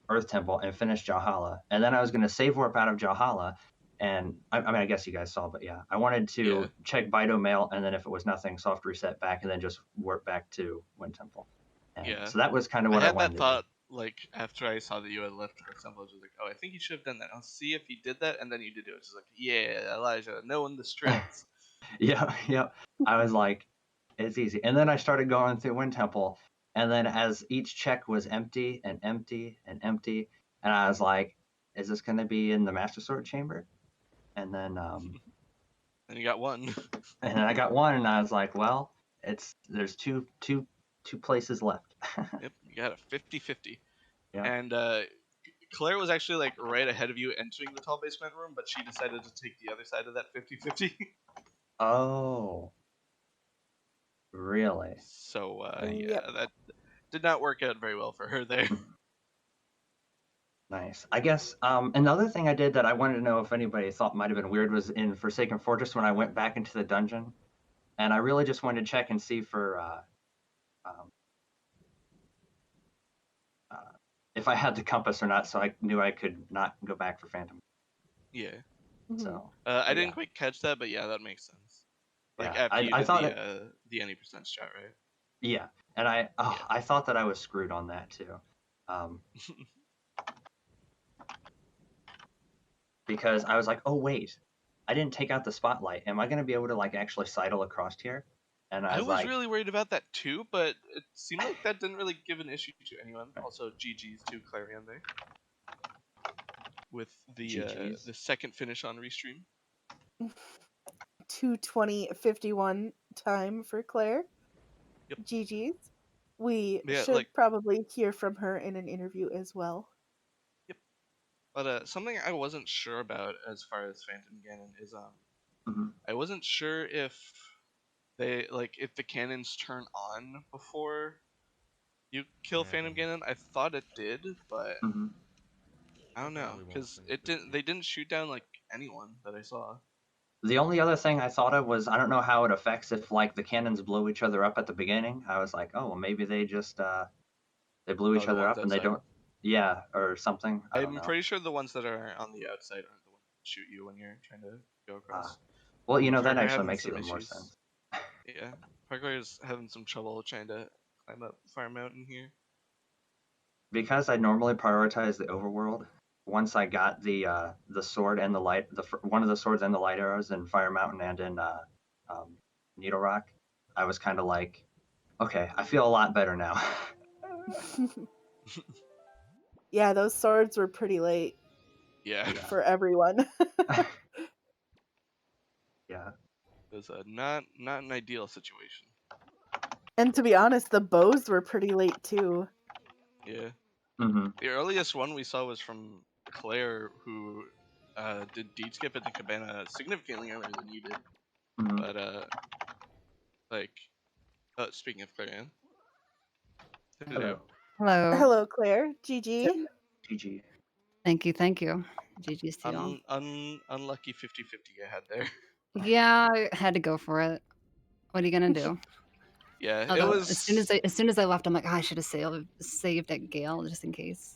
Earth Temple and finish Jawhala. And then I was going to save warp out of Jawhala. And I mean, I guess you guys saw, but yeah, I wanted to check Bido Mail, and then if it was nothing, soft reset back, and then just warp back to Wind Temple. And Yeah. so that was kind of what I I had wanted that to thought, like, after I saw that you had left Earth Temple, I was like, oh, I think you should have done that. I'll see if you did that, and then you did it. It's just like, yeah, Elijah, knowing the strats. do. Yeah. I was like, it's easy. And then I started going through Wind Temple, and then as each check was empty and empty and empty, and I was like, is this going to be in the Master Sword Chamber? And then And you got one. and then I got one, and I was like, well, there's two places left. Yep, you got a 50-50. Yeah. And Claire was actually like right ahead of you entering the tall basement room, but she decided to take the other side of that 50-50. Oh, really? So Yep. yeah, that did not work out very well for her there. Nice. I guess another thing I did that I wanted to know if anybody thought might have been weird was in Forsaken Fortress when I went back into the dungeon, and I really just wanted to check and see for um, if I had the compass or not, so I knew I could not go back for Phantom. Yeah. So I didn't yeah. quite catch that, but yeah, that makes sense. Like Yeah, after you I did thought the any percent shot, right? yeah, and I thought that I was screwed on that too, because I was like, oh wait, I didn't take out the spotlight. Am I going to be able to like actually sidle across here? And I I was was like, really worried about that too, but it seemed like that didn't really give an issue to anyone. Also, GG's to Clarion there with GG's. the second finish on Restream. 2:20:51 time for Claire. Yep. GG's. We Yeah, should like probably hear from her in an interview as well. yep. But something I wasn't sure about as far as Phantom Ganon is Mhm. I wasn't sure if they like if the cannons turn on before you kill Phantom Ganon. I thought it did, but Hmm. I don't know because it didn't. They didn't shoot down like anyone that I saw. The only other thing I thought of was I don't know how it affects if like the cannons blow each other up at the beginning. I was like, oh, well, maybe they just they blew Oh, each the other ones up and they outside. don't, yeah, or something. I don't I'm know. pretty sure the ones that are on the outside aren't the ones that shoot you when you're trying to go across. Well, you know, that Parker actually having makes some even more issues. sense. Yeah, Parker is having some trouble trying to climb up Fire Mountain here. Because I normally prioritize the overworld. Once I got the sword and the light, one of the swords and the light arrows in Fire Mountain and in Needle Rock, I was kind of like, okay, I feel a lot better now. Yeah, those swords were pretty late Yeah, Yeah. for everyone. Yeah. it was not an ideal situation. And to be honest, the bows were pretty late too. Yeah. Hmm. The earliest one we saw was from Claire, who did deed skip at the cabana significantly earlier than you did. Hmm. But like, speaking of Claire Ann, Hello. Hello. Hello, Claire. GG. GG. Thank you. GG's to y'all. Unlucky 50-50 I had there. Yeah, I had to go for it. What are you gonna do? Yeah, it Although was. as soon as I left, I'm like, I should have saved at Gale just in case.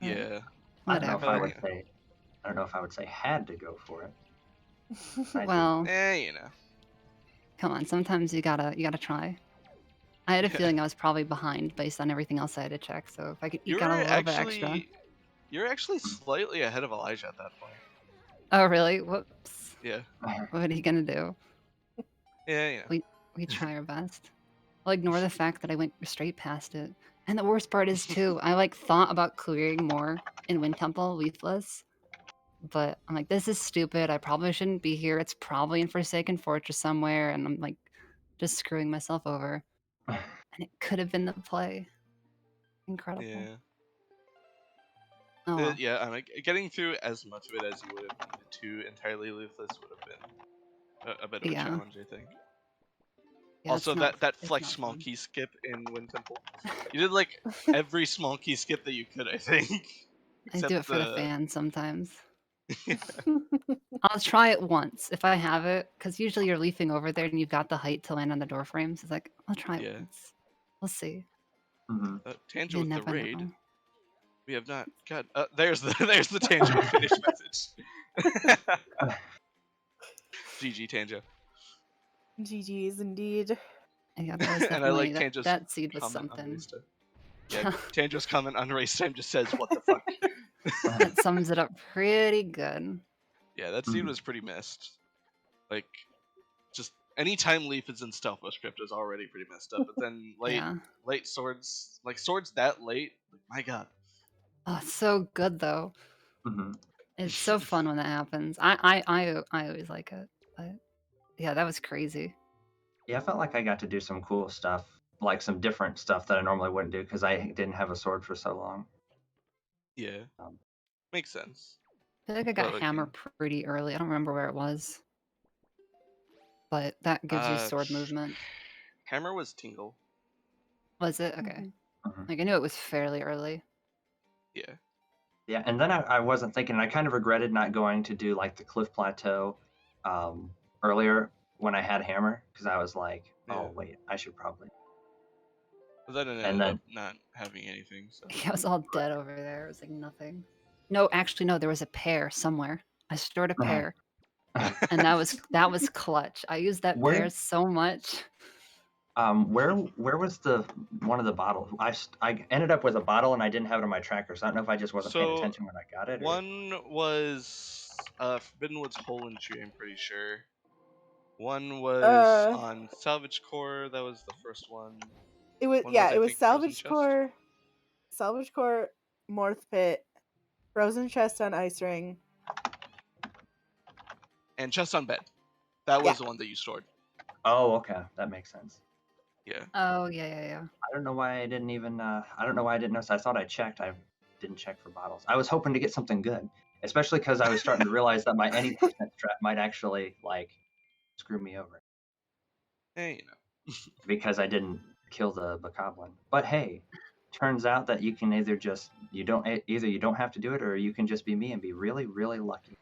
Yeah. I don't know if Whatever. I would say. I don't know if I would say had to go for it. I did. Well, You know. come on. Sometimes you gotta try. I had a Yeah. feeling I was probably behind based on everything else I had to check. So if I could eke You're out a little bit extra. You're actually slightly ahead of Elijah at that point. Oh really? Whoops. Yeah. What are you gonna do? Yeah, you know. We try our best. I'll ignore the fact that I went straight past it. And the worst part is too, I like thought about clearing more in Wind Temple leafless. But I'm like, this is stupid. I probably shouldn't be here. It's probably in Forsaken Fortress somewhere, and I'm like just screwing myself over. And it could have been the play. Incredible. Yeah. Oh well. Yeah, I'm like, getting through as much of it as you would have needed to entirely leafless would have been a bit of a Yeah. challenge, I think. Yeah, Also, it's not- that it's like not small fun. key skip in Wind Temple, you did like every small key skip that you could, I think. I do it for the the fans sometimes. I'll try it once if I have it, because usually you're leafing over there and you've got the height to land on the door frames. It's like, I'll try it Yeah. once. We'll see. Hmm. Tangent You with the never raid. know. We have not got. There's the Tanjo finish message. GG Tanjo. GG's indeed. Yeah, that was And I like definitely Tanjo's that seed was comment on something. race time. Yeah, Tanjo's comment on race time just says, "What the fuck." That sums it up pretty good. Yeah, that seed was pretty messed. Like, just anytime Leaf is in stealth with script is already pretty messed up. But then Yeah. late swords, like swords that late, like, my god. Oh, it's so good though. Hmm. It's so fun when that happens. I always like it. But yeah, that was crazy. Yeah, I felt like I got to do some cool stuff, like some different stuff that I normally wouldn't do because I didn't have a sword for so long. Yeah, Um, makes sense. I feel like I got But, hammer pretty early. I don't remember where it was. But that gives you sword movement. Hammer was Tingle. Was it? Okay. Mhm. Like I knew it was fairly early. Yeah. Yeah, and then I wasn't thinking. I kind of regretted not going to do like the Cliff Plateau earlier when I had hammer because I was like, oh Yeah. wait, I should probably. But then it And ended then- up not having anything. So. Yeah, it was all dead over there. It was like nothing. No, actually, no. There was a pear somewhere. I stored a pear, and that was clutch. I used that Where- pear so much. Where was the one of the bottles? I ended up with a bottle and I didn't have it on my tracker, so I don't know if I just wasn't paying So, attention when I got it. Or... One was Forbidden Woods Hole in Tree, I'm pretty sure. One was on Salvage Core, that was the first one. It was One yeah, was, I it was think, Frozen Salvage Chest. Core, Morth Pit, Frozen Chest on Ice Ring. And Chest on Bed. That was the one that you stored. Oh, okay, that makes sense. Yeah. Oh yeah. I don't know why I didn't even. I don't know why I didn't notice. I thought I checked. I didn't check for bottles. I was hoping to get something good, especially because I was starting to realize that my any percent strat might actually like screw me over. you know. because I didn't kill the Bokoblin. But hey, turns out that you can either you don't have to do it, or you can just be me and be really, really lucky.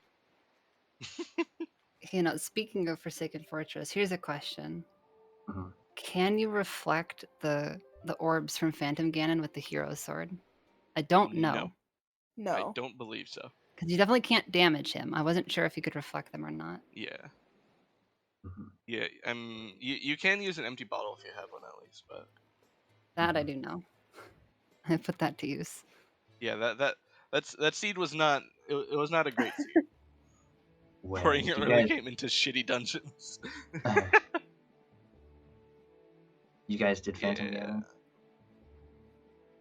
Speaking of Forsaken Fortress, here's a question. Mhm. Can you reflect the orbs from Phantom Ganon with the hero sword? I don't No, know. No. I don't believe so. Because you definitely can't damage him. I wasn't sure if you could reflect them or not. Yeah. Mhm. Yeah, you can use an empty bottle if you have one at least, but That I do know. I put that to use. yeah, that seed was not it was not a great seed. Pouring Wait, your early game into shitty dungeons. you guys did Phantom Yeah. Ganon?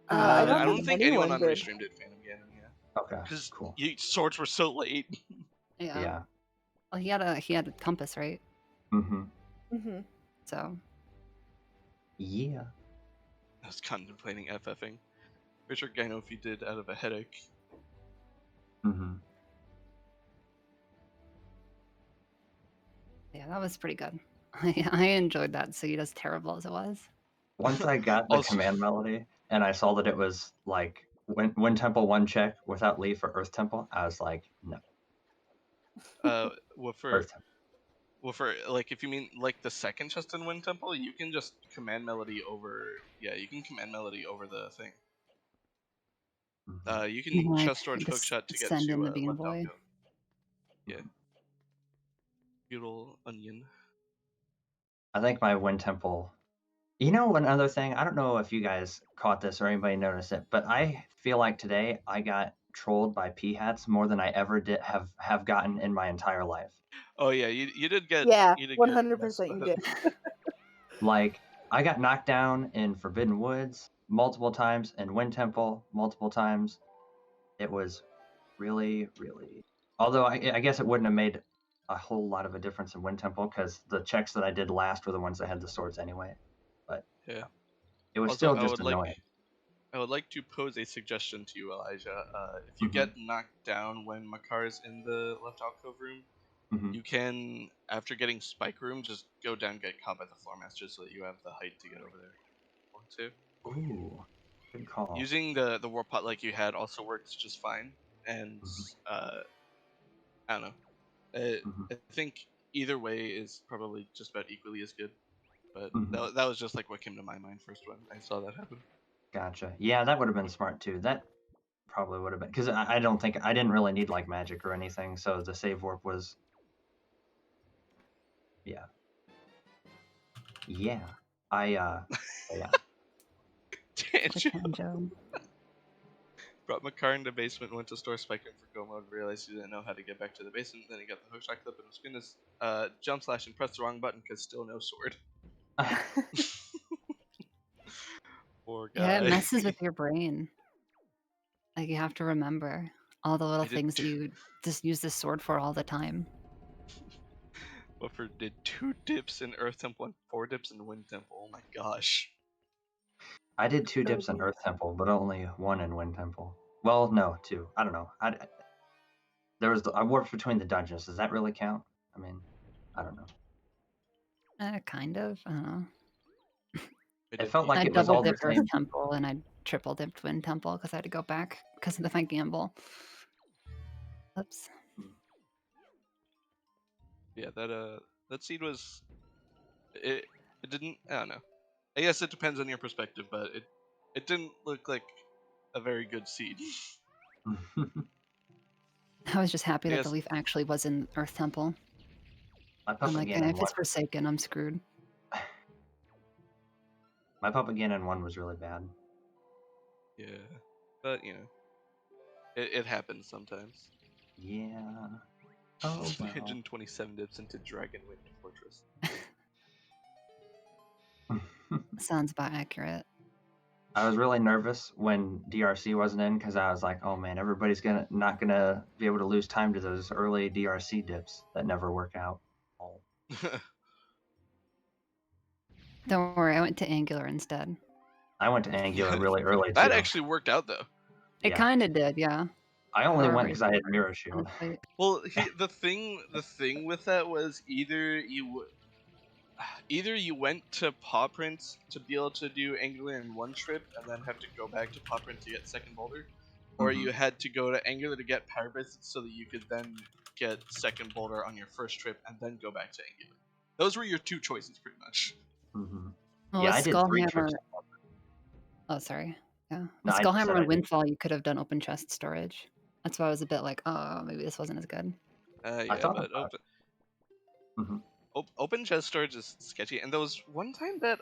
I don't I don't think think anyone anyone on did. Restream did Phantom Ganon, yeah. Okay, Because cool. swords were so late. Yeah. Yeah. Well, he had a compass, right? Mm-hmm. Mm-hmm. So Yeah. I was contemplating FFing. Pretty sure Gynofi did out of a headache. Mm-hmm. yeah, that was pretty good. I enjoyed that seed, as terrible as it was. Once I got the Also- command melody and I saw that it was like Wind Temple 1 check without leave for Earth Temple, I was like, no. Well Earth Temple. for like if you mean like the second chest in Wind Temple, you can just command melody over. Yeah, you can command melody over the thing. Mhm. You can Like, chest storage hookshot to get send in to the Bean left Boy. alcove. Yeah. Beautiful onion. I think my Wind Temple. You know, another thing, I don't know if you guys caught this or anybody noticed it, but I feel like today I got trolled by P-hats more than I ever did have gotten in my entire life. Oh yeah, you did get Yeah, you did 100% you get did. Like, I got knocked down in Forbidden Woods multiple times and Wind Temple multiple times. It was really, really. Although I guess it wouldn't have made a whole lot of a difference in Wind Temple because the checks that I did last were the ones that had the swords anyway. But Yeah. it was Also, still just annoying. I would like to pose a suggestion to you, Elijah. If you Mhm. get knocked down when Makar is in the left alcove room, Mhm. you can, after getting Spike Room, just go down, get caught by the Floor Master, so that you have the height to get over there. Want to? Ooh, good call. Using the warp pot like you had also works just fine, and Mhm. I don't know. Mhm. I think either way is probably just about equally as good. But Mhm. that was just like what came to my mind first when I saw that happen. Gotcha. Yeah, that would have been smart too. That probably would have been because I don't think I didn't really need like magic or anything, so the save warp was yeah. Yeah. Yeah. Tangent. Chitanjo. Brought Makar into the basement, went to store Spike Room for go mode, realized he didn't know how to get back to the basement, then he got the hookshot clip and was gonna jump slash and press the wrong button because still no sword. Poor guy. Yeah, it messes with your brain. Like, you have to remember all the little I did things that you just use this sword for all the time. Woofer did 2 dips in Earth Temple and 4 dips in Wind Temple. Oh my gosh. I did 2 So dips in deep. Earth Temple, but only 1 in Wind Temple. Well, no, 2. I don't know. I warped between the dungeons. Does that really count? I mean, I don't know. Kind of. I don't know. It felt like I it was double all the dipped Earth same. Temple and I triple dipped Wind Temple because I had to go back because of my gamble. Oops. Yeah, that seed was it didn't, I don't know. I guess it depends on your perspective, but it didn't look like a very good seed. I was just happy I that guess the leaf actually was in Earth Temple. My I'm Puppet like, Ganon if 1. it's Forsaken, I'm screwed. My Puppet Ganon 1 was really bad. yeah. But it happens sometimes. Yeah. Oh well. 327 dips into Dragonwind Fortress. Sounds about accurate. I was really nervous when DRC wasn't in because I was like, oh man, everybody's not gonna be able to lose time to those early DRC dips that never work out. Oh. Don't worry, I went to Angular instead. I went to Angular really early That too. actually worked out though. It Yeah. kind of did, yeah. I only went However, because I had Mirror Shield. honestly, Well, the thing with that was either you either you went to Paw Print to be able to do Angular in one trip and then have to go back to Paw Print to get second boulder, or Mhm. you had to go to Angular to get Power Bits so that you could then get second boulder on your first trip and then go back to Angular. Those were your two choices, pretty much. Mhm. Well, Yeah, with I did 3 Skullhammer. trips. Oh, sorry. Yeah. No, With I just said Skullhammer I and did. Windfall, you could have done open chest storage. That's why I was a bit like, oh, maybe this wasn't as good. I Yeah, thought but about Mhm. open chest storage is sketchy. And there was one time that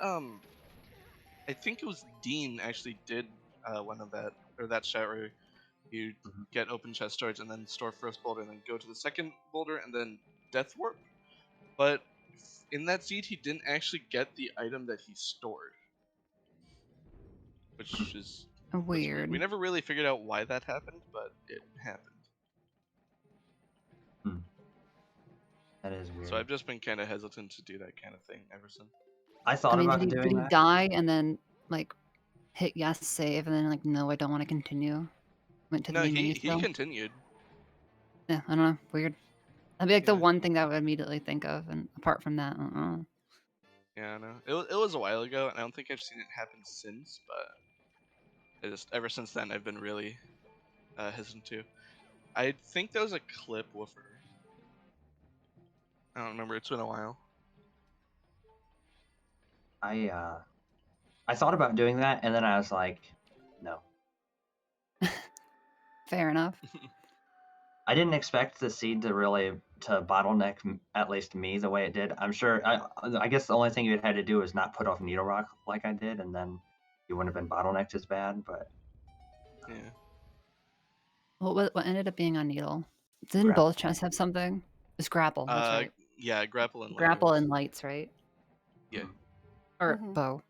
I think it was Dean actually did one of that, or that chat where you Mhm. get open chest storage and then store first boulder and then go to the second boulder and then death warp. But in that seed, he didn't actually get the item that he stored, which is weird. We Weird. never really figured out why that happened, but it happened. That is weird. So I've just been kind of hesitant to do that kind of thing ever since. I I thought mean, about did doing he that. die and then like hit yes save and then like no, I don't want to continue? Went to the No, main menu he still. continued. Yeah, I don't know. Weird. That'd be like the Yeah. one thing that I would immediately think of, and apart from that, Yeah, I know. It was a while ago, and I don't think I've seen it happen since, but ever since then I've been really hesitant to. I think there was a clip woofer. I don't remember. It's been a while. I thought about doing that, and then I was like, no. fair enough. I didn't expect the seed to really to bottleneck at least me the way it did. I'm sure. I guess the only thing you had to do is not put off needle rock like I did, and then you wouldn't have been bottlenecked as bad. But Yeah. What ended up being on needle? Didn't Grapple. both chests have something? It's grapple. That's right. Yeah, grapple and light Grapple arrows. and lights, right? Yeah, Mhm. Or Mhm. bow.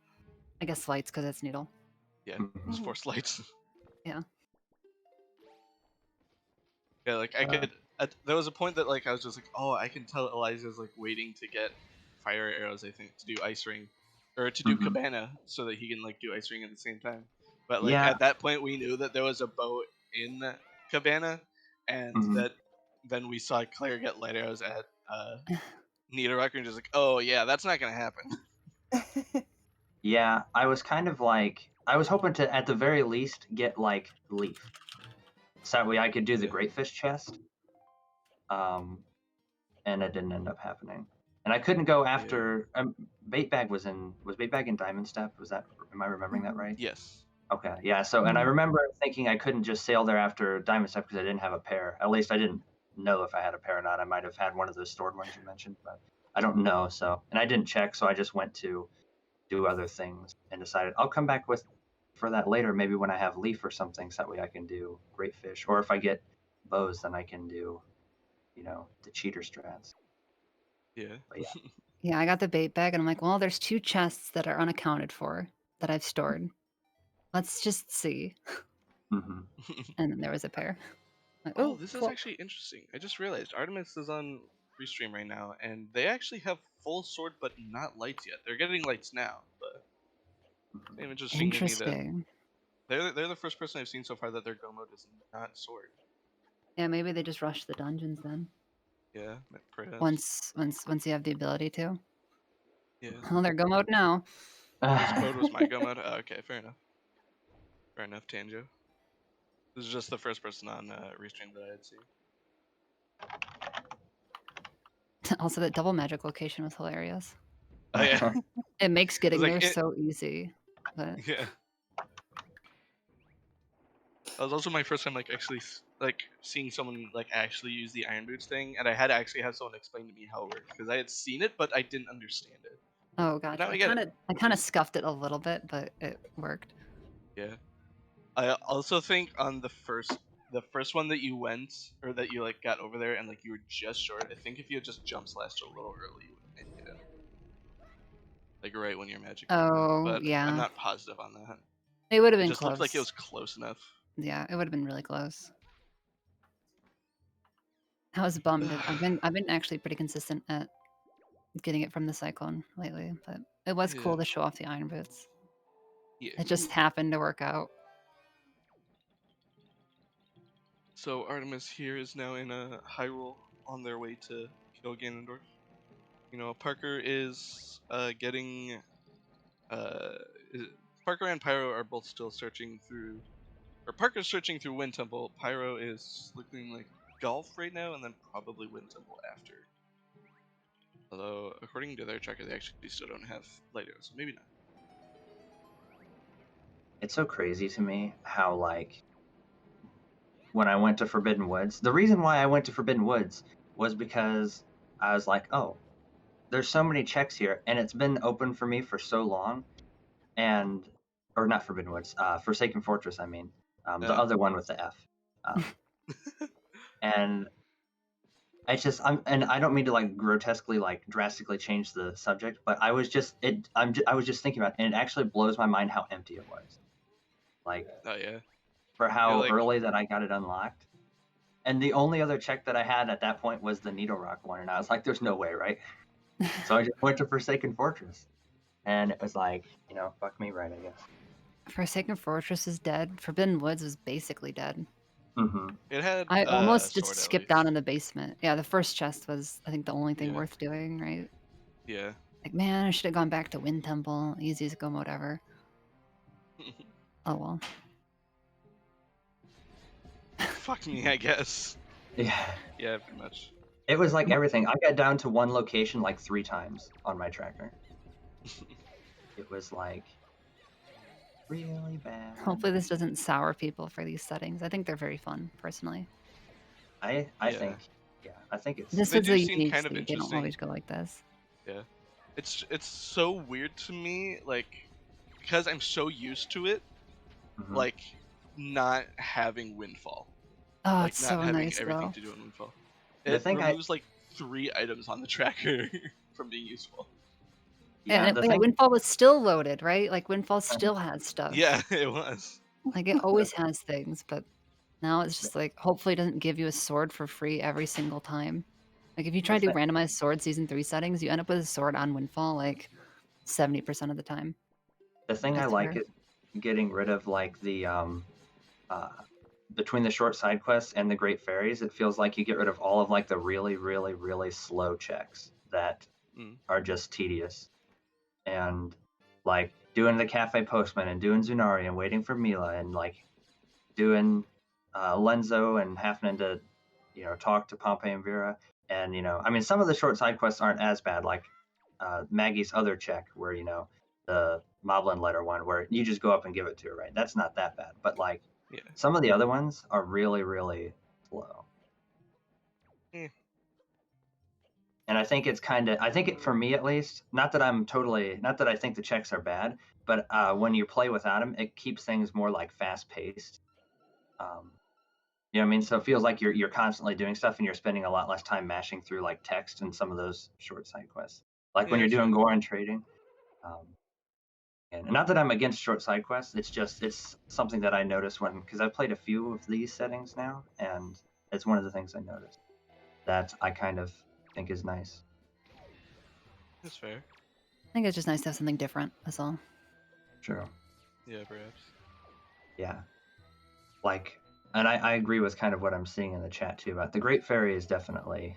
I guess lights because it's needle. yeah. Mhm. Just Mhm. force lights. Yeah. Yeah, like I could. There was a point that like I was just like, oh, I can tell Elijah's like waiting to get fire arrows. I think to do ice ring, or to do Mhm. cabana, so that he can like do ice ring at the same time. But like Yeah. at that point, we knew that there was a bow in cabana, and Mhm. that then we saw Claire get light arrows at Nita Rocker, and just like, oh yeah, that's not gonna happen. Yeah, I was kind of like I was hoping to at the very least get like leaf, so that way I could do the Yeah. great fish chest. And it didn't end up happening. And I couldn't go after bait bag was bait bag in Diamond Step. Was that am I remembering that Mhm. right? Yes. Okay, yeah. So and I remember thinking I couldn't just sail there after Diamond Step because I didn't have a pair. At least I didn't know if I had a pair or not. I might have had one of those stored ones you mentioned, but I don't know. So and I didn't check, so I just went to do other things and decided I'll come back for that later, maybe when I have leaf or something, so that way I can do great fish. Or if I get bows, then I can do, the cheater strats. Yeah. But yeah. Yeah, I got the bait bag and I'm like, well, there's 2 chests that are unaccounted for that I've stored. Let's just see. Mm-hmm. And then there was a pair. Like, Oh, oh, this is cool. actually interesting. I just realized Artemis is on Restream right now, and they actually have full sword, but not lights yet. They're getting lights now, but it's kind of interesting to me that Interesting. they're the first person I've seen so far that their go mode is not sword. Yeah, maybe they just rushed the dungeons then. Yeah, perhaps. Once you have the ability to. Yeah. Oh, they're go mode now. Whose mode was my go mode? Oh, okay, fair enough. Fair enough, Tanjo. This is just the first person on Restream that I had seen. Also, that double magic location was hilarious. Oh yeah. It makes getting like, there so easy. But Yeah. That was also my first time actually seeing someone actually use the iron boots thing, and I had to actually have someone explain to me how it worked because I had seen it but I didn't understand it. oh But gotcha. now I get it. I kind of scuffed it a little bit, but it worked. Yeah. I also think on the first one that you went or that you got over there and you were just short. I think if you had just jump slashed a little early, you would have made it in. Right when your magic came out. Oh But I'm yeah, not positive on that. it would have It been just looked like it close. was close enough. Yeah, it would have been really close. I was bummed. I've been actually pretty consistent at getting it from the cyclone lately, but it was cool Yeah. to show off the iron boots. Yeah. It just happened to work out. So Artemis here is now in Hyrule on their way to kill Ganondorf. Parker is getting Parker and Pyro are both still searching through, or Parker's searching through Wind Temple. Pyro is looking like Golf right now, and then probably Wind Temple after. Although, according to their tracker, they actually still don't have Light Arrow, so maybe not. It's so crazy to me how, like, when I went to Forbidden Woods, the reason why I went to Forbidden Woods was because I was like, oh, there's so many checks here, and it's been open for me for so long, or not Forbidden Woods, Forsaken Fortress, I mean, the other one with the F. And and I don't mean to like grotesquely, like drastically change the subject, but I was just thinking about it, and it actually blows my mind how empty it was. Like, oh yeah, for how like, early that I got it unlocked. And the only other check that I had at that point was the Needle Rock one, and I was like, there's no way, right? So I just went to Forsaken Fortress, and it was like, fuck me right, I guess. Forsaken Fortress is dead. Forbidden Woods is basically dead. Mm-hmm. It had. I almost just sword, skipped down in the basement. Yeah, the first chest was, I think, the only thing Yeah. worth doing, right? Yeah. Like, man, I should have gone back to Wind Temple. Easy as go, whatever. Oh well. Fuck me, I guess. Yeah. Yeah, pretty much. It was like everything. I got down to one location like 3 times on my tracker. It was like really bad. Hopefully this doesn't sour people for these settings. I think they're very fun, personally. I Yeah. think it's This They is do a seem unique kind of stage. They don't interesting. always go like this. Yeah. It's so weird to me, like, because I'm so used to it, Mhm. like, not having Windfall. Oh, Like, it's not so having nice, everything though. to do in Windfall. The It thing removes, like, 3 items on the tracker from being useful. Yeah, and the thing Windfall was still loaded, right? Like, Windfall still has stuff. Yeah, it was. Like, it always has things, but now it's just like, hopefully it doesn't give you a sword for free every single time. Like, if you try to do randomized sword season 3 settings, you end up with a sword on Windfall, like, 70% of the time. the thing I That's like fair. is getting rid of like the between the short side quests and the Great Fairies, it feels like you get rid of all of like the really, really, really slow checks that are just tedious. And like doing the Cafe Postman and doing Zunari and waiting for Mila and like doing Lenzo and having to, talk to Pompey and Vera. And, I mean, some of the short side quests aren't as bad, like Maggie's other check where, the Moblin letter one where you just go up and give it to her, right? That's not that bad. But like some of the other ones are really, really slow. And I think it's for me at least, not that I think the checks are bad, but when you play without them, it keeps things more like fast paced. You know what I mean? So it feels like you're constantly doing stuff and you're spending a lot less time mashing through like text and some of those short side quests. Like when you're doing Goron trading. And not that I'm against short side quests, it's something that I notice because I've played a few of these settings now, and it's one of the things I noticed that I kind of think is nice. That's fair. I think it's just nice to have something different, that's all. True. Yeah, perhaps. Yeah. Like, and I agree with kind of what I'm seeing in the chat too about the Great Fairy is definitely,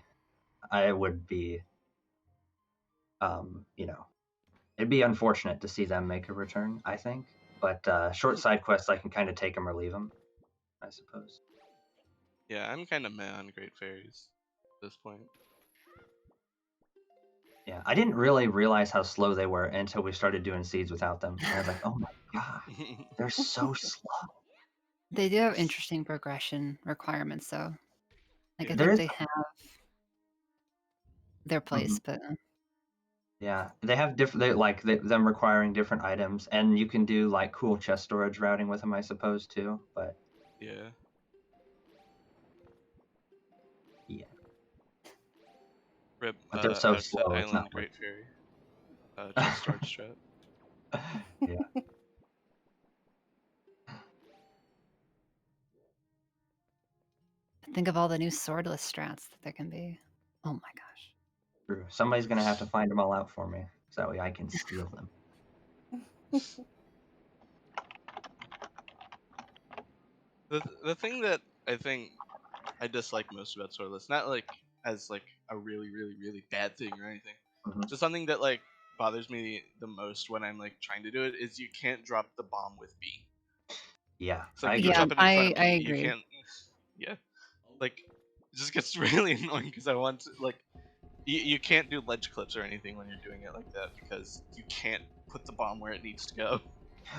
I would be, it'd be unfortunate to see them make a return, I think. But short side quests, I can kind of take them or leave them, I suppose. Yeah, I'm kind of meh on Great Fairies at this point. Yeah, I didn't really realize how slow they were until we started doing seeds without them. And I was like, oh my god, they're so slow. They do have interesting progression requirements, though. Like, I There think is- they have their place, but Yeah, they have different, them requiring different items, and you can do like cool chest storage routing with them, I suppose, too. But yeah. Rip, But they're so Outset slow, it's Island not Great Fairy. Chest storage strap. Yeah. think of all the new swordless strats that there can be. Oh my gosh. True. Somebody's gonna have to find them all out for me, so that way I can steal them. The thing that I think I dislike most about Swordless, not like as like a really, really, really bad thing or anything, Just something that like bothers me the most when I'm like trying to do it is you can't drop the bomb with B. Yeah, So like, I you agree. drop it in front of I B, you agree. can't. Yeah, like it just gets really annoying because I want to like you can't do ledge clips or anything when you're doing it like that because you can't put the bomb where it needs to go.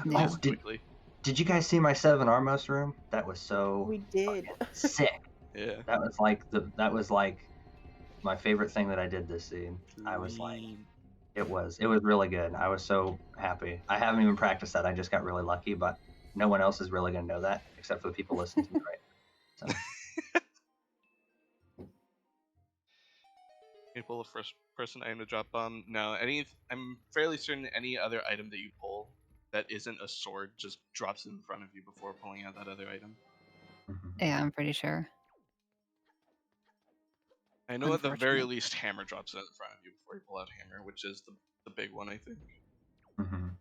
Yeah. As quickly. Did you guys see my 7 Armos room? That was so We did. sick. Yeah. That was like my favorite thing that I did this scene. I was like, it was really good. I was so happy. I haven't even practiced that. I just got really lucky, but no one else is really gonna know that except for the people listening to me, right? So You pull the first person item to drop bomb. No, I'm fairly certain any other item that you pull that isn't a sword just drops in front of you before pulling out that other item. Yeah, I'm pretty sure. I know at the very Unfortunate. least hammer drops in front of you before you pull out hammer, which is the big one, I think. Mhm.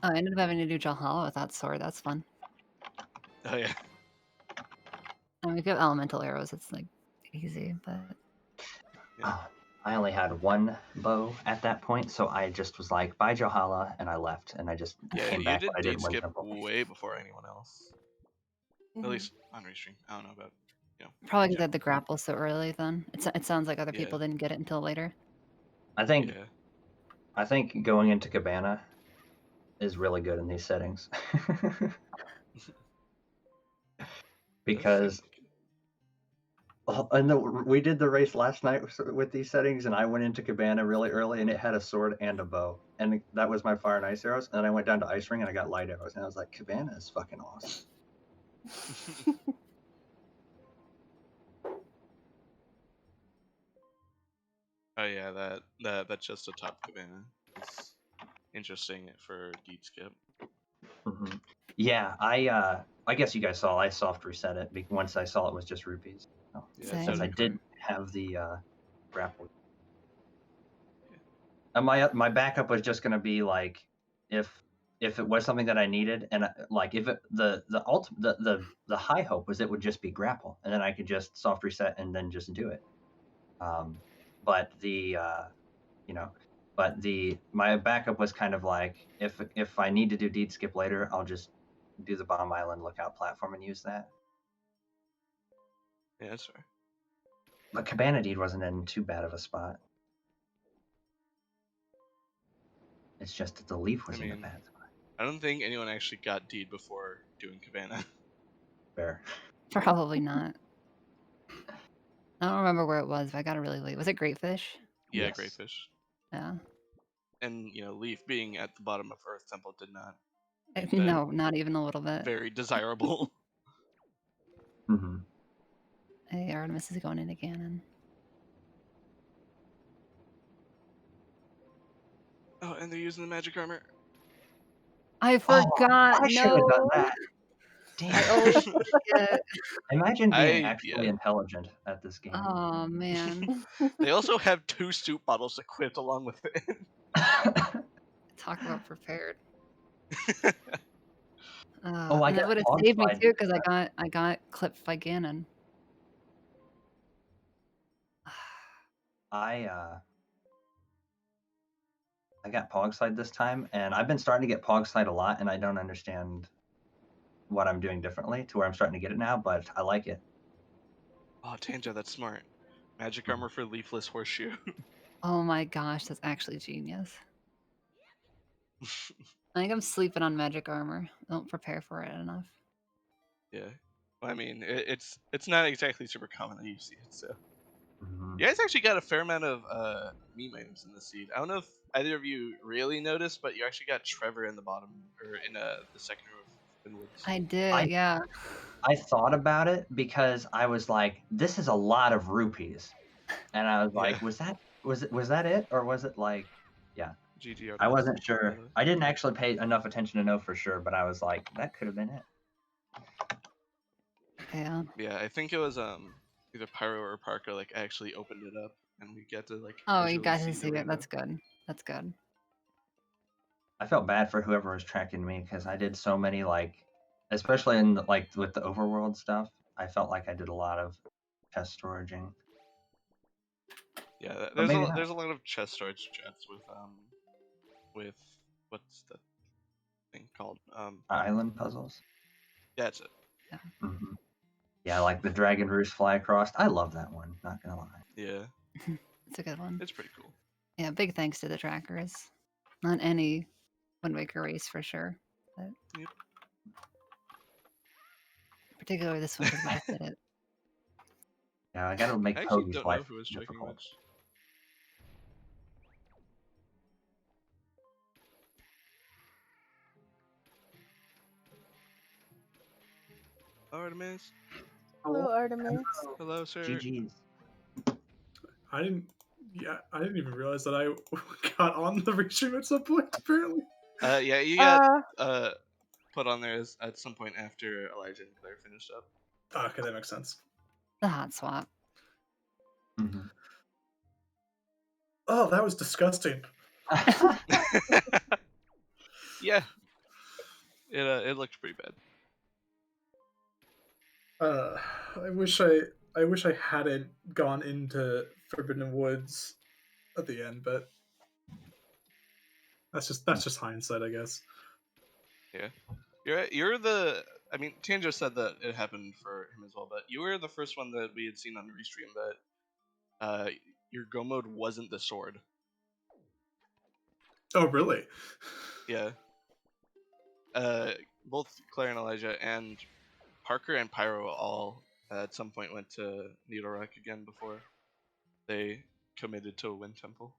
Oh, I ended up having to do Jalhala with that sword. That's fun. Oh yeah. I mean, if you have elemental arrows, it's like easy, but Yeah. I only had one bow at that point, so I just was like, bye Johala, and I left, and I just Yeah, came you back did when I deed did Wind skip Temple. way before anyone else. At Mhm. least on restream. I don't know about probably because I general. had the grapple so early. Then it sounds like other Yeah. people didn't get it until later. I think Yeah. going into Cabana is really good in these settings. Because we did the race last night with these settings, and I went into Cabana really early, and it had a sword and a bow, and that was my fire and ice arrows. And then I went down to Ice Ring, and I got light arrows, and I was like, Cabana is fucking awesome. Oh yeah, that's just a top cabana. It's interesting for deed skip. Mm-hmm. Yeah, I guess you guys saw I soft reset it once I saw it was just rupees. So, Yeah, Same. since I totally clear. did have the grapple. Yeah. And my backup was just gonna be like if it was something that I needed, and like if it, the high hope was it would just be grapple, and then I could just soft reset and then just do it. But the my backup was kind of like if I need to do deed skip later, I'll just do the Bomb Island lookout platform and use that. Yeah, that's fair. But Cabana Deed wasn't in too bad of a spot. It's just that the leaf was in a bad spot. I don't think anyone actually got deed before doing cabana. Fair. Probably not. I don't remember where it was, but I got it really late. Was it Greatfish? Yeah, Yes. Greyfish. Yeah. And leaf being at the bottom of Earth Temple did not. No, not even a little bit. Very desirable. Mm-hmm. Hey, Artemis is going into Ganon. Oh, and they're using the magic armor. I forgot. I should have done that. Damn. I always forget. Imagine being actually yeah. intelligent at this game. Oh man. They also have 2 soup bottles equipped along with it. Talk about prepared. Oh, I and that got would have Hog saved me Slide too with because I got clipped by Ganon. I got Pog Slide this time, and I've been starting to get Pog Slide a lot, and I don't understand what I'm doing differently to where I'm starting to get it now, but I like it. Oh, Tanja, that's smart. Magic armor for Leafless Horseshoe. Oh my gosh, that's actually genius. I think I'm sleeping on magic armor. I don't prepare for it enough. Yeah. Well, I mean, it's not exactly super common that you see it, so. Mm-hmm. You guys actually got a fair amount of meme items in the seed. I don't know if either of you really noticed, but you actually got Trevor in the bottom, or in the second row of Finwoods. I did, yeah. I thought about it because I was like, this is a lot of rupees. And I was like, was that it? Or was it like, yeah. GG I wasn't sure. I didn't actually pay enough attention to know for sure, but I was like, that could have been it. Yeah. Yeah, I think it was either Pyro or Parker like actually opened it up and we get to like. Oh, you visually got to the see it. rainbow. That's good. That's good. I felt bad for whoever was tracking me because I did so many, like, especially in like with the overworld stuff. I felt like I did a lot of chest storaging. Yeah, But maybe not. there's a lot of chest storage chats with what's the thing called? Island puzzles. Yeah, that's it. Hmm. Yeah, like the dragon roost fly across. I love that one. Not gonna lie. Yeah, It's a good one. it's pretty cool. Yeah, big thanks to the trackers on any Wind Waker race for sure. But Yep. particularly this one because Matt did it. Yeah, I gotta make I actually Pogi's don't know life who was checking difficult. which. Artemis, Hello, Artemis. hello, sir. GG's. I didn't even realize that I got on the restream at some point. Apparently. Yeah, you got Uh, put on there at some point after Elijah and Claire finished up. Okay, that makes sense. The hot swap. Mhm. Oh, that was disgusting. Yeah, it looked pretty bad. I wish I hadn't gone into Forbidden Woods at the end, but that's just hindsight, I guess. Yeah, you're the. I mean, Tanjo said that it happened for him as well, but you were the first one that we had seen on the restream that your go mode wasn't the sword. Oh, really? Yeah. Both Claire and Elijah and Parker and Pyro all at some point went to Needle Rock again before they committed to Wind Temple.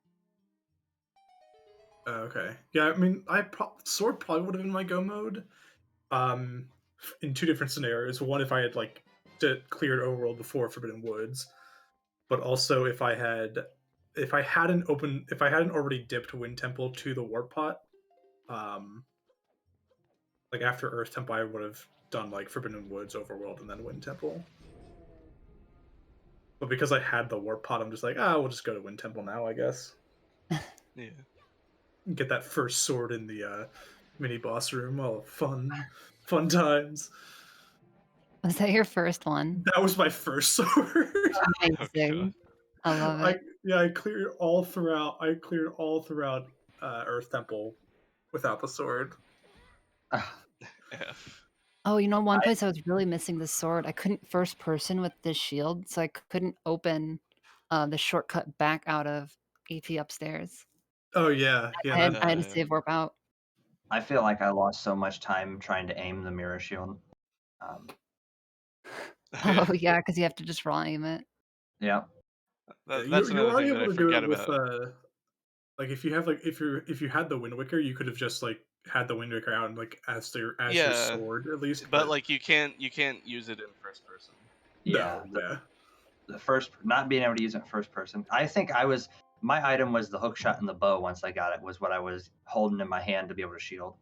Okay. Yeah, I mean, sword probably would have been my go mode. In two different scenarios. One, if I had like cleared overworld before Forbidden Woods, but also if I hadn't already dipped Wind Temple to the Warp Pot, like after Earth Temple, I would have done like Forbidden Woods, Overworld, and then Wind Temple. But because I had the Warp Pot, I'm just like, we'll just go to Wind Temple now, I guess. Yeah. Get that first sword in the mini boss room. Oh, fun times. Was that your first one? That was my first sword. Amazing. I love it. I cleared all throughout. Earth Temple without the sword. F. Oh, you know, one place I was really missing the sword. I couldn't first person with the shield, so I couldn't open the shortcut back out of AP upstairs. Oh yeah, yeah. I had to save warp out. I feel like I lost so much time trying to aim the mirror shield. Oh yeah, because you have to just raw aim it. Yeah. That's you another are thing that able I to do forget it with about. like if you have like if you had the Wind Waker, you could have just like had the Wind Waker out and like as your sword at least. But like you can't use it in first person. Yeah. No, The first, not being able to use it in first person. I think my item was the hook shot and the bow. Once I got it, was what I was holding in my hand to be able to shield.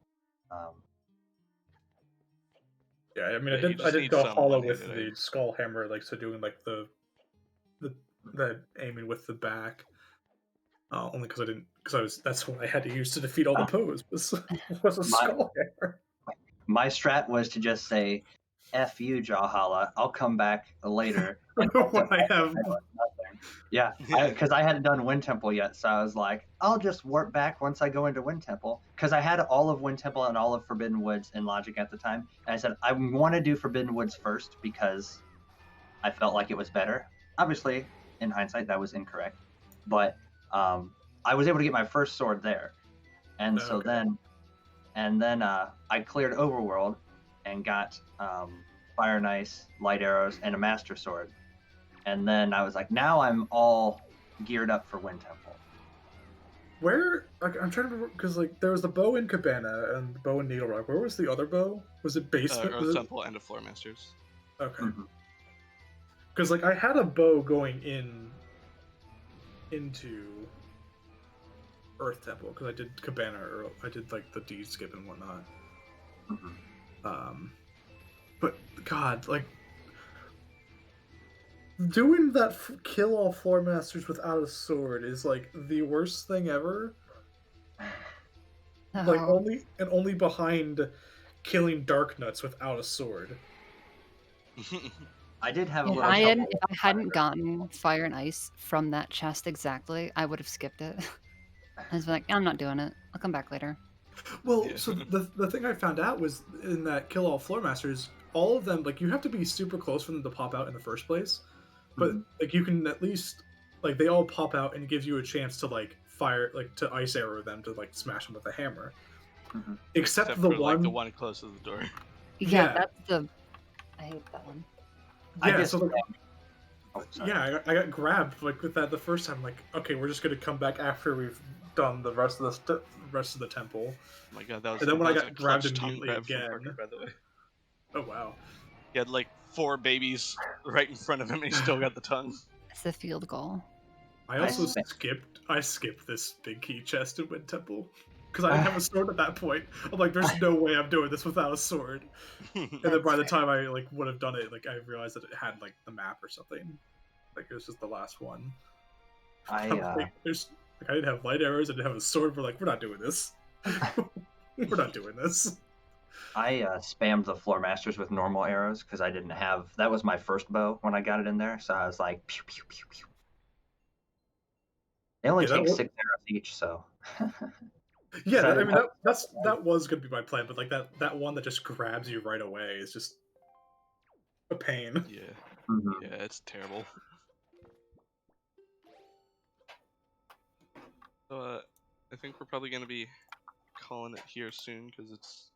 Yeah, I mean, Yeah, you I just did need go some hollow with one-handed the aim. skull hammer, like so doing like the aiming with the back. Only because that's what I had to use to defeat all the Poes was a skull hammer. My strat was to just say, "F you, Jahala. I'll come back later." And When I have yeah, because I hadn't done Wind Temple yet, so I was like, I'll just warp back once I go into Wind Temple, because I had all of Wind Temple and all of Forbidden Woods in Logic at the time, and I said I want to do Forbidden Woods first because I felt like it was better. Obviously, in hindsight, that was incorrect, but I was able to get my first sword there, and so then I cleared Overworld and got Fire and Ice, Light Arrows, and a Master Sword. And then I was like, now I'm all geared up for Wind Temple. where like, I'm trying to remember because like there was the bow in Cabana and the bow in Needle Rock. Where was the other bow? Was it basement? Earth Temple and a Floor Masters. Okay. Mhm. Because like I had a bow going into Earth Temple because I did Cabana or I did like the D skip and whatnot. Mhm. But God, like doing that kill all Floor Masters without a sword is like the worst thing ever. Oh, Like only behind killing Dark Nuts without a sword. I did have a If little I trouble. hadn't gotten fire and ice from that chest exactly, I would have skipped it. I was like, I'm not doing it. I'll come back later. Well, Yeah. so the thing I found out was in that Kill All Floor Masters, all of them, like, you have to be super close for them to pop out in the first place. But Mhm. like, you can at least, like, they all pop out and gives you a chance to like fire, like, to ice arrow them to like smash them with a hammer. Mhm. Except the for one, like the one close to the door. Yeah, Yeah. that's the. I hate that one. I yeah. just So like, oh, sorry. yeah, I got grabbed like with that the first time. Like, okay, we're just gonna come back after we've done the rest of the temple. Oh my god, that was. And then when I that was got a grabbed clutch tongue immediately grab from again. Parker, by the way. Oh wow. He had like 4 babies right in front of him, and he still got the tongue. It's the field goal. I also spent- skipped this big key chest in Wind Temple because I didn't have a sword at that point. I'm like, there's no way I'm doing this without a sword. And then by the time I like would have done it, like I realized that it had like the map or something. Like it was just the last one. I'm like, I didn't have light arrows, I didn't have a sword. We're like, we're not doing this. We're not doing this. I spammed the floor masters with normal arrows because I didn't have. That was my first bow when I got it in there, so I was like, pew pew pew pew. They only Yeah, that take was- 6 arrows each, so. Yeah, So I mean that was gonna be my plan, but like that one that just grabs you right away is just a pain. Yeah, Mhm. yeah, it's terrible. So I think we're probably gonna be calling it here soon because it's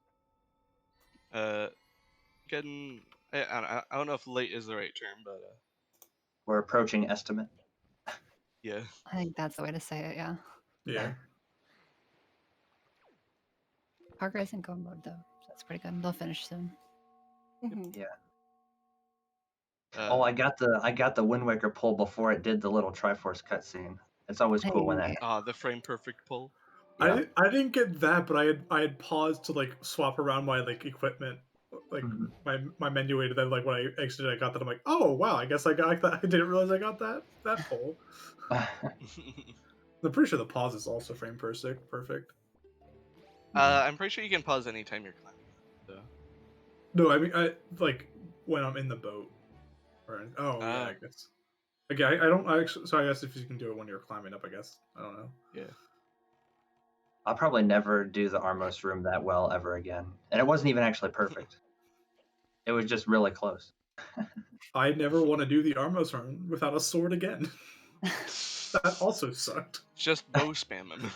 getting. I don't know if late is the right term, but We're approaching estimate. yeah. I think that's the way to say it. Yeah. Yeah. Parker isn't go mode though. So that's pretty good. They'll finish soon. Mhm. Oh, I got the Wind Waker pull before it did the little Triforce cutscene. It's always cool when that. The frame perfect pull. Yeah. I didn't get that, but I had paused to like swap around my like equipment, like Mhm. my menu and then like when I exited I got that. I'm like, oh wow, I guess I got that. I didn't realize I got that pull. I'm pretty sure the pause is also frame perfect. I'm pretty sure you can pause anytime you're climbing. So. No, I mean I like when I'm in the boat. Or, oh yeah, I guess. Okay, I don't actually. So I guess if you can do it when you're climbing up, I guess I don't know. Yeah. I'll probably never do the Armos room that well ever again, and it wasn't even actually perfect. It was just really close. I never want to do the Armos run without a sword again. That also sucked. Just bow spam him.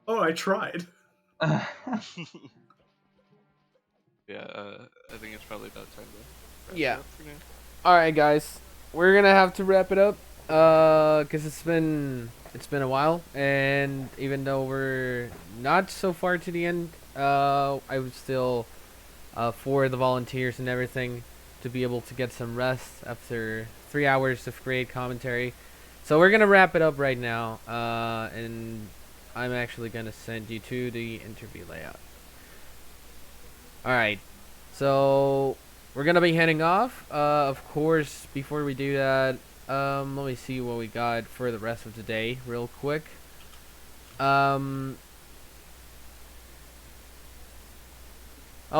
Oh, I tried. Yeah, I think it's probably about time to wrap Yeah. it up for now. All right, guys, we're gonna have to wrap it up, cause it's been a while, and even though we're not so far to the end, I would still, for the volunteers and everything, to be able to get some rest after 3 hours of great commentary. So we're gonna wrap it up right now, and I'm actually gonna send you to the interview layout. All right, so. We're gonna be heading off. Of course, before we do that, let me see what we got for the rest of the day, real quick. Oh,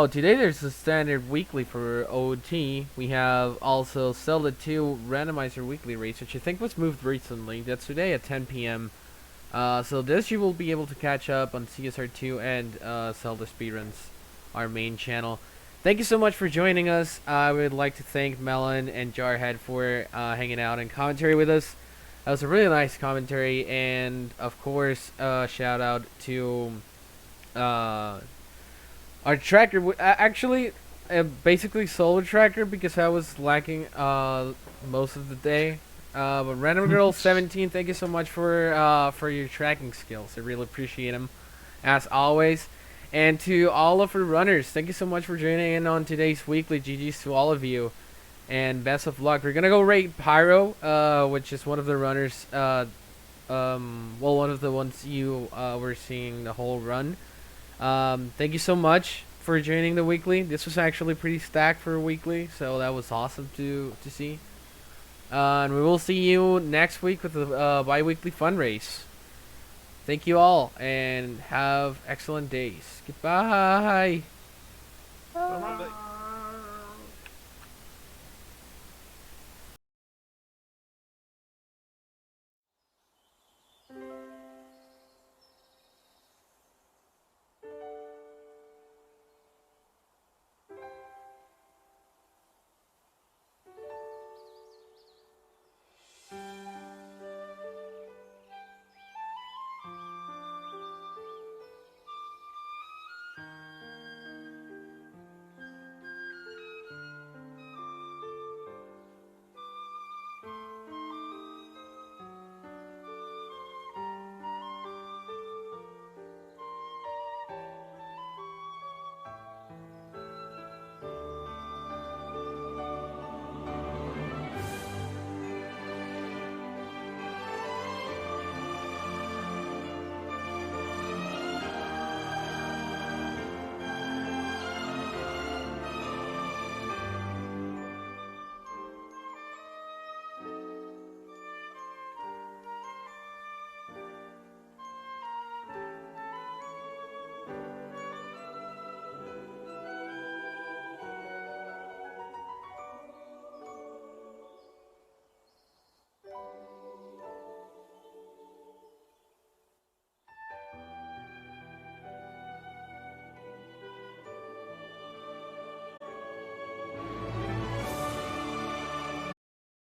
today there's a standard weekly for OT. We have also Zelda 2 Randomizer weekly race, which I think was moved recently. That's today at 10 p.m. So this you will be able to catch up on CSR2 and ZeldaSpeedRuns, our main channel. Thank you so much for joining us. I would like to thank Melon and Jarhead for hanging out and commentary with us. That was a really nice commentary, and of course, shout out to our tracker. Actually, basically solo tracker because I was lacking most of the day. But Random Girl 17, thank you so much for your tracking skills. I really appreciate them, as always. And to all of our runners, thank you so much for joining in on today's weekly. GG's to all of you, and best of luck. We're gonna go rate Pyro, which is one of the runners. Well, one of the ones you were seeing the whole run. Thank you so much for joining the weekly. This was actually pretty stacked for a weekly, so that was awesome to see. And we will see you next week with the bi-weekly fun race. Thank you all, and have excellent days. Goodbye. Bye.